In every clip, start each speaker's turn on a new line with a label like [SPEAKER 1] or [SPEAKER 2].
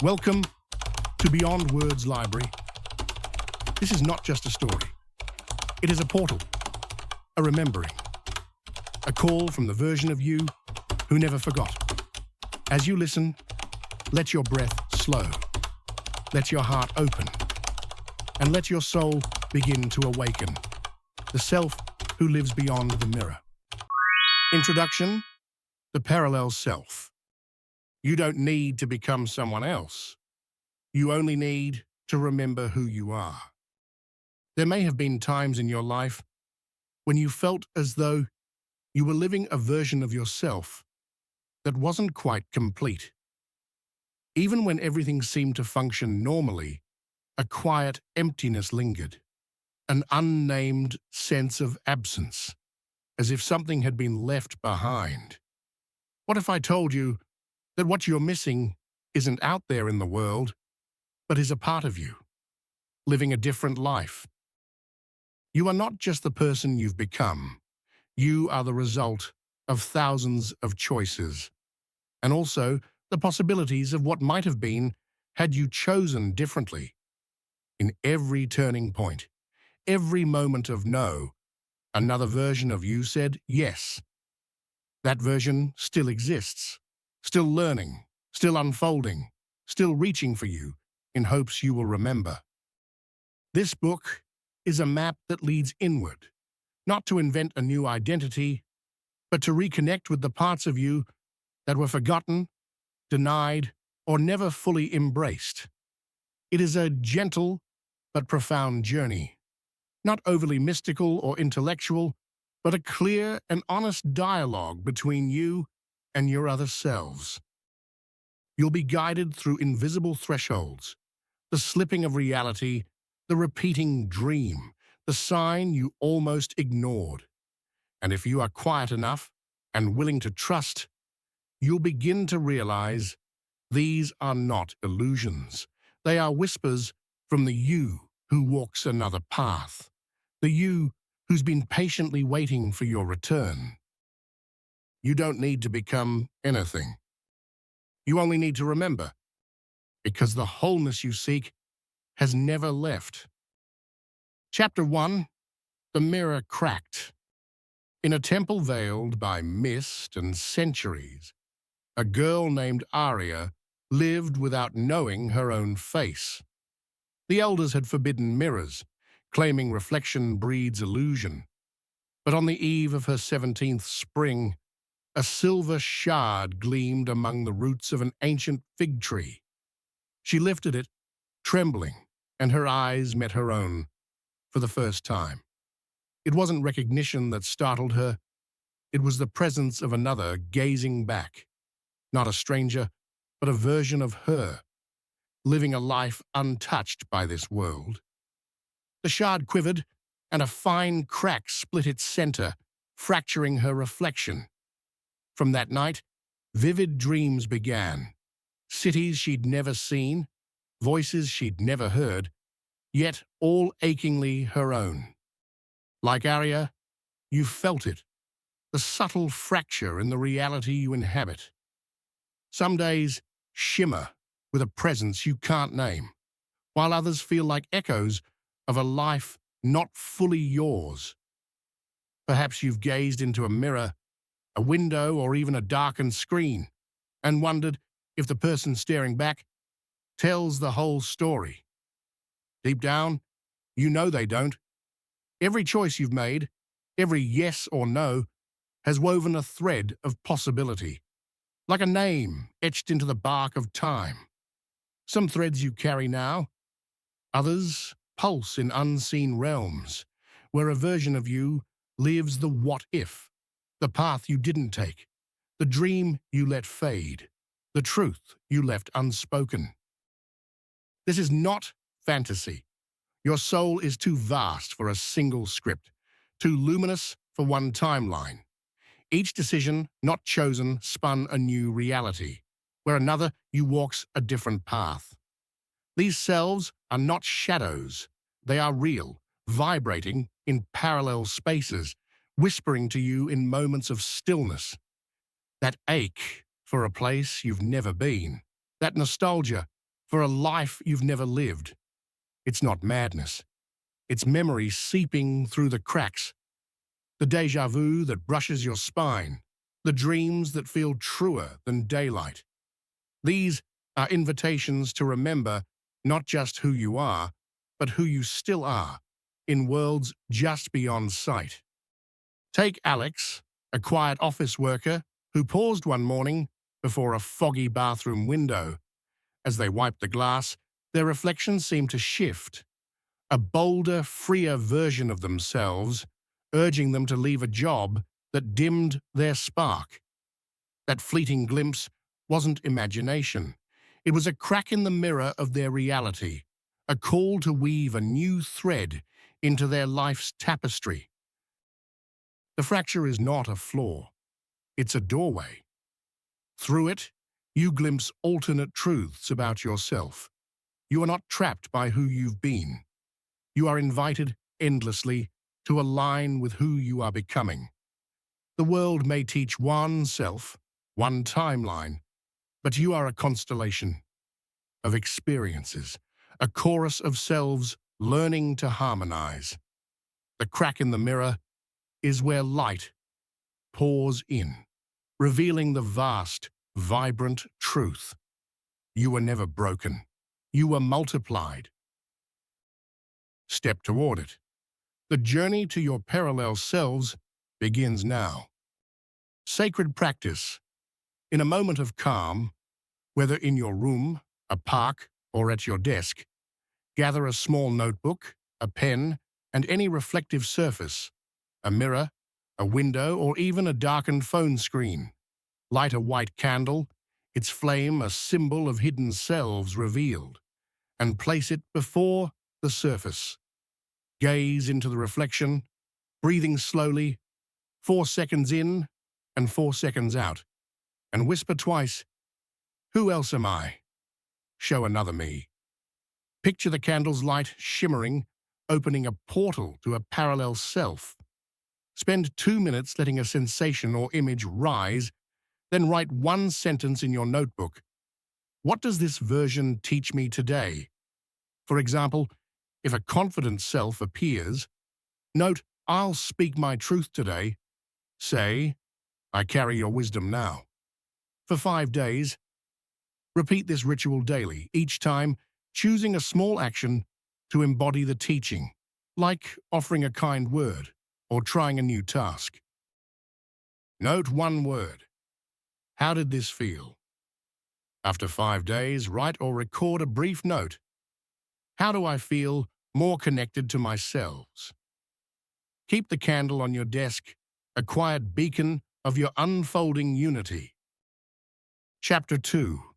[SPEAKER 1] Welcome to Beyond Words Library. This is not just a story. It is a portal, a remembering, a call from the version of you who never forgot. As you listen, let your breath slow, let your heart open, and let your soul begin to awaken, the self who lives beyond the mirror. Introduction: the parallel self. You don't need to become someone else. You only need to remember who you are. There may have been times in your life when you felt as though you were living a version of yourself that wasn't quite complete. Even when everything seemed to function normally, a quiet emptiness lingered, an unnamed sense of absence, as if something had been left behind. What if I told you that what you're missing isn't out there in the world, but is a part of you, living a different life? You are not just the person you've become. You are the result of thousands of choices, and also the possibilities of what might have been had you chosen differently. In every turning point, every moment of no, another version of you said yes. That version still exists, still learning, still unfolding, still reaching for you in hopes you will remember. This book is a map that leads inward, not to invent a new identity, but to reconnect with the parts of you that were forgotten, denied, or never fully embraced. It is a gentle but profound journey, not overly mystical or intellectual, but a clear and honest dialogue between you and your other selves. You'll be guided through invisible thresholds, the slipping of reality, the repeating dream, the sign you almost ignored. And if you are quiet enough and willing to trust, you'll begin to realize these are not illusions. They are whispers from the you who walks another path, the you who's been patiently waiting for your return. You don't need to become anything. You only need to remember, because the wholeness you seek has never left. Chapter 1: The Mirror Cracked. In a temple veiled by mist and centuries, a girl named Aria lived without knowing her own face. The elders had forbidden mirrors, claiming reflection breeds illusion. But on the eve of her 17th spring, a silver shard gleamed among the roots of an ancient fig tree. She lifted it, trembling, and her eyes met her own for the first time. It wasn't recognition that startled her. It was the presence of another gazing back. Not a stranger, but a version of her, living a life untouched by this world. The shard quivered, and a fine crack split its center, fracturing her reflection. From that night, vivid dreams began. Cities she'd never seen, voices she'd never heard, yet all achingly her own. Like Aria, you felt it, the subtle fracture in the reality you inhabit. Some days shimmer with a presence you can't name, while others feel like echoes of a life not fully yours. Perhaps you've gazed into a mirror, a window, or even a darkened screen, and wondered if the person staring back tells the whole story. Deep down, you know they don't. Every choice you've made, every yes or no, has woven a thread of possibility, like a name etched into the bark of time. Some threads you carry now, others pulse in unseen realms, where a version of you lives the what-if, the path you didn't take, the dream you let fade, the truth you left unspoken. This is not fantasy. Your soul is too vast for a single script, too luminous for one timeline. Each decision not chosen spun a new reality, where another you walks a different path. These selves are not shadows. They are real, vibrating in parallel spaces, whispering to you in moments of stillness. That ache for a place you've never been, that nostalgia for a life you've never lived. It's not madness. It's memory seeping through the cracks, the déjà vu that brushes your spine, the dreams that feel truer than daylight. These are invitations to remember not just who you are, but who you still are, in worlds just beyond sight. Take Alex, a quiet office worker who paused one morning before a foggy bathroom window. As they wiped the glass, their reflection seemed to shift, a bolder, freer version of themselves, urging them to leave a job that dimmed their spark. That fleeting glimpse wasn't imagination. It was a crack in the mirror of their reality, a call to weave a new thread into their life's tapestry. The fracture is not a flaw. It's a doorway. Through it, you glimpse alternate truths about yourself. You are not trapped by who you've been. You are invited endlessly to align with who you are becoming. The world may teach one self, one timeline, but you are a constellation of experiences, a chorus of selves learning to harmonize. The crack in the mirror is where light pours in, revealing the vast, vibrant truth. You were never broken. You were multiplied. Step toward it. The journey to your parallel selves begins now. Sacred practice. In a moment of calm, whether in your room, a park, or at your desk, gather a small notebook, a pen, and any reflective surface, a mirror, a window, or even a darkened phone screen. Light a white candle, its flame a symbol of hidden selves revealed, and place it before the surface. Gaze into the reflection, breathing slowly, 4 seconds in and 4 seconds out, and whisper twice, "Who else am I?" Show another me. Picture the candle's light shimmering, opening a portal to a parallel self. Spend 2 minutes letting a sensation or image rise, then write one sentence in your notebook. What does this version teach me today? For example, if a confident self appears, note, "I'll speak my truth today." Say, "I carry your wisdom now." For 5 days, repeat this ritual daily, each time choosing a small action to embody the teaching, like offering a kind word or trying a new task. Note one word. How did this feel? After 5 days, write or record a brief note. How do I feel more connected to myself? Keep the candle on your desk, a quiet beacon of your unfolding unity. Chapter 2.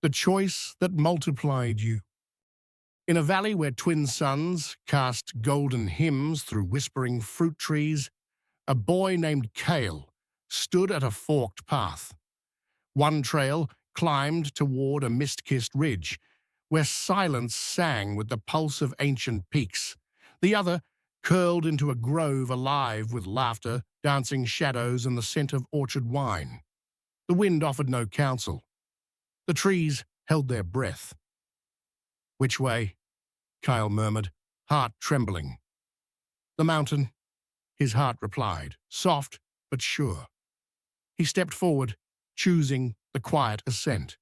[SPEAKER 1] The choice that multiplied you. In a valley where twin suns cast golden hymns through whispering fruit trees, a boy named Cale stood at a forked path. One trail climbed toward a mist-kissed ridge, where silence sang with the pulse of ancient peaks. The other curled into a grove alive with laughter, dancing shadows, and the scent of orchard wine. The wind offered no counsel. The trees held their breath. "Which way?" Kyle murmured, heart trembling. "The mountain," his heart replied, soft but sure. He stepped forward, choosing the quiet ascent.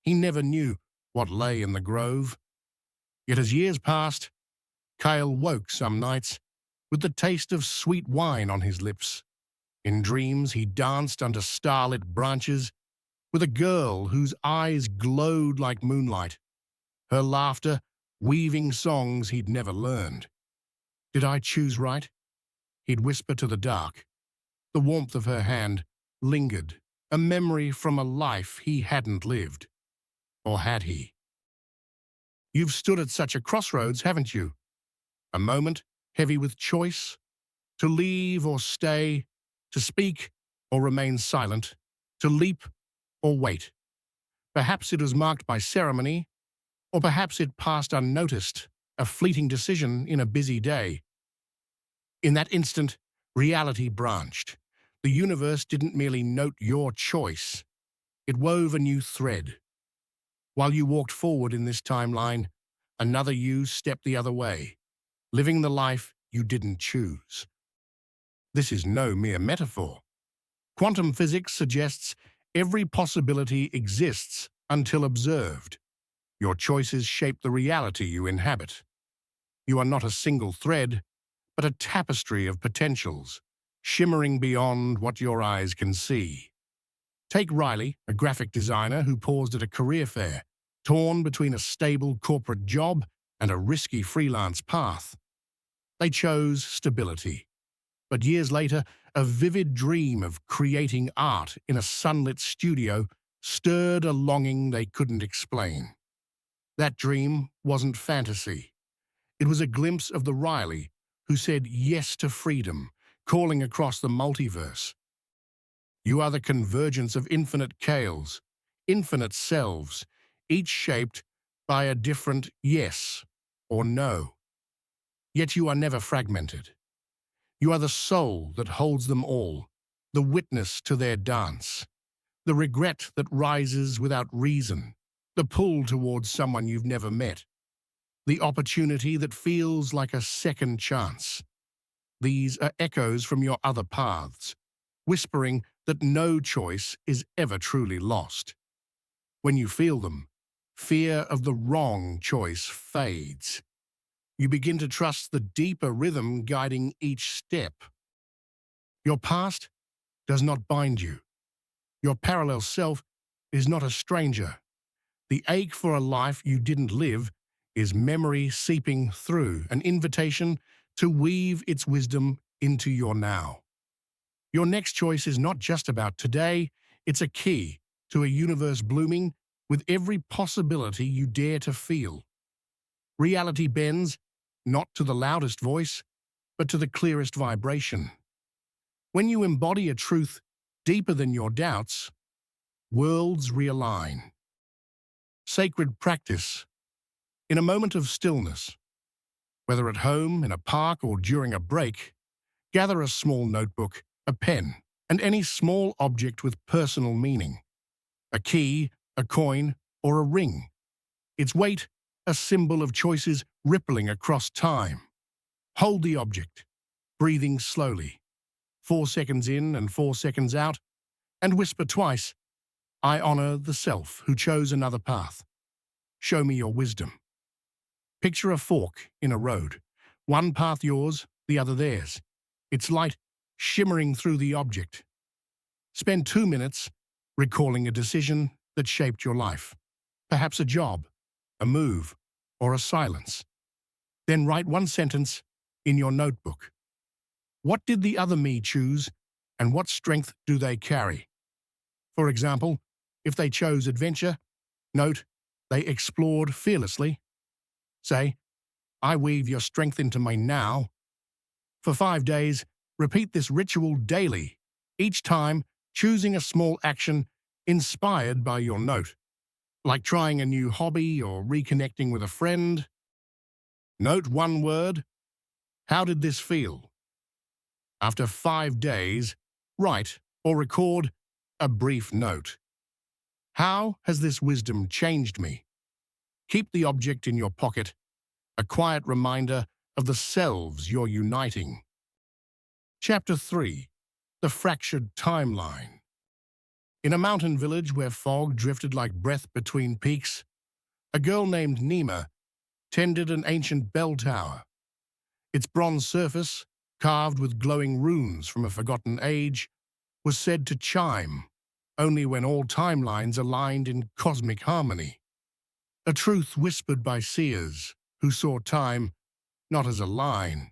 [SPEAKER 1] He never knew what lay in the grove. Yet as years passed, Kyle woke some nights with the taste of sweet wine on his lips. In dreams, he danced under starlit branches with a girl whose eyes glowed like moonlight, her laughter weaving songs he'd never learned. "Did I choose right?" he'd whisper to the dark. The warmth of her hand lingered, a memory from a life he hadn't lived. Or had he? You've stood at such a crossroads, haven't you? A moment heavy with choice, to leave or stay, to speak or remain silent, to leap or wait. Perhaps it was marked by ceremony, or perhaps it passed unnoticed, a fleeting decision in a busy day. In that instant, reality branched. The universe didn't merely note your choice. It wove a new thread. While you walked forward in this timeline, another you stepped the other way, living the life you didn't choose. This is no mere metaphor. Quantum physics suggests every possibility exists until observed. Your choices shape the reality you inhabit. You are not a single thread, but a tapestry of potentials, shimmering beyond what your eyes can see. Take Riley, a graphic designer who paused at a career fair, torn between a stable corporate job and a risky freelance path. They chose stability. But years later, a vivid dream of creating art in a sunlit studio stirred a longing they couldn't explain. That dream wasn't fantasy. It was a glimpse of the Riley who said yes to freedom, calling across the multiverse. You are the convergence of infinite chaos, infinite selves, each shaped by a different yes or no. Yet you are never fragmented. You are the soul that holds them all, the witness to their dance, the regret that rises without reason, the pull towards someone you've never met, the opportunity that feels like a second chance. These are echoes from your other paths, whispering that no choice is ever truly lost. When you feel them, fear of the wrong choice fades. You begin to trust the deeper rhythm guiding each step. Your past does not bind you. Your parallel self is not a stranger. The ache for a life you didn't live is memory seeping through, an invitation to weave its wisdom into your now. Your next choice is not just about today, it's a key to a universe blooming with every possibility you dare to feel. Reality bends, not to the loudest voice, but to the clearest vibration. When you embody a truth deeper than your doubts, worlds realign. Sacred practice. In a moment of stillness, whether at home, in a park, or during a break, gather a small notebook, a pen, and any small object with personal meaning. A key, a coin, or a ring. Its weight, a symbol of choices rippling across time. Hold the object, breathing slowly, 4 seconds in and 4 seconds out, and whisper twice, "I honor the self who chose another path. Show me your wisdom." Picture a fork in a road, one path yours, the other theirs. Its light shimmering through the object. Spend 2 minutes recalling a decision that shaped your life. Perhaps a job, a move, or a silence. Then write one sentence in your notebook. What did the other me choose, and what strength do they carry? For example, if they chose adventure, note, they explored fearlessly. Say, "I weave your strength into my now." For 5 days, repeat this ritual daily, each time choosing a small action inspired by your note, like trying a new hobby or reconnecting with a friend. Note one word. How did this feel? After 5 days, write or record a brief note. How has this wisdom changed me? Keep the object in your pocket, a quiet reminder of the selves you're uniting. Chapter 3. The Fractured Timeline. In a mountain village where fog drifted like breath between peaks, a girl named Nima tended an ancient bell tower. Its bronze surface, carved with glowing runes from a forgotten age, was said to chime only when all timelines aligned in cosmic harmony. A truth whispered by seers who saw time not as a line,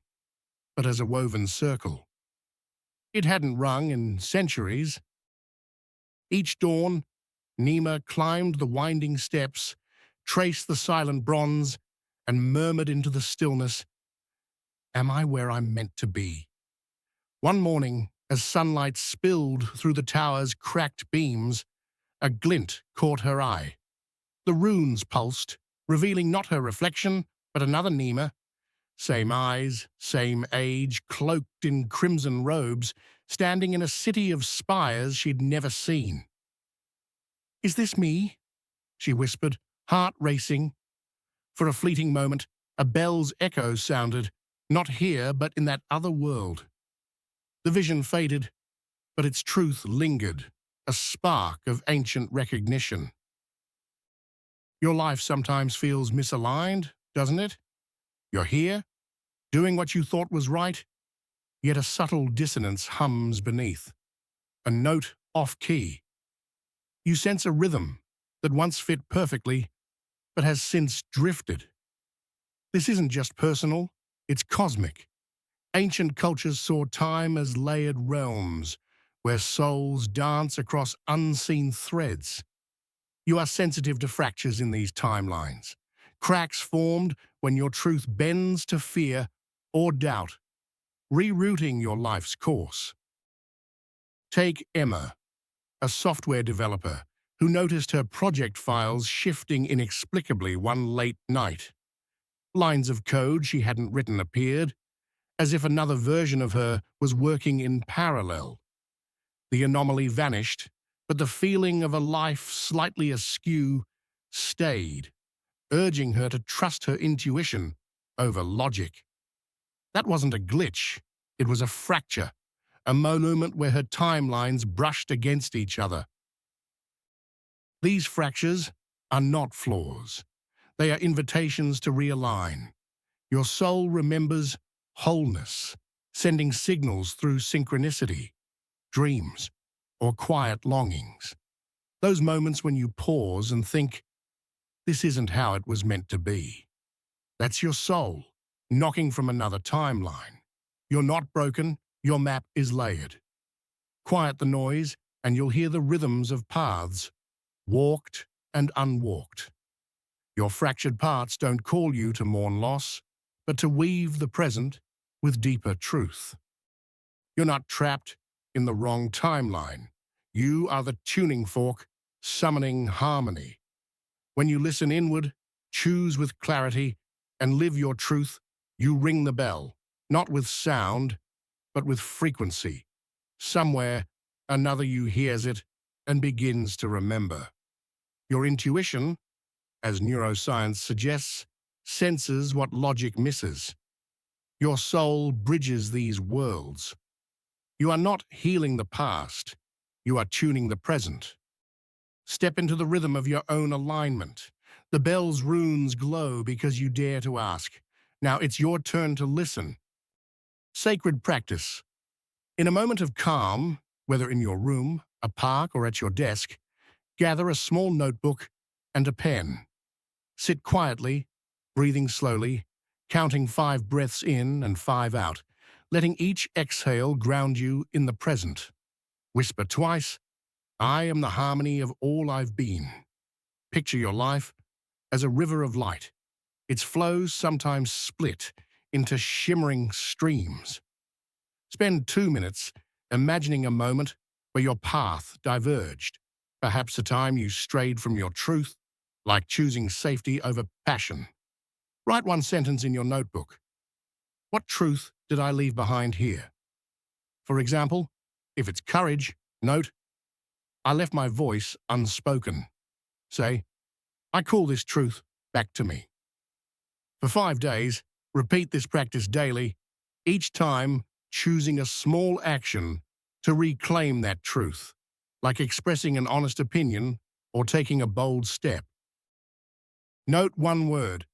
[SPEAKER 1] but as a woven circle. It hadn't rung in centuries. Each dawn, Nima climbed the winding steps, traced the silent bronze, and murmured into the stillness, "Am I where I'm meant to be?" One morning, as sunlight spilled through the tower's cracked beams, a glint caught her eye. The runes pulsed, revealing not her reflection, but another Nima. Same eyes, same age, cloaked in crimson robes, standing in a city of spires she'd never seen. "Is this me?" she whispered, Heart racing. For a fleeting moment, a bell's echo sounded, not here, but in that other world. The vision faded, but its truth lingered, a spark of ancient recognition. Your life sometimes feels misaligned, doesn't it? You're here, doing what you thought was right, yet a subtle dissonance hums beneath, a note off-key. You sense a rhythm that once fit perfectly, but has since drifted. This isn't just personal, it's cosmic. Ancient cultures saw time as layered realms, where souls dance across unseen threads. You are sensitive to fractures in these timelines, cracks formed when your truth bends to fear or doubt, rerouting your life's course. Take Emma, a software developer who noticed her project files shifting inexplicably one late night. Lines of code she hadn't written appeared, as if another version of her was working in parallel. The anomaly vanished, but the feeling of a life slightly askew stayed, urging her to trust her intuition over logic. That wasn't a glitch, it was a fracture, a moment where her timelines brushed against each other. These fractures are not flaws. They are invitations to realign. Your soul remembers wholeness, sending signals through synchronicity, dreams, or quiet longings. Those moments when you pause and think, this isn't how it was meant to be. That's your soul, knocking from another timeline. You're not broken, your map is layered. Quiet the noise, and you'll hear the rhythms of paths, walked and unwalked. Your fractured parts don't call you to mourn loss, but to weave the present with deeper truth. You're not trapped in the wrong timeline. You are the tuning fork, summoning harmony. When you listen inward, choose with clarity, and live your truth, you ring the bell, not with sound, but with frequency. Somewhere, another you hears it and begins to remember. Your intuition, as neuroscience suggests, senses what logic misses. Your soul bridges these worlds. You are not healing the past, you are tuning the present. Step into the rhythm of your own alignment. The bell's runes glow because you dare to ask. Now it's your turn to listen. Sacred practice. In a moment of calm, whether in your room, a park, or at your desk, gather a small notebook and a pen. Sit quietly, breathing slowly, counting 5 breaths in and 5 out, letting each exhale ground you in the present. Whisper twice, I am the harmony of all I've been. Picture your life as a river of light. Its flows sometimes split into shimmering streams. Spend 2 minutes imagining a moment where your path diverged, perhaps a time you strayed from your truth, like choosing safety over passion. Write 1 sentence in your notebook. What truth did I leave behind here? For example, if it's courage, note, I left my voice unspoken. Say, I call this truth back to me. For 5 days, repeat this practice daily, each time choosing a small action to reclaim that truth, like expressing an honest opinion or taking a bold step. Note 1 word.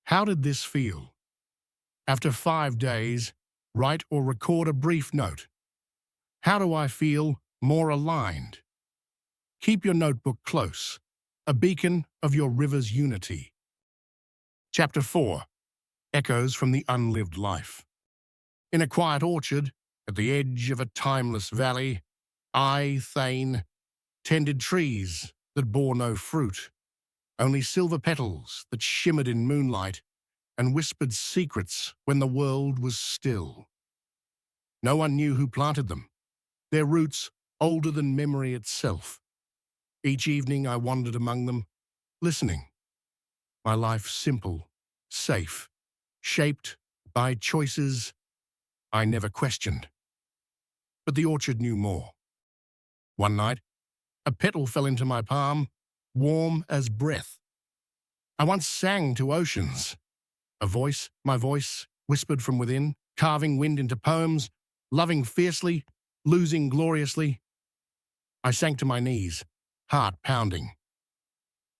[SPEAKER 1] How did this feel? After 5 days, write or record a brief note. How do I feel more aligned? Keep your notebook close, a beacon of your river's unity. Chapter 4. Echoes from the Unlived Life. In a quiet orchard, at the edge of a timeless valley, I, Thane, tended trees that bore no fruit, only silver petals that shimmered in moonlight and whispered secrets when the world was still. No one knew who planted them, their roots older than memory itself. Each evening I wandered among them, listening. My life simple, safe, shaped by choices I never questioned. But the orchard knew more. One night, a petal fell into my palm, warm as breath. I once sang to oceans. A voice, my voice, whispered from within, carving wind into poems, loving fiercely, losing gloriously. I sank to my knees, heart pounding.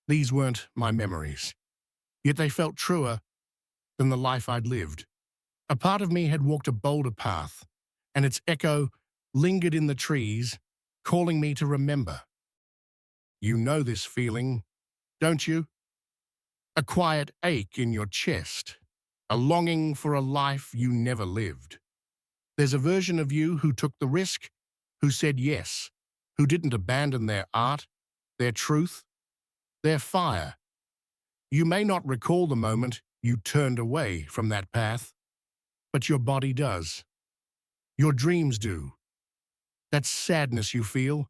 [SPEAKER 1] These weren't my memories, yet they felt truer than the life I'd lived. A part of me had walked a bolder path, and its echo lingered in the trees, calling me to remember. You know this feeling, don't you? A quiet ache in your chest, a longing for a life you never lived. There's a version of you who took the risk, who said yes, who didn't abandon their art, their truth, their fire. You may not recall the moment you turned away from that path, but your body does. Your dreams do. That sadness you feel,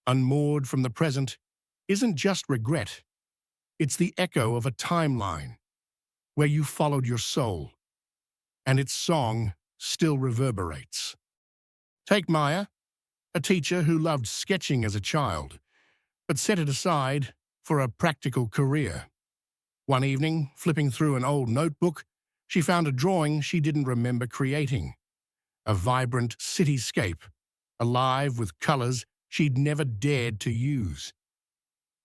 [SPEAKER 1] unmoored from the present, isn't just regret. It's the echo of a timeline where you followed your soul, and its song still reverberates. Take Maya, a teacher who loved sketching as a child, but set it aside for a practical career. One evening, flipping through an old notebook, she found a drawing she didn't remember creating. A vibrant cityscape, alive with colors she'd never dared to use.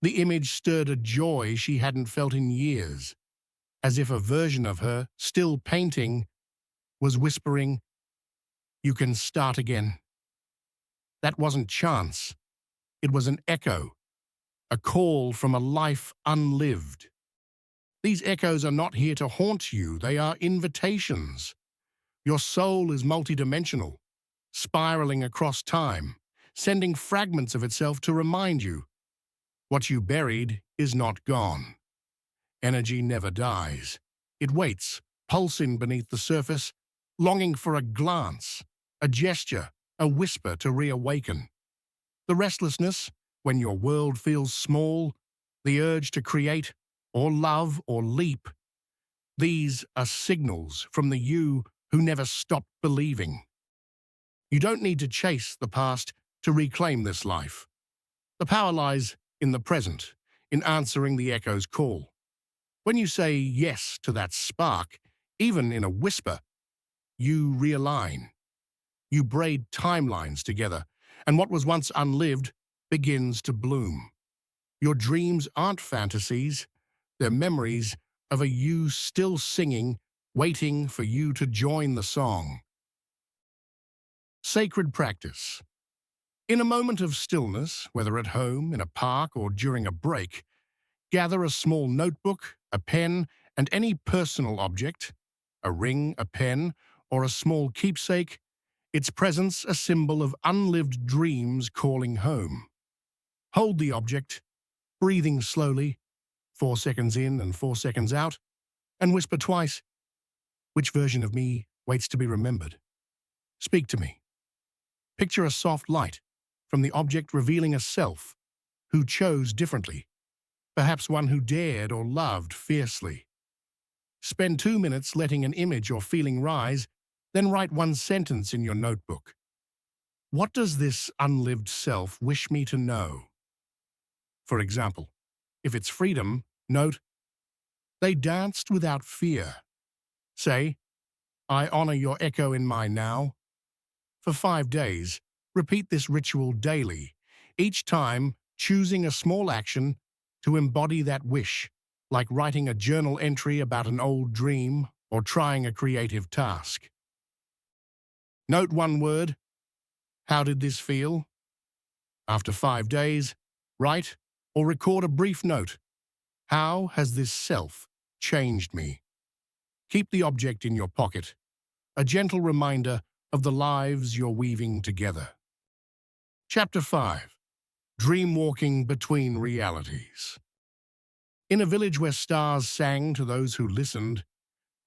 [SPEAKER 1] The image stirred a joy she hadn't felt in years, as if a version of her, still painting, was whispering, "You can start again." That wasn't chance. It was an echo, a call from a life unlived. These echoes are not here to haunt you, they are invitations. Your soul is multidimensional, spiraling across time, sending fragments of itself to remind you what you buried is not gone. Energy never dies. It waits, pulsing beneath the surface, longing for a glance, a gesture, a whisper to reawaken. The restlessness, when your world feels small, the urge to create, or love, or leap, these are signals from the you who never stopped believing. You don't need to chase the past to reclaim this life. The power lies in the present, in answering the echo's call. When you say yes to that spark, even in a whisper, you realign. You braid timelines together, and what was once unlived begins to bloom. Your dreams aren't fantasies, they're memories of a you still singing, waiting for you to join the song. Sacred practice. In a moment of stillness, whether at home, in a park, or during a break, gather a small notebook, a pen, and any personal object, a ring, a pen, or a small keepsake, its presence a symbol of unlived dreams calling home. Hold the object, breathing slowly, 4 seconds in and 4 seconds out, and whisper twice, "Which version of me waits to be remembered? Speak to me." Picture a soft light from the object revealing a self who chose differently, perhaps one who dared or loved fiercely. Spend 2 minutes letting an image or feeling rise, then write one sentence in your notebook. What does this unlived self wish me to know? For example, if it's freedom, note, "They danced without fear." Say, "I honor your echo in my now." For 5 days, repeat this ritual daily, each time choosing a small action to embody that wish, like writing a journal entry about an old dream or trying a creative task. Note one word. How did this feel? After 5 days, write or record a brief note. How has this self changed me? Keep the object in your pocket, a gentle reminder of the lives you're weaving together. Chapter 5. Dreamwalking Between Realities. In a village where stars sang to those who listened,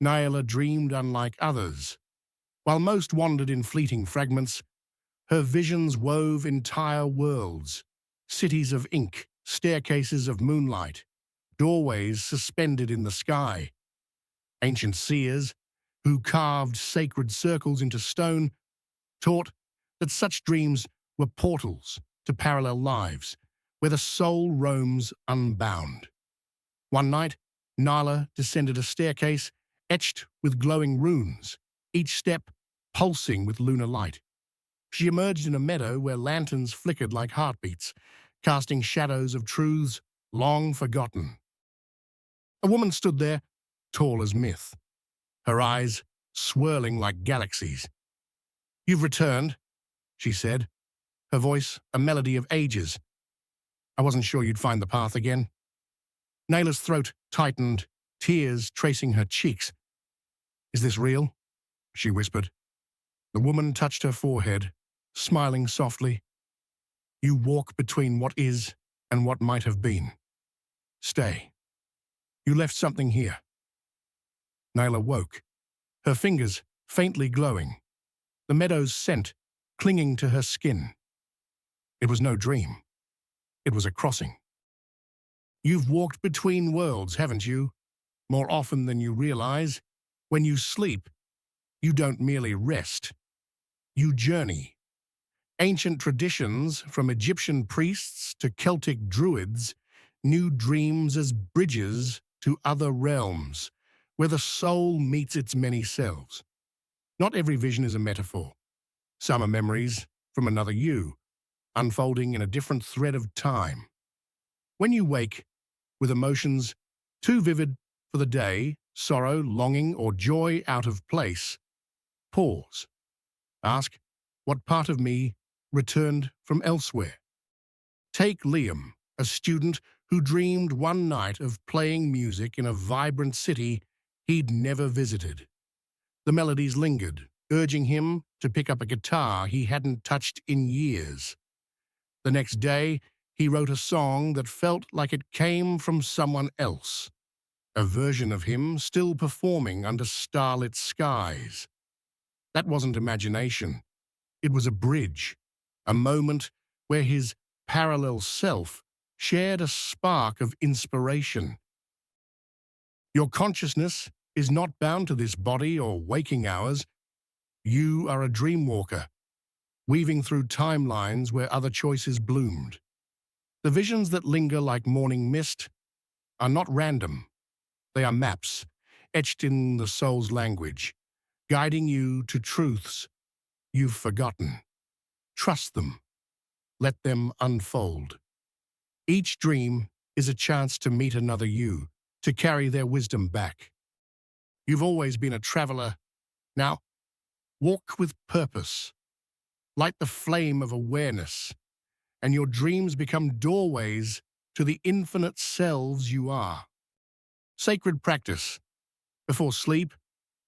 [SPEAKER 1] Nyla dreamed unlike others. While most wandered in fleeting fragments, her visions wove entire worlds, cities of ink, staircases of moonlight, doorways suspended in the sky. Ancient seers, who carved sacred circles into stone, taught that such dreams were portals to parallel lives, where the soul roams unbound. One night, Nyla descended a staircase etched with glowing runes, each step pulsing with lunar light. She emerged in a meadow where lanterns flickered like heartbeats, casting shadows of truths long forgotten. A woman stood there, tall as myth, her eyes swirling like galaxies. "You've returned," she said, her voice a melody of ages. "I wasn't sure you'd find the path again." Nayla's throat tightened, tears tracing her cheeks. "Is this real?" she whispered. The woman touched her forehead, smiling softly. "You walk between what is and what might have been. Stay. You left something here." Nayla woke, her fingers faintly glowing, the meadow's scent clinging to her skin. It was no dream. It was a crossing. "You've walked between worlds, haven't you? More often than you realize. When you sleep, you don't merely rest. You journey. Ancient traditions, from Egyptian priests to Celtic druids, knew dreams as bridges to other realms, where the soul meets its many selves. Not every vision is a metaphor. Some are memories from another you, unfolding in a different thread of time. When you wake, with emotions too vivid for the day, sorrow, longing, or joy out of place, pause. Ask, what part of me returned from elsewhere? Take Liam, a student who dreamed one night of playing music in a vibrant city he'd never visited. The melodies lingered, urging him to pick up a guitar he hadn't touched in years. The next day, he wrote a song that felt like it came from someone else, a version of him still performing under starlit skies. That wasn't imagination. It was a bridge, a moment where his parallel self shared a spark of inspiration. Your consciousness is not bound to this body or waking hours. You are a dream walker, weaving through timelines where other choices bloomed. The visions that linger like morning mist are not random. They are maps, etched in the soul's language, guiding you to truths you've forgotten. Trust them. Let them unfold. Each dream is a chance to meet another you, to carry their wisdom back. You've always been a traveler. Now, walk with purpose. Light the flame of awareness, and your dreams become doorways to the infinite selves you are. Sacred practice. Before sleep,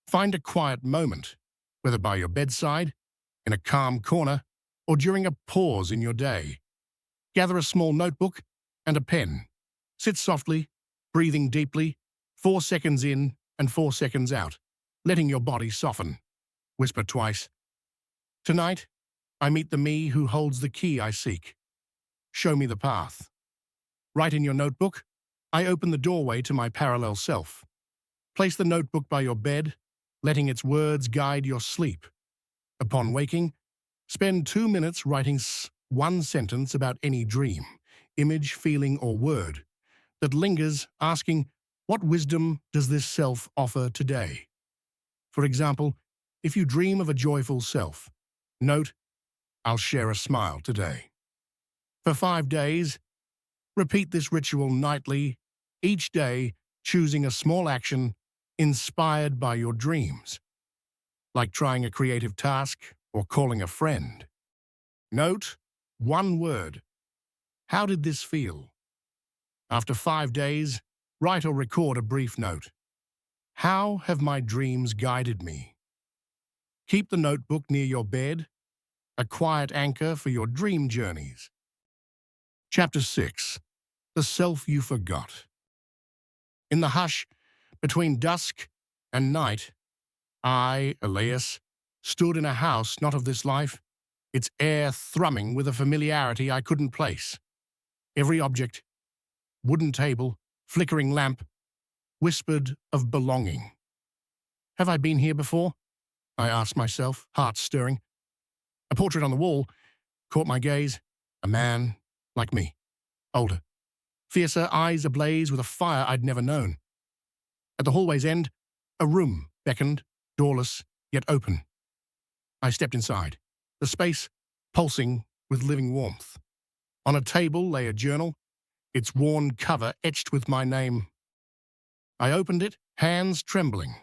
[SPEAKER 1] find a quiet moment, whether by your bedside, in a calm corner, or during a pause in your day. Gather a small notebook and a pen. Sit softly, breathing deeply, 4 seconds in and 4 seconds out, letting your body soften. Whisper twice. "Tonight, I meet the me who holds the key I seek. Show me the path." Write in your notebook, "I open the doorway to my parallel self." Place the notebook by your bed, letting its words guide your sleep. Upon waking, spend 2 minutes writing one sentence about any dream, image, feeling, or word that lingers, asking, what wisdom does this self offer today? For example, if you dream of a joyful self, note, "I'll share a smile today." For 5 days, repeat this ritual nightly, each day choosing a small action inspired by your dreams, like trying a creative task or calling a friend. Note one word. How did this feel? After 5 days, write or record a brief note. How have my dreams guided me? Keep the notebook near your bed, a quiet anchor for your dream journeys. Chapter 6. The Self You Forgot. In the hush between dusk and night, I, Elias, stood in a house not of this life, its air thrumming with a familiarity I couldn't place. Every object, wooden table, flickering lamp, whispered of belonging. Have I been here before? I asked myself, heart stirring. A portrait on the wall caught my gaze, a man like me, older, fiercer, eyes ablaze with a fire I'd never known. At the hallway's end, a room beckoned, doorless, yet open. I stepped inside, the space pulsing with living warmth. On a table lay a journal, its worn cover etched with my name. I opened it, hands trembling.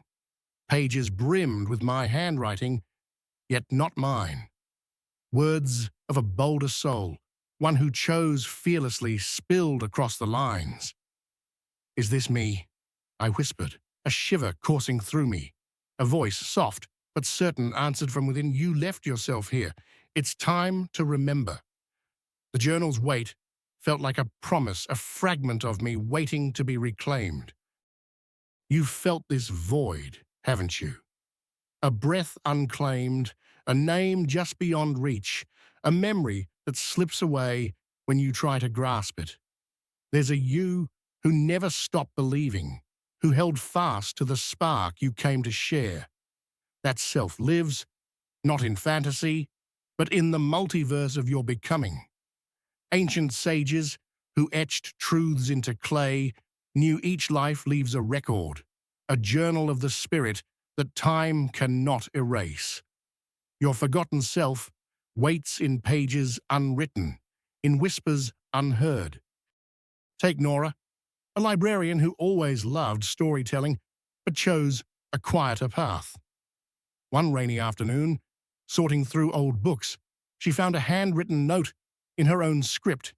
[SPEAKER 1] Pages brimmed with my handwriting, yet not mine. Words of a bolder soul, one who chose fearlessly, spilled across the lines. "Is this me?" I whispered, a shiver coursing through me. A voice, soft but certain, answered from within, "You left yourself here. It's time to remember." The journal's weight felt like a promise, a fragment of me waiting to be reclaimed. "You've felt this void, haven't you? A breath unclaimed, a name just beyond reach, a memory that slips away when you try to grasp it. There's a you who never stopped believing, who held fast to the spark you came to share. That self lives, not in fantasy, but in the multiverse of your becoming. Ancient sages who etched truths into clay knew each life leaves a record, a journal of the spirit that time cannot erase. Your forgotten self waits in pages unwritten, in whispers unheard. Take Nora, a librarian who always loved storytelling, but chose a quieter path. One rainy afternoon, sorting through old books, she found a handwritten note in her own script,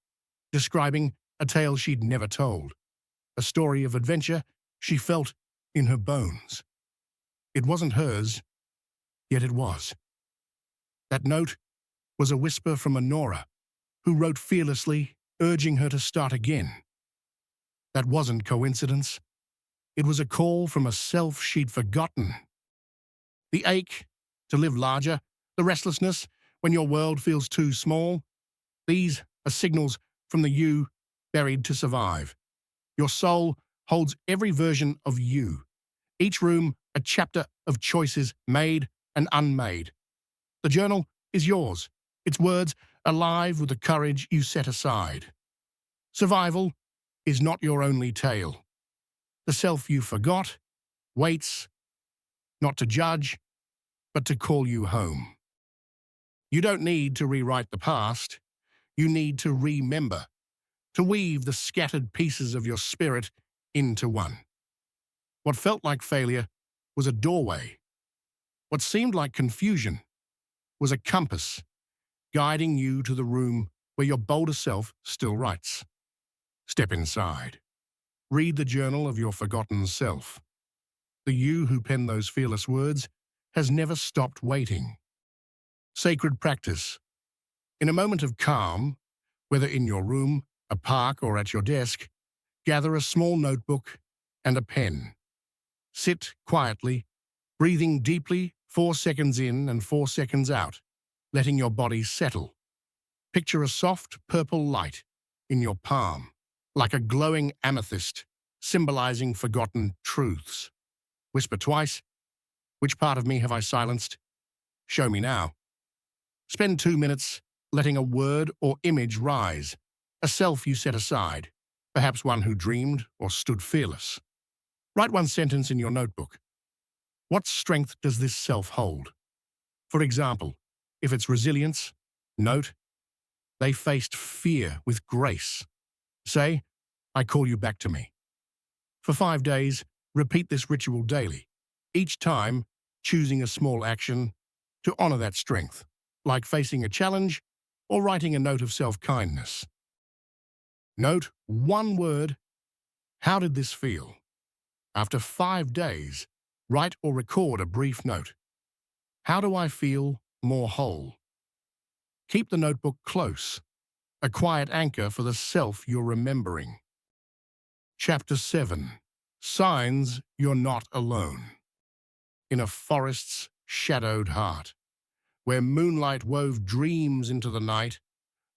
[SPEAKER 1] describing a tale she'd never told, a story of adventure she felt in her bones. It wasn't hers, yet it was. That note was a whisper from a Nora, who wrote fearlessly, urging her to start again. That wasn't coincidence. It was a call from a self she'd forgotten. The ache to live larger, the restlessness when your world feels too small, these are signals from the you buried to survive. Your soul holds every version of you, each room a chapter of choices made and unmade. The journal is yours, its words alive with the courage you set aside. Survival is not your only tale. The self you forgot waits not to judge, but to call you home. You don't need to rewrite the past. You need to remember, to weave the scattered pieces of your spirit into one. What felt like failure was a doorway. What seemed like confusion was a compass, guiding you to the room where your bolder self still writes. Step inside. Read the journal of your forgotten self. The you who penned those fearless words has never stopped waiting. Sacred practice. In a moment of calm, whether in your room, a park, or at your desk, gather a small notebook and a pen. Sit quietly, breathing deeply, 4 seconds in and 4 seconds out, letting your body settle. Picture a soft purple light in your palm, like a glowing amethyst, symbolizing forgotten truths. Whisper twice, "Which part of me have I silenced? Show me now." Spend 2 minutes letting a word or image rise, a self you set aside, perhaps one who dreamed or stood fearless. Write one sentence in your notebook. What strength does this self hold? For example, if it's resilience, note, "They faced fear with grace." Say, "I call you back to me." For 5 days, repeat this ritual daily, each time choosing a small action to honor that strength, like facing a challenge or writing a note of self-kindness. Note one word. How did this feel? After 5 days, write or record a brief note. How do I feel more whole? Keep the notebook close, a quiet anchor for the self you're remembering. Chapter 7. Signs you're not alone. In a forest's shadowed heart, where moonlight wove dreams into the night,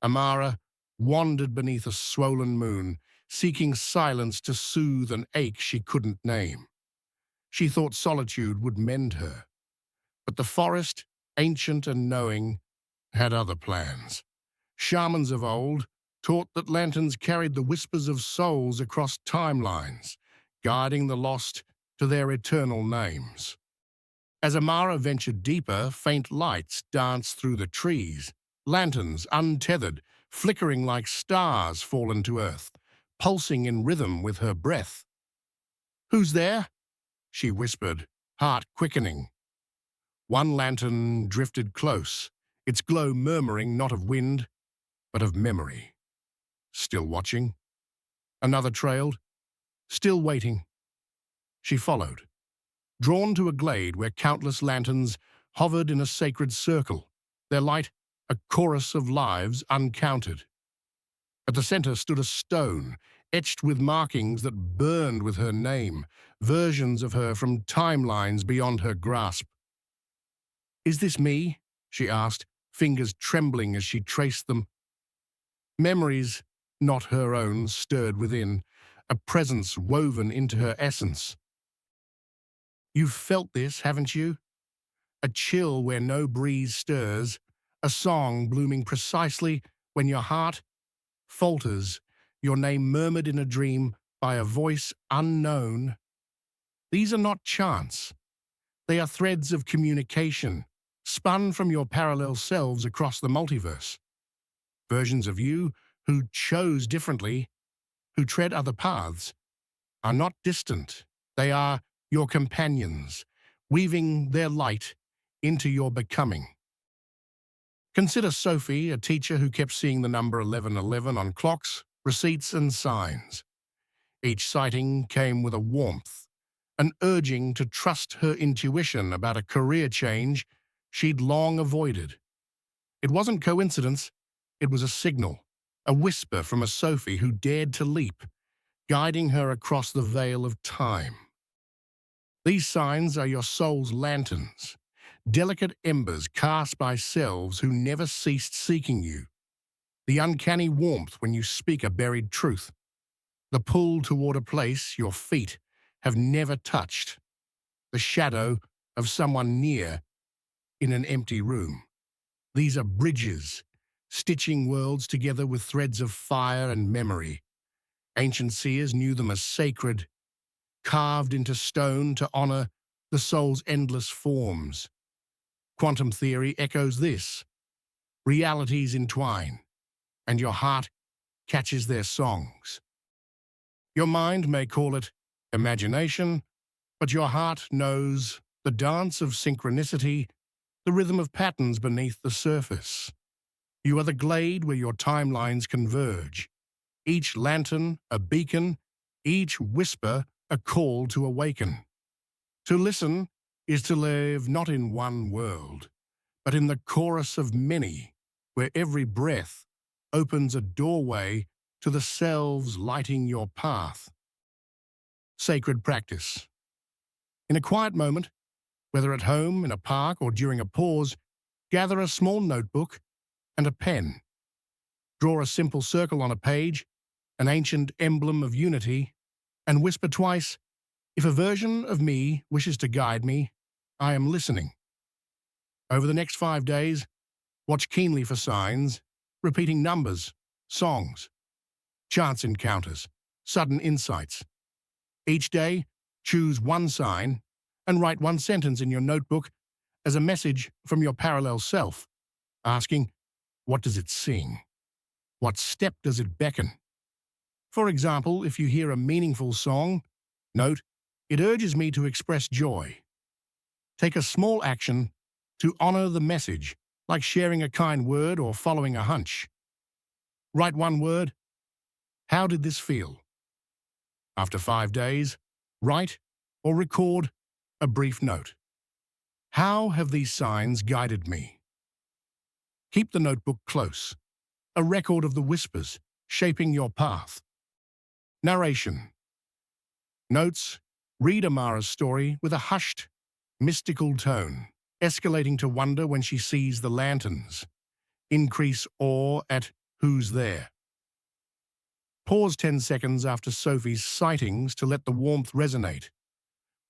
[SPEAKER 1] Amara wandered beneath a swollen moon, seeking silence to soothe an ache she couldn't name. She thought solitude would mend her, but the forest, ancient and knowing, had other plans. Shamans of old taught that lanterns carried the whispers of souls across timelines, guiding the lost to their eternal names. As Amara ventured deeper, faint lights danced through the trees, lanterns untethered, flickering like stars fallen to earth, pulsing in rhythm with her breath. "Who's there?" she whispered, heart quickening. One lantern drifted close, its glow murmuring not of wind, but of memory. Still watching. Another trailed, still waiting. She followed, drawn to a glade where countless lanterns hovered in a sacred circle, their light a chorus of lives uncounted. At the center stood a stone, etched with markings that burned with her name, versions of her from timelines beyond her grasp. "Is this me?" she asked, fingers trembling as she traced them. Memories, not her own, stirred within, a presence woven into her essence. "You've felt this, haven't you? A chill where no breeze stirs, a song blooming precisely when your heart falters, your name murmured in a dream by a voice unknown. These are not chance. They are threads of communication, spun from your parallel selves across the multiverse. Versions of you who chose differently, who tread other paths, are not distant. They are your companions, weaving their light into your becoming. Consider Sophie, a teacher who kept seeing the number 1111 on clocks, receipts, and signs. Each sighting came with a warmth, an urging to trust her intuition about a career change she'd long avoided. It wasn't coincidence, it was a signal, a whisper from a Sophie who dared to leap, guiding her across the veil of time. These signs are your soul's lanterns, delicate embers cast by selves who never ceased seeking you. The uncanny warmth when you speak a buried truth. The pull toward a place your feet have never touched. The shadow of someone near in an empty room. These are bridges, stitching worlds together with threads of fire and memory. Ancient seers knew them as sacred, carved into stone to honor the soul's endless forms. Quantum theory echoes this. Realities entwine, and your heart catches their songs. Your mind may call it imagination, but your heart knows the dance of synchronicity, the rhythm of patterns beneath the surface. You are the glade where your timelines converge. Each lantern a beacon, each whisper a call to awaken. To listen is to live not in one world, but in the chorus of many, where every breath opens a doorway to the selves lighting your path. Sacred practice. In a quiet moment, whether at home, in a park, or during a pause, gather a small notebook and a pen. Draw a simple circle on a page, an ancient emblem of unity, and whisper twice, "If a version of me wishes to guide me, I am listening." Over the next 5 days, watch keenly for signs, repeating numbers, songs, chance encounters, sudden insights. Each day, choose one sign and write one sentence in your notebook as a message from your parallel self, asking, what does it sing? What step does it beckon? For example, if you hear a meaningful song, note, "It urges me to express joy." Take a small action to honor the message, like sharing a kind word or following a hunch. Write one word. How did this feel? After 5 days, write or record a brief note. How have these signs guided me? Keep the notebook close, a record of the whispers shaping your path. Narration. Notes. Read Amara's story with a hushed, mystical tone, escalating to wonder when she sees the lanterns. Increase awe at who's there. Pause 10 seconds after Sophie's sightings to let the warmth resonate.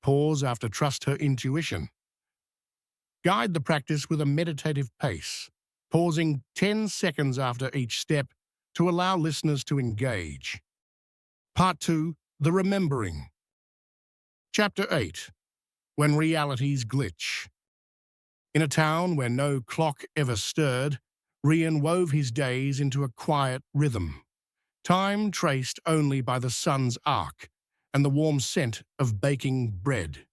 [SPEAKER 1] Pause after trust her intuition. Guide the practice with a meditative pace, pausing 10 seconds after each step to allow listeners to engage. Part 2. The Remembering. Chapter 8. When Realities Glitch. In a town where no clock ever stirred, Rian wove his days into a quiet rhythm, time traced only by the sun's arc and the warm scent of baking bread.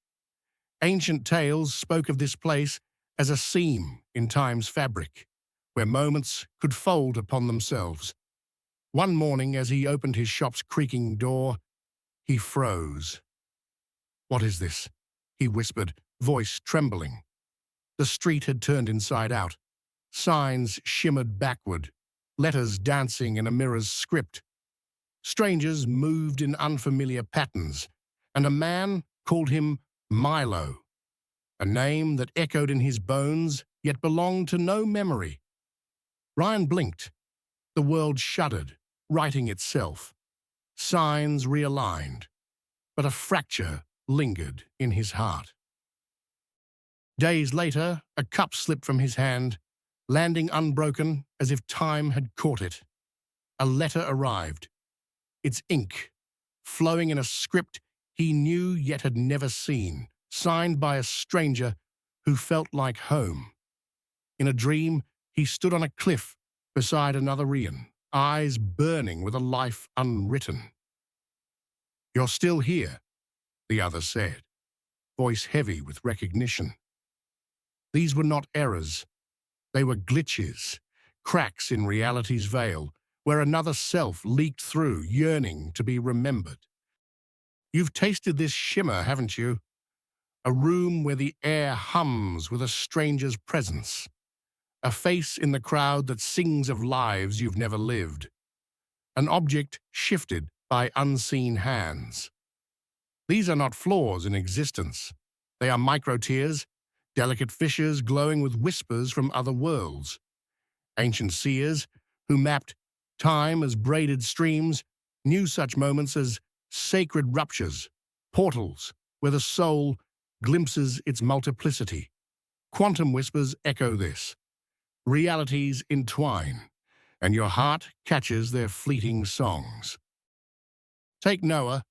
[SPEAKER 1] Ancient tales spoke of this place as a seam in time's fabric, where moments could fold upon themselves. One morning, as he opened his shop's creaking door, he froze. "What is this?" he whispered, voice trembling. The street had turned inside out. Signs shimmered backward, letters dancing in a mirror's script. Strangers moved in unfamiliar patterns, and a man called him Milo, a name that echoed in his bones yet belonged to no memory. Ryan blinked. The world shuddered, righting itself. Signs realigned, but a fracture lingered in his heart. Days later, a cup slipped from his hand, landing unbroken as if time had caught it. A letter arrived, its ink flowing in a script he knew yet had never seen, signed by a stranger who felt like home. In a dream, he stood on a cliff beside another Rian, eyes burning with a life unwritten. "You're still here," the other said, voice heavy with recognition. These were not errors. They were glitches, cracks in reality's veil, where another self leaked through, yearning to be remembered. "You've tasted this shimmer, haven't you? A room where the air hums with a stranger's presence. A face in the crowd that sings of lives you've never lived. An object shifted by unseen hands. These are not flaws in existence. They are micro-tears, delicate fissures glowing with whispers from other worlds. Ancient seers, who mapped time as braided streams, knew such moments as sacred ruptures, portals where the soul glimpses its multiplicity. Quantum whispers echo this. Realities entwine, and your heart catches their fleeting songs. Take Noah,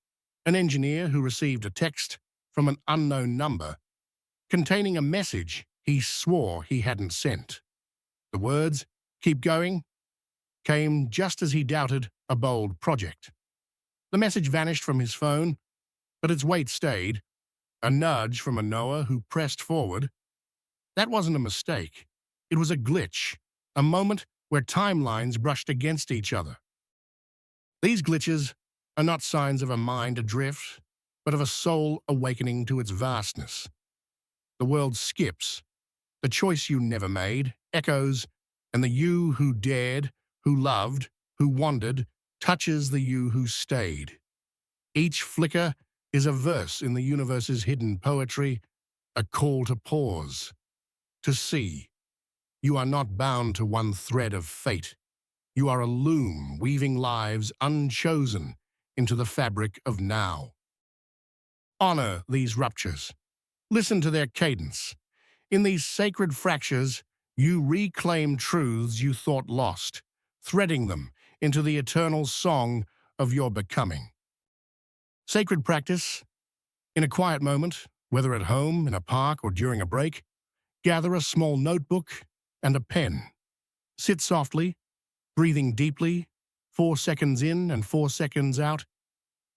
[SPEAKER 1] an engineer who received a text from an unknown number containing a message he swore he hadn't sent. The words, "Keep going," came just as he doubted a bold project. The message vanished from his phone, but its weight stayed, a nudge from a Noah who pressed forward. That wasn't a mistake. It was a glitch, a moment where timelines brushed against each other. These glitches are not signs of a mind adrift, but of a soul awakening to its vastness. The world skips. The choice you never made echoes, and the you who dared, who loved, who wandered, touches the you who stayed. Each flicker is a verse in the universe's hidden poetry, a call to pause, to see. You are not bound to one thread of fate. You are a loom weaving lives unchosen into the fabric of now. Honor these ruptures. Listen to their cadence. In these sacred fractures, you reclaim truths you thought lost, threading them into the eternal song of your becoming. Sacred practice. In a quiet moment, whether at home, in a park, or during a break, gather a small notebook and a pen. Sit softly, breathing deeply, 4 seconds in and 4 seconds out,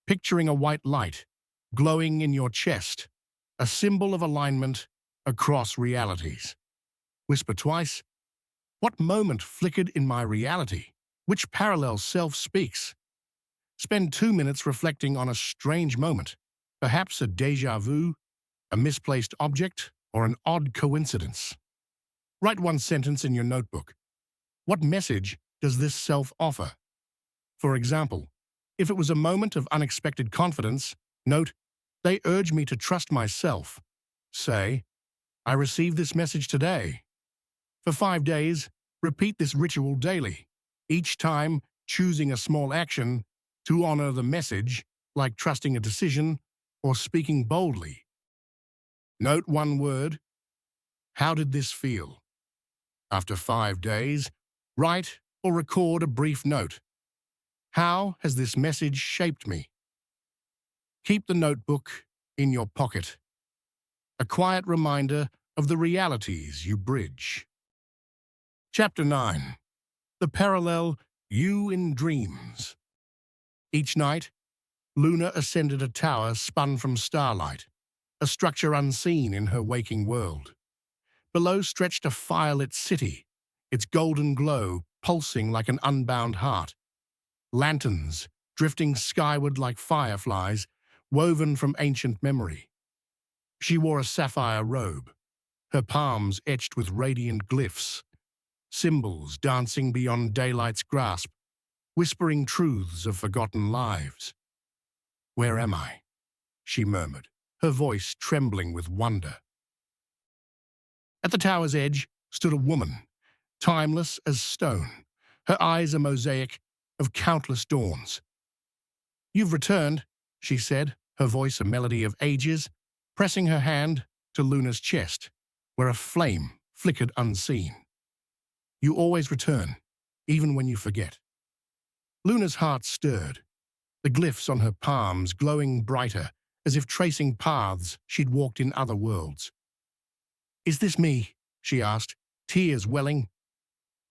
[SPEAKER 1] picturing a white light glowing in your chest, a symbol of alignment across realities. Whisper twice, "What moment flickered in my reality? Which parallel self speaks?" Spend 2 minutes reflecting on a strange moment, perhaps a déjà vu, a misplaced object, or an odd coincidence. Write one sentence in your notebook. What message does this self offer? For example, if it was a moment of unexpected confidence, note, "They urge me to trust myself." Say, "I received this message today." For 5 days, repeat this ritual daily, each time choosing a small action to honor the message, like trusting a decision or speaking boldly. Note one word. How did this feel? After 5 days, write or record a brief note. How has this message shaped me? Keep the notebook in your pocket, a quiet reminder of the realities you bridge. Chapter 9. The Parallel You in Dreams. Each night, Luna ascended a tower spun from starlight, a structure unseen in her waking world. Below stretched a firelit city, its golden glow pulsing like an unbound heart. Lanterns drifting skyward like fireflies, woven from ancient memory. She wore a sapphire robe, her palms etched with radiant glyphs, symbols dancing beyond daylight's grasp, whispering truths of forgotten lives. "Where am I?" she murmured, her voice trembling with wonder. At the tower's edge stood a woman, timeless as stone, her eyes a mosaic of countless dawns. "You've returned," she said, her voice a melody of ages, pressing her hand to Luna's chest, where a flame flickered unseen. "You always return, even when you forget." Luna's heart stirred, the glyphs on her palms glowing brighter, as if tracing paths she'd walked in other worlds. "Is this me?" she asked, tears welling.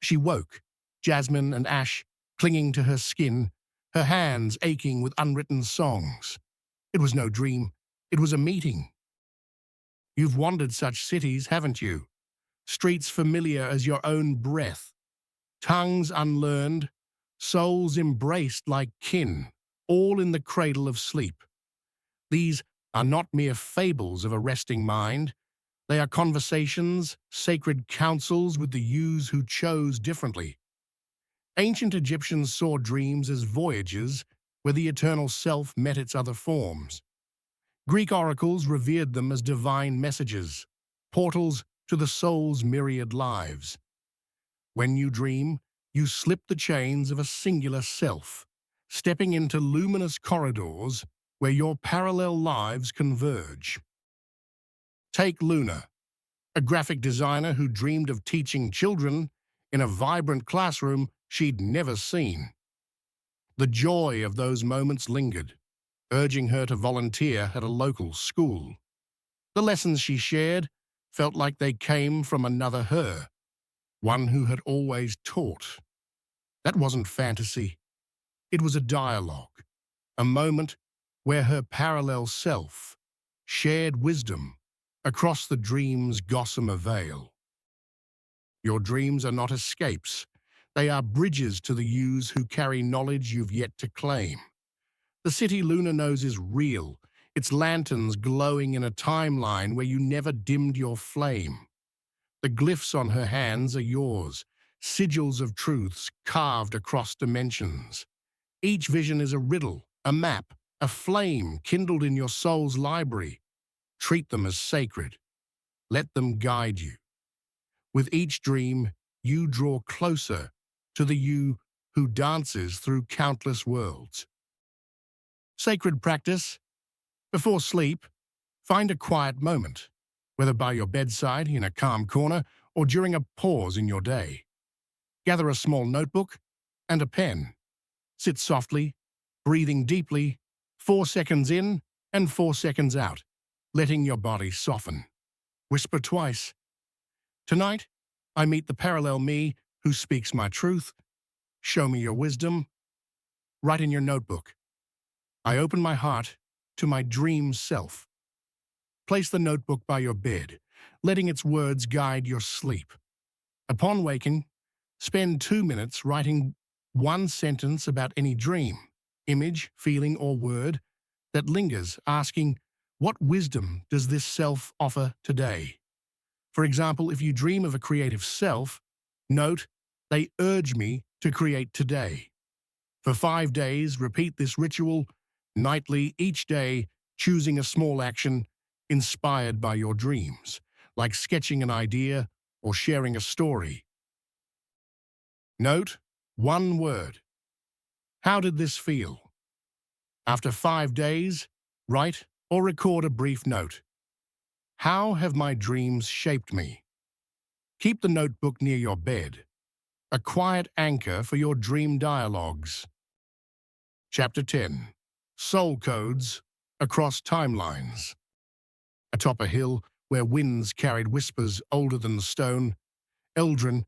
[SPEAKER 1] She woke, jasmine and ash clinging to her skin, her hands aching with unwritten songs. It was no dream, it was a meeting. "You've wandered such cities, haven't you? Streets familiar as your own breath. Tongues unlearned, souls embraced like kin, all in the cradle of sleep. These are not mere fables of a resting mind. They are conversations, sacred counsels with the yous who chose differently. Ancient Egyptians saw dreams as voyages where the eternal self met its other forms. Greek oracles revered them as divine messages, portals to the soul's myriad lives. When you dream, you slip the chains of a singular self, stepping into luminous corridors where your parallel lives converge. Take Luna, a graphic designer who dreamed of teaching children in a vibrant classroom she'd never seen. The joy of those moments lingered, urging her to volunteer at a local school. The lessons she shared felt like they came from another her, one who had always taught. That wasn't fantasy. It was a dialogue, a moment where her parallel self shared wisdom across the dream's gossamer veil. Your dreams are not escapes. They are bridges to the yous who carry knowledge you've yet to claim. The city Luna knows is real, its lanterns glowing in a timeline where you never dimmed your flame. The glyphs on her hands are yours, sigils of truths carved across dimensions. Each vision is a riddle, a map, a flame kindled in your soul's library. Treat them as sacred. Let them guide you. With each dream, you draw closer to the you who dances through countless worlds. Sacred practice. Before sleep, find a quiet moment, whether by your bedside, in a calm corner, or during a pause in your day. Gather a small notebook and a pen. Sit softly, breathing deeply, 4 seconds in and 4 seconds out, letting your body soften. Whisper twice. "Tonight, I meet the parallel me who speaks my truth. Show me your wisdom." Write in your notebook. "I open my heart to my dream self." Place the notebook by your bed, letting its words guide your sleep. Upon waking, spend 2 minutes writing one sentence about any dream, image, feeling, or word that lingers, asking, what wisdom does this self offer today? For example, if you dream of a creative self, note, they urge me to create today. For 5 days, repeat this ritual nightly, each day, choosing a small action inspired by your dreams, like sketching an idea or sharing a story. Note, one word. How did this feel? After 5 days, write or record a brief note. How have my dreams shaped me? Keep the notebook near your bed, a quiet anchor for your dream dialogues. Chapter 10. Soul Codes across timelines. Atop a hill where winds carried whispers older than the stone, Eldrin,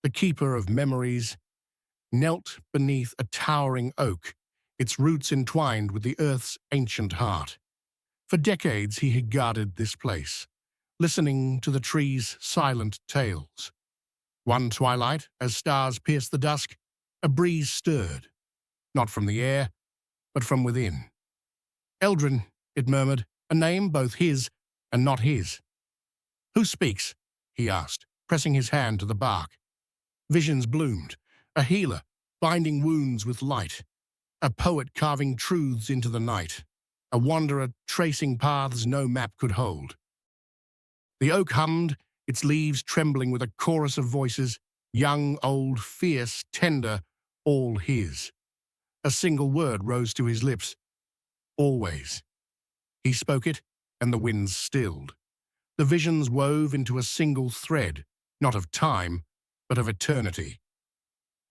[SPEAKER 1] the keeper of memories, knelt beneath a towering oak, its roots entwined with the earth's ancient heart. For decades he had guarded this place, listening to the trees' silent tales. One twilight, as stars pierced the dusk, a breeze stirred, not from the air, but from within. Eldrin, it murmured, a name both his and not his. Who speaks? He asked, pressing his hand to the bark. Visions bloomed, a healer, binding wounds with light, a poet carving truths into the night, a wanderer tracing paths no map could hold. The oak hummed, its leaves trembling with a chorus of voices, young, old, fierce, tender, all his. A single word rose to his lips. Always. He spoke it, and the winds stilled. The visions wove into a single thread, not of time, but of eternity.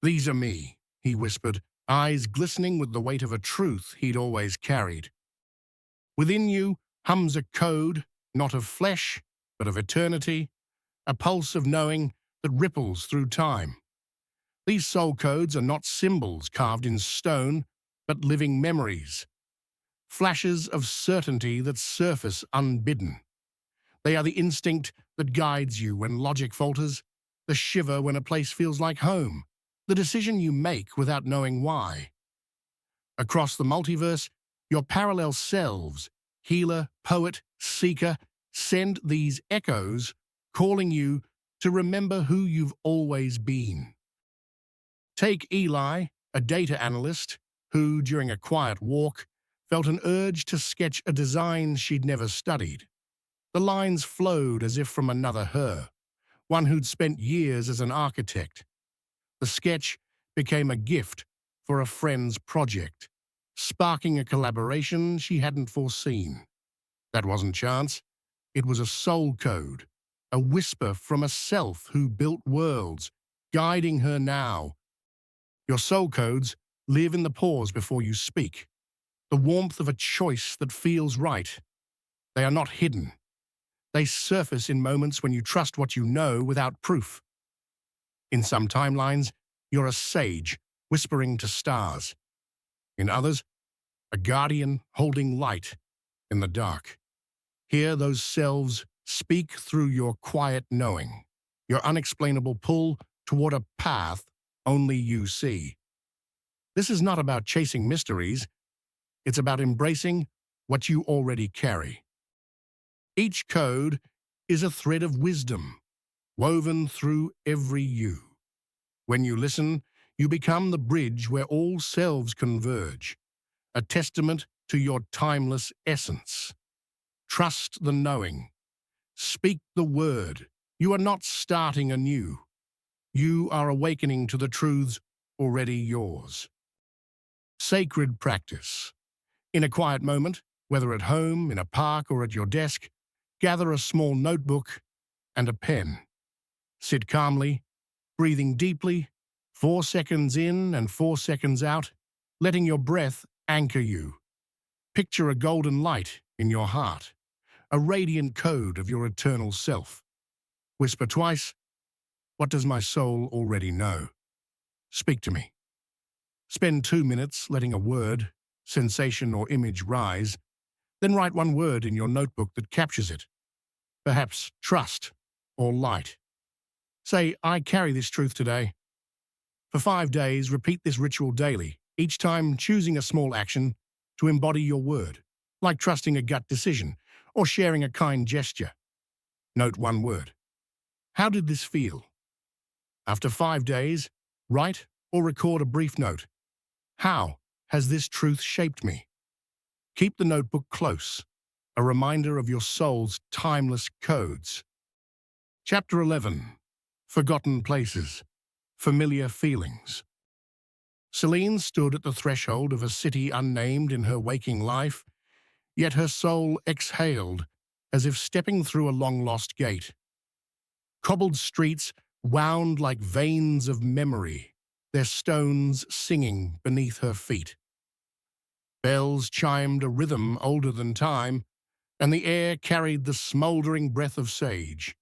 [SPEAKER 1] These are me, he whispered, eyes glistening with the weight of a truth he'd always carried. Within you hums a code, not of flesh, but of eternity, a pulse of knowing that ripples through time. These soul codes are not symbols carved in stone, but living memories, flashes of certainty that surface unbidden. They are the instinct that guides you when logic falters, the shiver when a place feels like home, the decision you make without knowing why. Across the multiverse, your parallel selves, healer, poet, seeker, send these echoes, calling you to remember who you've always been. Take Eli, a data analyst, who, during a quiet walk, felt an urge to sketch a design she'd never studied. The lines flowed as if from another her, one who'd spent years as an architect. The sketch became a gift for a friend's project, sparking a collaboration she hadn't foreseen. That wasn't chance. It was a soul code, a whisper from a self who built worlds, guiding her now. Your soul codes live in the pause before you speak, the warmth of a choice that feels right. They are not hidden. They surface in moments when you trust what you know without proof. In some timelines, you're a sage whispering to stars. In others, a guardian holding light in the dark. Hear those selves speak through your quiet knowing, your unexplainable pull toward a path only you see. This is not about chasing mysteries. It's about embracing what you already carry. Each code is a thread of wisdom, woven through every you. When you listen, you become the bridge where all selves converge, a testament to your timeless essence. Trust the knowing. Speak the word. You are not starting anew. You are awakening to the truths already yours. Sacred practice. In a quiet moment, whether at home, in a park, or at your desk, gather a small notebook and a pen. Sit calmly, breathing deeply, 4 seconds in and 4 seconds out, letting your breath anchor you. Picture a golden light in your heart, a radiant code of your eternal self. Whisper twice, "What does my soul already know?" Speak to me. Spend 2 minutes letting a word, sensation, or image rise, then write one word in your notebook that captures it. Perhaps trust or light. Say, "I carry this truth today." For 5 days, repeat this ritual daily, each time choosing a small action to embody your word, like trusting a gut decision or sharing a kind gesture. Note one word. How did this feel? After 5 days, write or record a brief note. How has this truth shaped me? Keep the notebook close, a reminder of your soul's timeless codes. Chapter 11. Forgotten Places. Familiar Feelings. Celine stood at the threshold of a city unnamed in her waking life, yet her soul exhaled as if stepping through a long-lost gate. Cobbled streets wound like veins of memory, their stones singing beneath her feet. Bells chimed a rhythm older than time, and the air carried the smouldering breath of sage,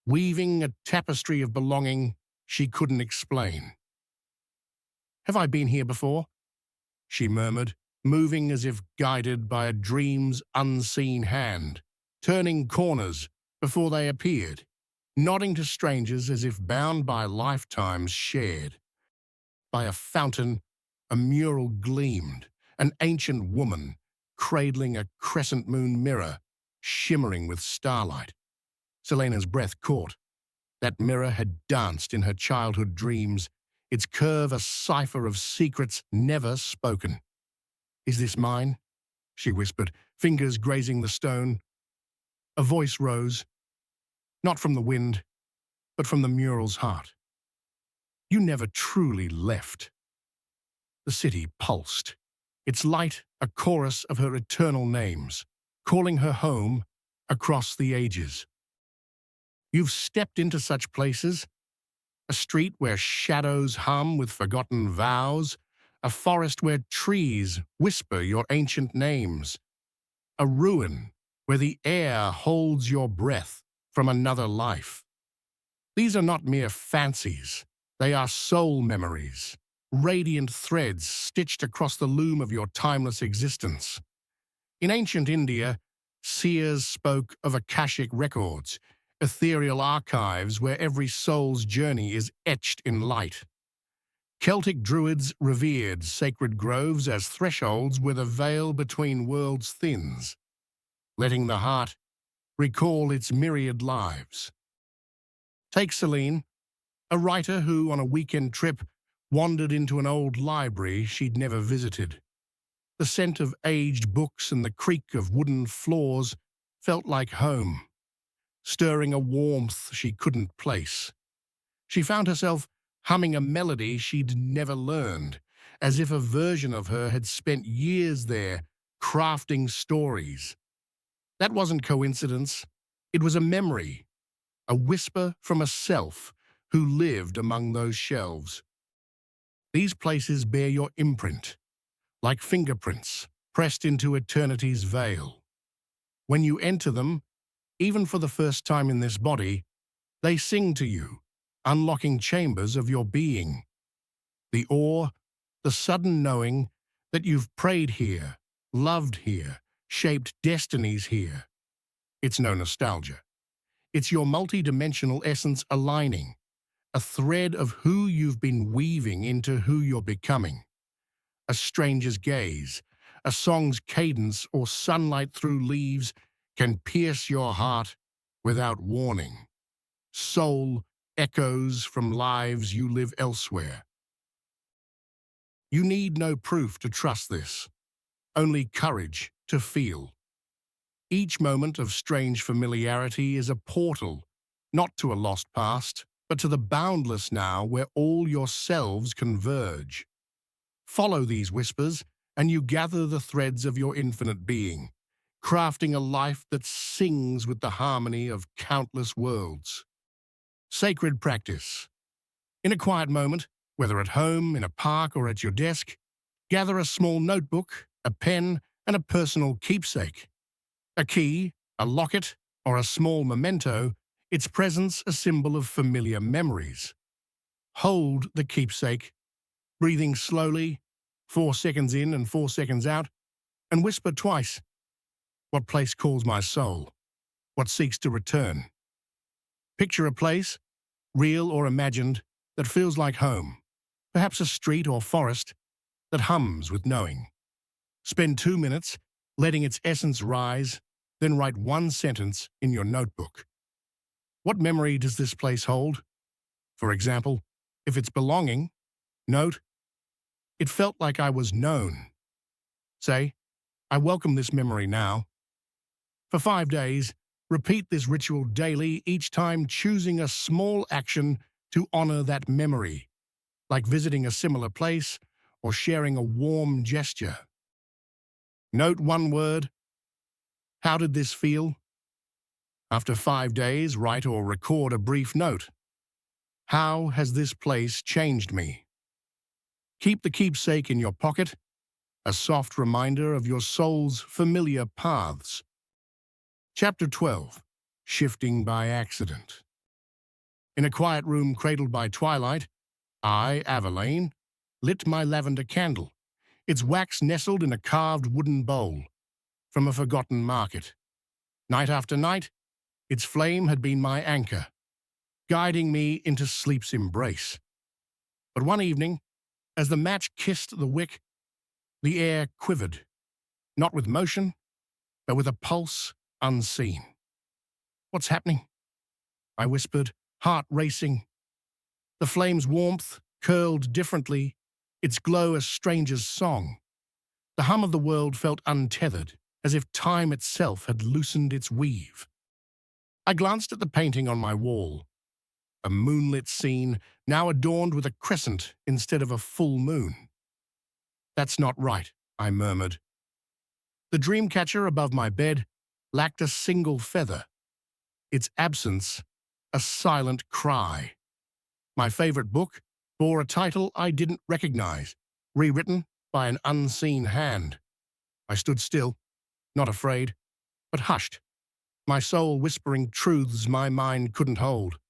[SPEAKER 1] weaving a tapestry of belonging she couldn't explain. "Have I been here before?" she murmured, moving as if guided by a dream's unseen hand, turning corners before they appeared, nodding to strangers as if bound by lifetimes shared. By a fountain, a mural gleamed, an ancient woman cradling a crescent moon mirror, shimmering with starlight. Selena's breath caught. That mirror had danced in her childhood dreams, its curve a cipher of secrets never spoken. "Is this mine?" she whispered, fingers grazing the stone. A voice rose, not from the wind, but from the mural's heart. "You never truly left." The city pulsed, its light a chorus of her eternal names, calling her home across the ages. "You've stepped into such places, a street where shadows hum with forgotten vows, a forest where trees whisper your ancient names, a ruin where the air holds your breath from another life. These are not mere fancies, they are soul memories, radiant threads stitched across the loom of your timeless existence. In ancient India, seers spoke of Akashic records, ethereal archives where every soul's journey is etched in light. Celtic druids revered sacred groves as thresholds where the veil between worlds thins, letting the heart recall its myriad lives. Take Celine, a writer who, on a weekend trip, wandered into an old library she'd never visited. The scent of aged books and the creak of wooden floors felt like home, stirring a warmth she couldn't place. She found herself humming a melody she'd never learned, as if a version of her had spent years there crafting stories. That wasn't coincidence. It was a memory, a whisper from a self who lived among those shelves. These places bear your imprint, like fingerprints pressed into eternity's veil. When you enter them, even for the first time in this body, they sing to you, unlocking chambers of your being. The awe, the sudden knowing that you've prayed here, loved here, shaped destinies here. It's no nostalgia. It's your multidimensional essence aligning, a thread of who you've been weaving into who you're becoming. A stranger's gaze, a song's cadence, or sunlight through leaves can pierce your heart without warning. Soul echoes from lives you live elsewhere. You need no proof to trust this, only courage to feel. Each moment of strange familiarity is a portal, not to a lost past, but to the boundless now where all your selves converge. Follow these whispers, and you gather the threads of your infinite being, crafting a life that sings with the harmony of countless worlds. Sacred practice. In a quiet moment, whether at home, in a park, or at your desk, gather a small notebook, a pen, and a personal keepsake. A key, a locket, or a small memento, its presence a symbol of familiar memories. Hold the keepsake, breathing slowly, 4 seconds in and 4 seconds out, and whisper twice, "What place calls my soul? What seeks to return?" Picture a place, real or imagined, that feels like home, perhaps a street or forest that hums with knowing. Spend 2 minutes letting its essence rise, then write 1 sentence in your notebook. What memory does this place hold? For example, if it's belonging, note, "It felt like I was known." Say, "I welcome this memory now." For 5 days, repeat this ritual daily, each time choosing a small action to honor that memory, like visiting a similar place or sharing a warm gesture. Note 1 word. How did this feel? After 5 days, write or record a brief note. How has this place changed me? Keep the keepsake in your pocket, a soft reminder of your soul's familiar paths. Chapter 12. Shifting by Accident. In a quiet room cradled by twilight, I, Averlane, lit my lavender candle, its wax nestled in a carved wooden bowl from a forgotten market. Night after night, its flame had been my anchor, guiding me into sleep's embrace. But one evening, as the match kissed the wick, the air quivered, not with motion, but with a pulse unseen. "What's happening?" I whispered, heart racing. The flame's warmth curled differently, its glow a stranger's song. The hum of the world felt untethered, as if time itself had loosened its weave. I glanced at the painting on my wall, a moonlit scene now adorned with a crescent instead of a full moon. "That's not right," I murmured. The dream catcher above my bed lacked a single feather, its absence a silent cry. My favorite book bore a title I didn't recognize, rewritten by an unseen hand. I stood still, not afraid, but hushed, my soul whispering truths my mind couldn't hold.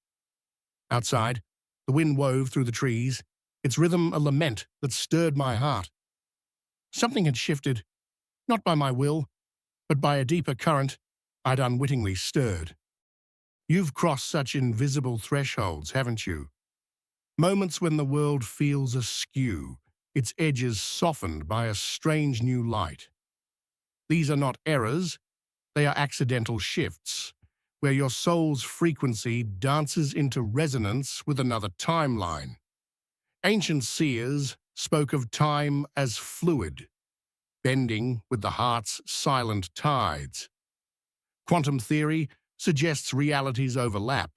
[SPEAKER 1] Outside, the wind wove through the trees, its rhythm a lament that stirred my heart. Something had shifted, not by my will, but by a deeper current I'd unwittingly stirred. You've crossed such invisible thresholds, haven't you? Moments when the world feels askew, its edges softened by a strange new light. These are not errors, they are accidental shifts, where your soul's frequency dances into resonance with another timeline. Ancient seers spoke of time as fluid, bending with the heart's silent tides. Quantum theory suggests realities overlap,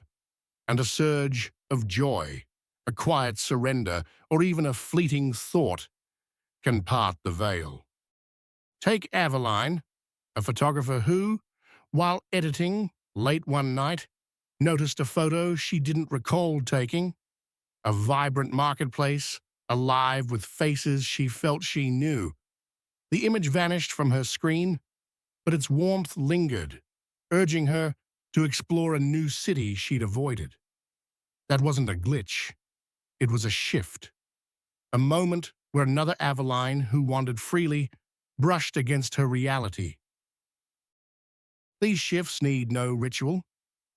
[SPEAKER 1] and a surge of joy, a quiet surrender, or even a fleeting thought can part the veil. Take Aveline, a photographer who, while editing late one night, noticed a photo she didn't recall taking, a vibrant marketplace, alive with faces she felt she knew. The image vanished from her screen, but its warmth lingered, urging her to explore a new city she'd avoided. That wasn't a glitch. It was a shift, a moment where another Aveline who wandered freely brushed against her reality. These shifts need no ritual,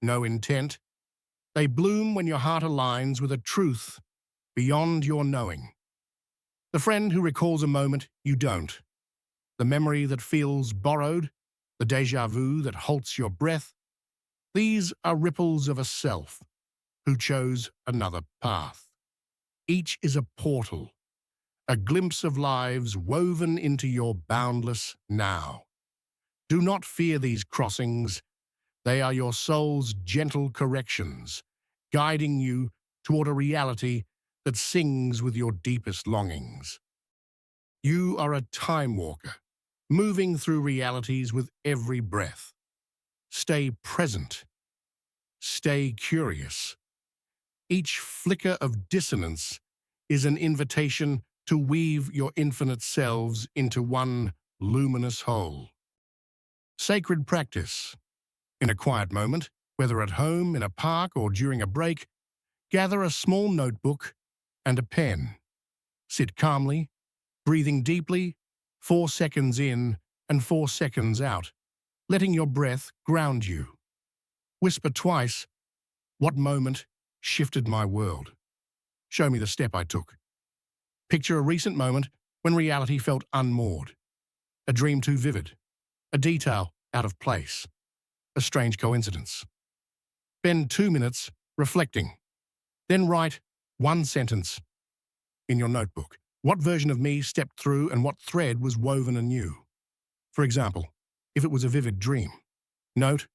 [SPEAKER 1] no intent. They bloom when your heart aligns with a truth beyond your knowing. The friend who recalls a moment you don't. The memory that feels borrowed, the déjà vu that halts your breath. These are ripples of a self who chose another path. Each is a portal, a glimpse of lives woven into your boundless now. Do not fear these crossings. They are your soul's gentle corrections, guiding you toward a reality that sings with your deepest longings. You are a time walker, moving through realities with every breath. Stay present. Stay curious. Each flicker of dissonance is an invitation to weave your infinite selves into one luminous whole. Sacred practice. In a quiet moment, whether at home, in a park, or during a break, gather a small notebook and a pen. Sit calmly, breathing deeply, 4 seconds in and 4 seconds out, letting your breath ground you. Whisper twice, "What moment shifted my world?" Show me the step I took. Picture a recent moment when reality felt unmoored, a dream too vivid, a detail out of place, a strange coincidence. Spend 2 minutes reflecting. Then write one sentence in your notebook. What version of me stepped through and what thread was woven anew? For example, if it was a vivid dream, note,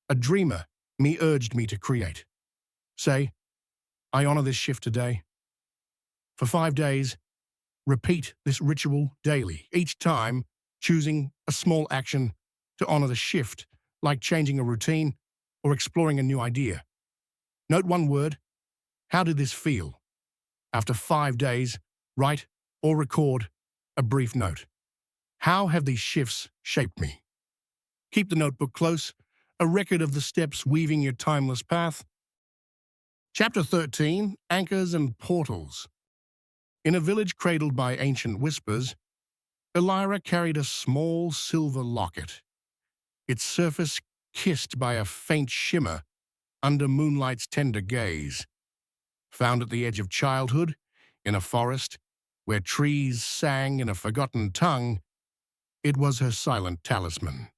[SPEAKER 1] "A dreamer me urged me to create." Say, "I honor this shift today." For 5 days, repeat this ritual daily, each time choosing a small action to honor the shift, like changing a routine or exploring a new idea. Note one word. How did this feel? After 5 days, write or record a brief note. How have these shifts shaped me? Keep the notebook close, a record of the steps weaving your timeless path. Chapter 13, Anchors and Portals. In a village cradled by ancient whispers, Elira carried a small silver locket, its surface kissed by a faint shimmer under moonlight's tender gaze. Found at the edge of childhood, in a forest, where trees sang in a forgotten tongue, it was her silent talisman.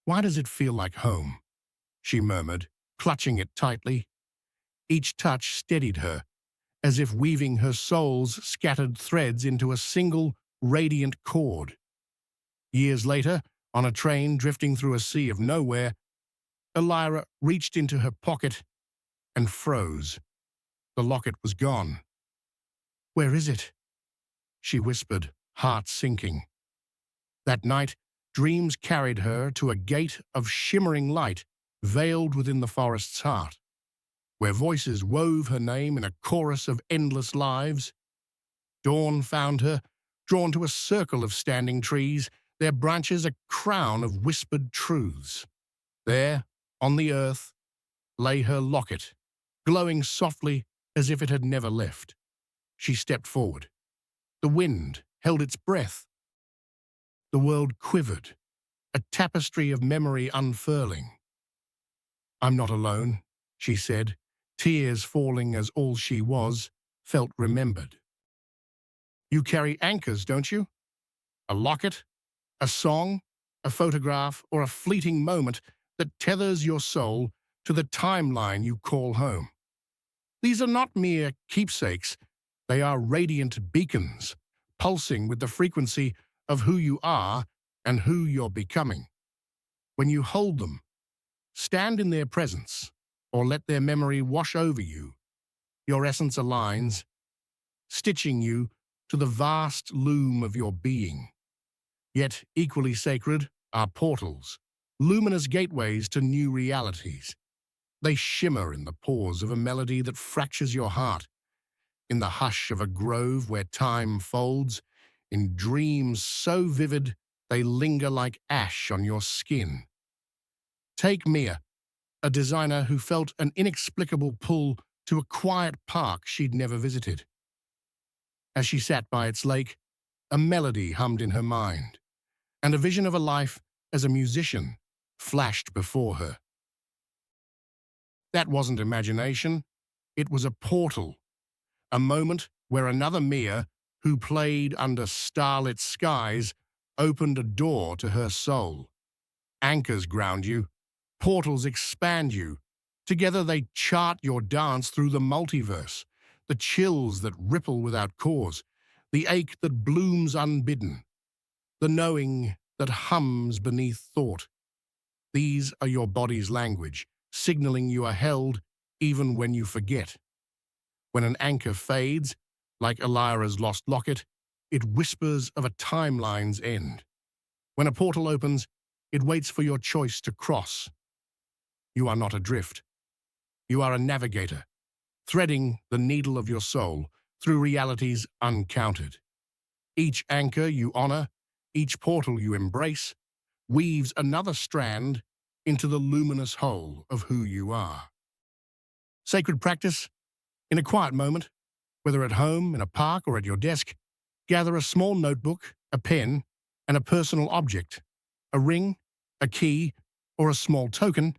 [SPEAKER 1] "Why does it feel like home?" she murmured, clutching it tightly. Each touch steadied her, as if weaving her soul's scattered threads into a single, radiant cord. Years later, on a train drifting through a sea of nowhere, Elira reached into her pocket and froze. The locket was gone. "Where is it?" she whispered, heart sinking. That night, dreams carried her to a gate of shimmering light veiled within the forest's heart, where voices wove her name in a chorus of endless lives. Dawn found her, drawn to a circle of standing trees, their branches a crown of whispered truths. There, on the earth, lay her locket, glowing softly as if it had never left. She stepped forward. The wind held its breath. The world quivered, a tapestry of memory unfurling. "I'm not alone," she said, tears falling as all she was felt remembered. "You carry anchors, don't you? A locket, a song, a photograph, or a fleeting moment that tethers your soul to the timeline you call home. These are not mere keepsakes, they are radiant beacons, pulsing with the frequency of who you are and who you're becoming. When you hold them, stand in their presence, or let their memory wash over you, your essence aligns, stitching you to the vast loom of your being. Yet equally sacred are portals, luminous gateways to new realities. They shimmer in the pause of a melody that fractures your heart, in the hush of a grove where time folds, in dreams so vivid they linger like ash on your skin. Take Mia, a designer who felt an inexplicable pull to a quiet park she'd never visited. As she sat by its lake, a melody hummed in her mind, and a vision of a life as a musician flashed before her. That wasn't imagination, it was a portal, a moment where another Mia, who played under starlit skies, opened a door to her soul. Anchors ground you, portals expand you. Together they chart your dance through the multiverse, the chills that ripple without cause, the ache that blooms unbidden, the knowing that hums beneath thought. These are your body's language, signaling you are held even when you forget. When an anchor fades, like Elira's lost locket, it whispers of a timeline's end. When a portal opens, it waits for your choice to cross. You are not adrift. You are a navigator, threading the needle of your soul through realities uncounted. Each anchor you honor, each portal you embrace, weaves another strand into the luminous whole of who you are. Sacred practice. In a quiet moment, whether at home, in a park, or at your desk, gather a small notebook, a pen, and a personal object, a ring, a key, or a small token,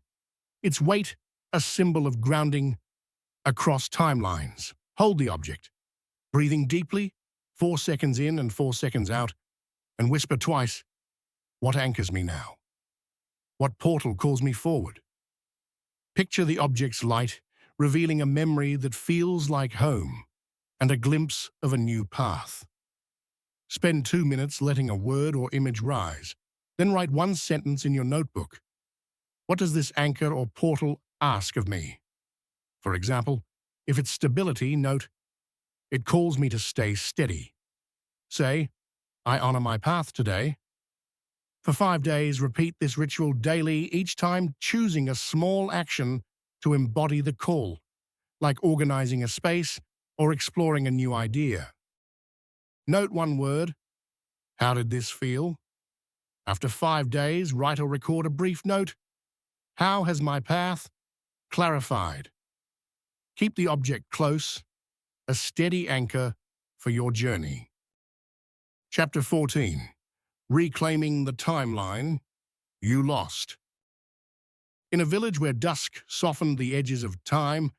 [SPEAKER 1] its weight a symbol of grounding across timelines. Hold the object, breathing deeply, 4 seconds in and 4 seconds out, and whisper twice, "What anchors me now? What portal calls me forward?" Picture the object's light, revealing a memory that feels like home and a glimpse of a new path. Spend 2 minutes letting a word or image rise, then write one sentence in your notebook. What does this anchor or portal ask of me? For example, if it's stability, note, "It calls me to stay steady." Say, "I honor my path today." For 5 days, repeat this ritual daily, each time choosing a small action to embody the call, like organizing a space or exploring a new idea. Note one word, How did this feel? After 5 days, write or record a brief note. How has my path clarified? Keep the object close, a steady anchor for your journey. Chapter 14. Reclaiming the timeline you lost. In a village where dusk softened the edges of time,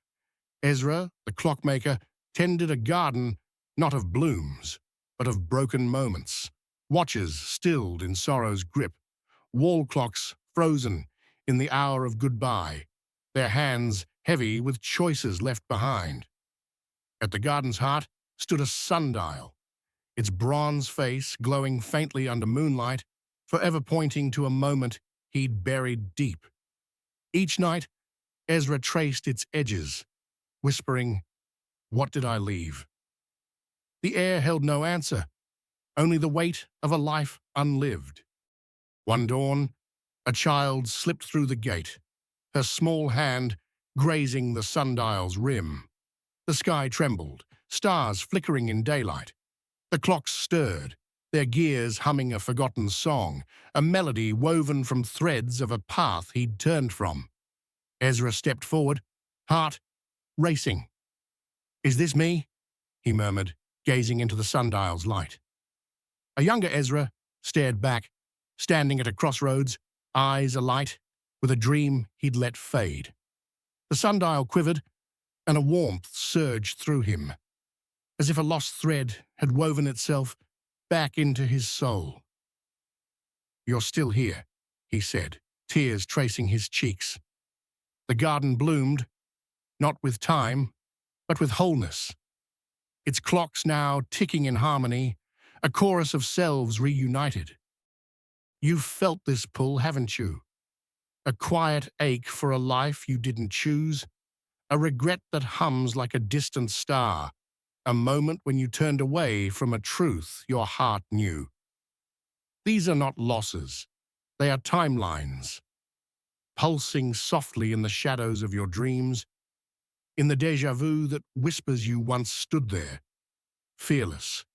[SPEAKER 1] Ezra, the clockmaker, tended a garden not of blooms, but of broken moments. Watches stilled in sorrow's grip, wall clocks frozen in the hour of goodbye, their hands heavy with choices left behind. At the garden's heart stood a sundial, its bronze face glowing faintly under moonlight, forever pointing to a moment he'd buried deep. Each night, Ezra traced its edges, whispering, "What did I leave?" The air held no answer, only the weight of a life unlived. One dawn, a child slipped through the gate, her small hand grazing the sundial's rim. The sky trembled, stars flickering in daylight. The clocks stirred, their gears humming a forgotten song, a melody woven from threads of a path he'd turned from. Ezra stepped forward, heart racing. "Is this me?" he murmured, gazing into the sundial's light. A younger Ezra stared back, standing at a crossroads, eyes alight, with a dream he'd let fade. The sundial quivered, and a warmth surged through him, as if a lost thread had woven itself back into his soul. "You're still here," he said, tears tracing his cheeks. The garden bloomed, not with time, but with wholeness. Its clocks now ticking in harmony, a chorus of selves reunited. You've felt this pull, haven't you? A quiet ache for a life you didn't choose, a regret that hums like a distant star, a moment when you turned away from a truth your heart knew. These are not losses, they are timelines, pulsing softly in the shadows of your dreams, in the déjà vu that whispers you once stood there, fearless.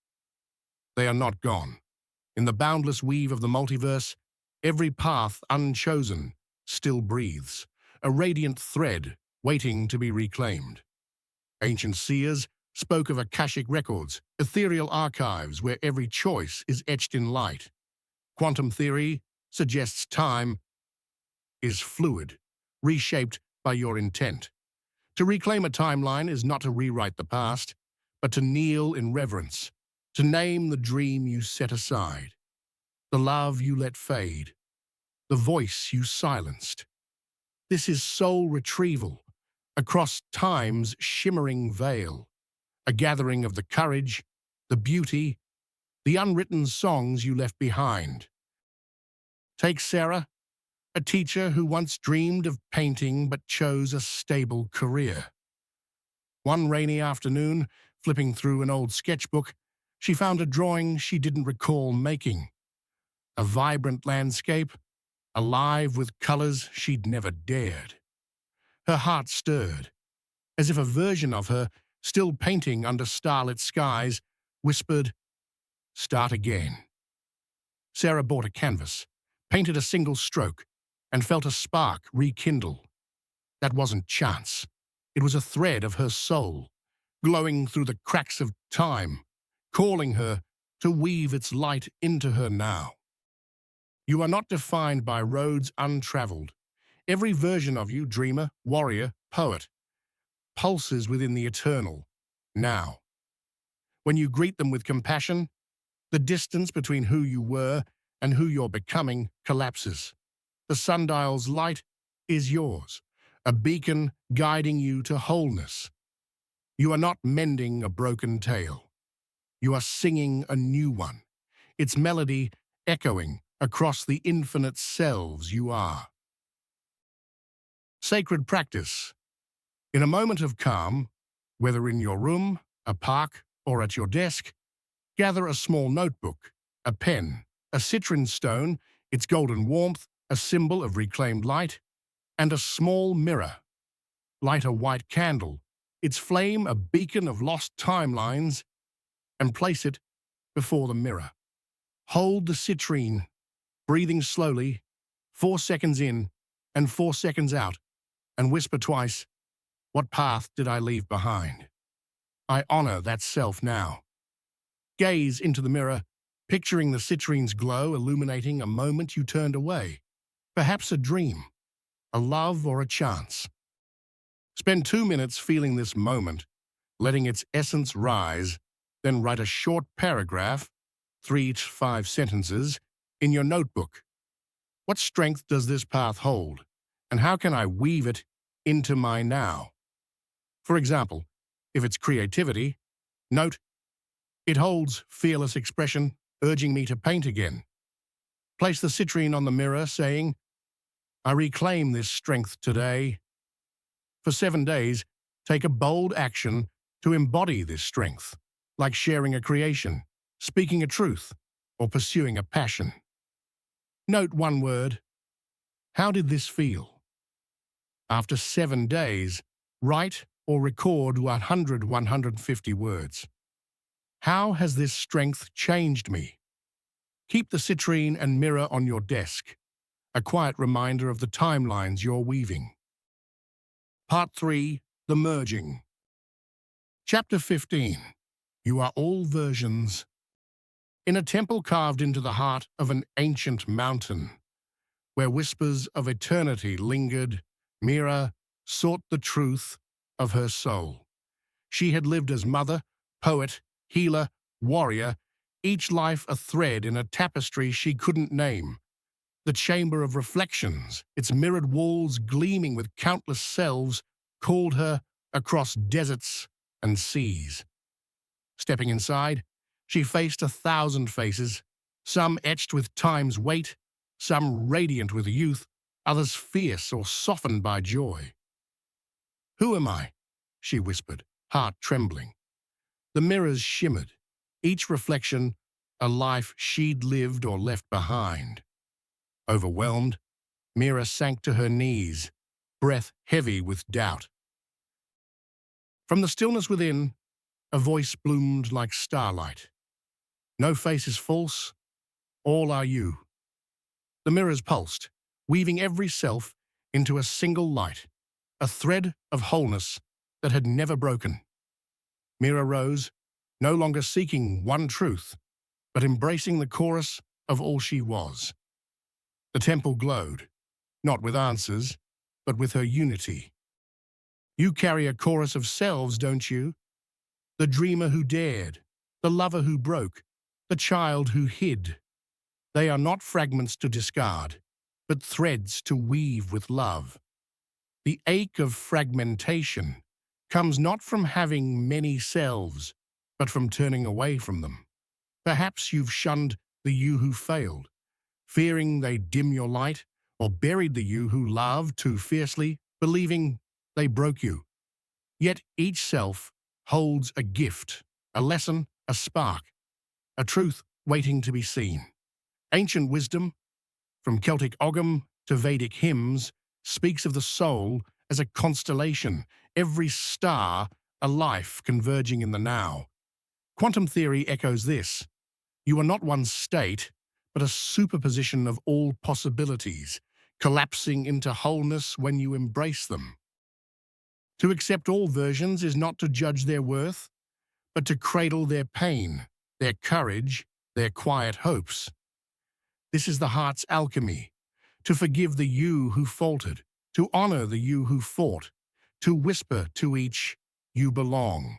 [SPEAKER 1] They are not gone. In the boundless weave of the multiverse, every path unchosen still breathes, a radiant thread waiting to be reclaimed. Ancient seers spoke of Akashic records, ethereal archives where every choice is etched in light. Quantum theory suggests time is fluid, reshaped by your intent. To reclaim a timeline is not to rewrite the past, but to kneel in reverence, to name the dream you set aside, the love you let fade, the voice you silenced. This is soul retrieval across time's shimmering veil, a gathering of the courage, the beauty, the unwritten songs you left behind. Take Sarah, a teacher who once dreamed of painting but chose a stable career. One rainy afternoon, flipping through an old sketchbook, she found a drawing she didn't recall making. A vibrant landscape, alive with colors she'd never dared. Her heart stirred, as if a version of her, still painting under starlit skies, whispered, "Start again." Sarah bought a canvas, painted a single stroke, and felt a spark rekindle. That wasn't chance. It was a thread of her soul, glowing through the cracks of time, calling her to weave its light into her now. You are not defined by roads untraveled. Every version of you, dreamer, warrior, poet, pulses within the eternal, now. When you greet them with compassion, the distance between who you were and who you're becoming collapses. The sundial's light is yours, a beacon guiding you to wholeness. You are not mending a broken tale. You are singing a new one, its melody echoing across the infinite selves you are. Sacred practice. In a moment of calm, whether in your room, a park, or at your desk, gather a small notebook, a pen, a citrine stone, its golden warmth, a symbol of reclaimed light, and a small mirror. Light a white candle, its flame a beacon of lost timelines, and place it before the mirror. Hold the citrine, breathing slowly, 4 seconds in and 4 seconds out, and whisper twice, "What path did I leave behind?" I honor that self now. Gaze into the mirror, picturing the citrine's glow illuminating a moment you turned away. Perhaps a dream, a love, or a chance. Spend 2 minutes feeling this moment, letting its essence rise, then write a short paragraph, 3 to 5 sentences, in your notebook. What strength does this path hold, and how can I weave it into my now? For example, if it's creativity, note, "It holds fearless expression, urging me to paint again." Place the citrine on the mirror, saying, "I reclaim this strength today." For 7 days, take a bold action to embody this strength, like sharing a creation, speaking a truth, or pursuing a passion. Note one word. How did this feel? After 7 days, write or record 150 words. How has this strength changed me? Keep the citrine and mirror on your desk, a quiet reminder of the timelines you're weaving. Part 3, The Merging. Chapter 15, You Are All Versions. In a temple carved into the heart of an ancient mountain, where whispers of eternity lingered, Mira sought the truth of her soul. She had lived as mother, poet, healer, warrior, each life a thread in a tapestry she couldn't name. The chamber of reflections, its mirrored walls gleaming with countless selves, called her across deserts and seas. Stepping inside, she faced 1,000 faces, some etched with time's weight, some radiant with youth, others fierce or softened by joy. "Who am I?" she whispered, heart trembling. The mirrors shimmered, each reflection a life she'd lived or left behind. Overwhelmed, Mira sank to her knees, breath heavy with doubt. From the stillness within, a voice bloomed like starlight. "No face is false, all are you." The mirrors pulsed, weaving every self into a single light, a thread of wholeness that had never broken. Mira rose, no longer seeking one truth, but embracing the chorus of all she was. The temple glowed, not with answers, but with her unity. "You carry a chorus of selves, don't you? The dreamer who dared, the lover who broke, the child who hid. They are not fragments to discard, but threads to weave with love. The ache of fragmentation comes not from having many selves, but from turning away from them. Perhaps you've shunned the you who failed, fearing they'd dim your light, or buried the you who loved too fiercely, believing they broke you. Yet each self holds a gift, a lesson, a spark, a truth waiting to be seen. Ancient wisdom, from Celtic Ogham to Vedic hymns, speaks of the soul as a constellation, every star a life converging in the now. Quantum theory echoes this. You are not one state, but a superposition of all possibilities, collapsing into wholeness when you embrace them. To accept all versions is not to judge their worth, but to cradle their pain, their courage, their quiet hopes. This is the heart's alchemy, to forgive the you who faltered, to honor the you who fought, to whisper to each, "You belong."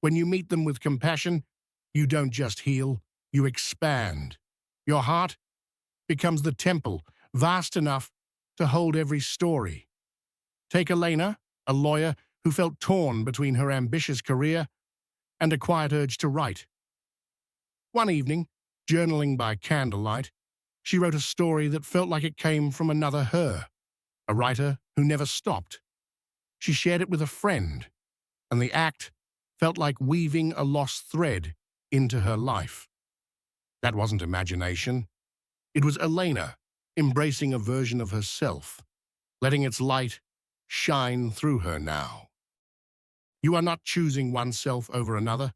[SPEAKER 1] When you meet them with compassion, you don't just heal, you expand. Your heart becomes the temple, vast enough to hold every story. Take Elena, a lawyer who felt torn between her ambitious career and a quiet urge to write. One evening, journaling by candlelight, she wrote a story that felt like it came from another her, a writer who never stopped. She shared it with a friend, and the act felt like weaving a lost thread into her life. That wasn't imagination. It was Elena embracing a version of herself, letting its light shine through her now. You are not choosing oneself over another.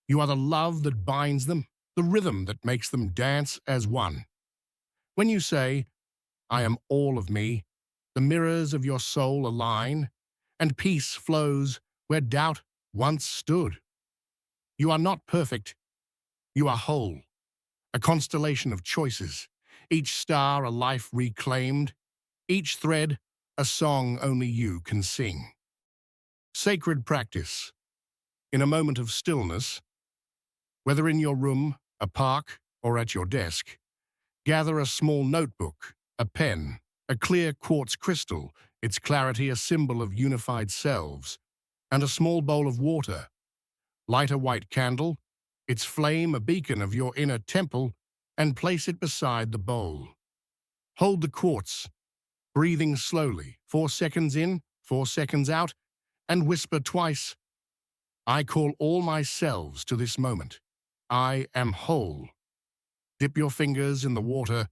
[SPEAKER 1] You are the love that binds them, the rhythm that makes them dance as one. When you say, I am all of me, the mirrors of your soul align, and peace flows where doubt once stood. You are not perfect, you are whole, a constellation of choices, each star a life reclaimed, each thread a song only you can sing. Sacred practice. In a moment of stillness, whether in your room, a park, or at your desk, gather a small notebook, a pen, a clear quartz crystal, its clarity a symbol of unified selves, and a small bowl of water. Light a white candle, its flame a beacon of your inner temple, and place it beside the bowl. Hold the quartz, breathing slowly, 4 seconds in, 4 seconds out, and whisper twice, I call all my selves to this moment. I am whole. Dip your fingers in the water,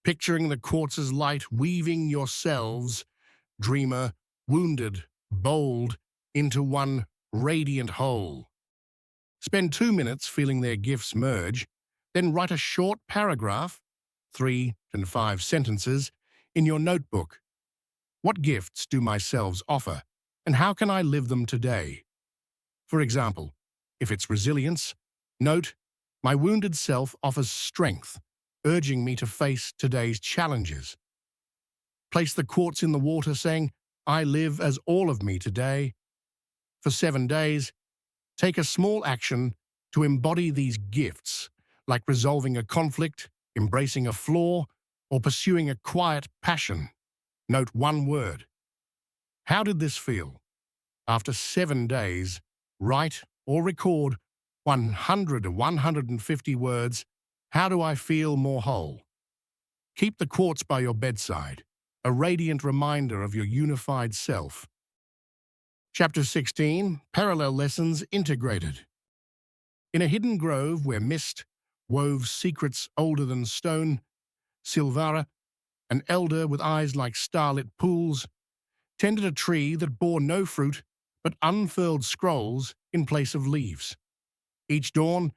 [SPEAKER 1] picturing the quartz's light weaving your selves, dreamer, wounded, bold, into one radiant whole. Spend 2 minutes feeling their gifts merge, then write a short paragraph, 3 and 5 sentences, in your notebook. What gifts do my selves offer, and how can I live them today? For example, if it's resilience, note, my wounded self offers strength, urging me to face today's challenges. Place the quartz in the water saying, I live as all of me today. For 7 days, take a small action to embody these gifts, like resolving a conflict, embracing a flaw, or pursuing a quiet passion. Note one word. How did this feel? After 7 days, write or record 100 to 150 words. How do I feel more whole? Keep the quartz by your bedside, a radiant reminder of your unified self. Chapter 16, Parallel Lessons Integrated. In a hidden grove where mist wove secrets older than stone, Silvara, an elder with eyes like starlit pools, tended a tree that bore no fruit but unfurled scrolls in place of leaves. Each dawn,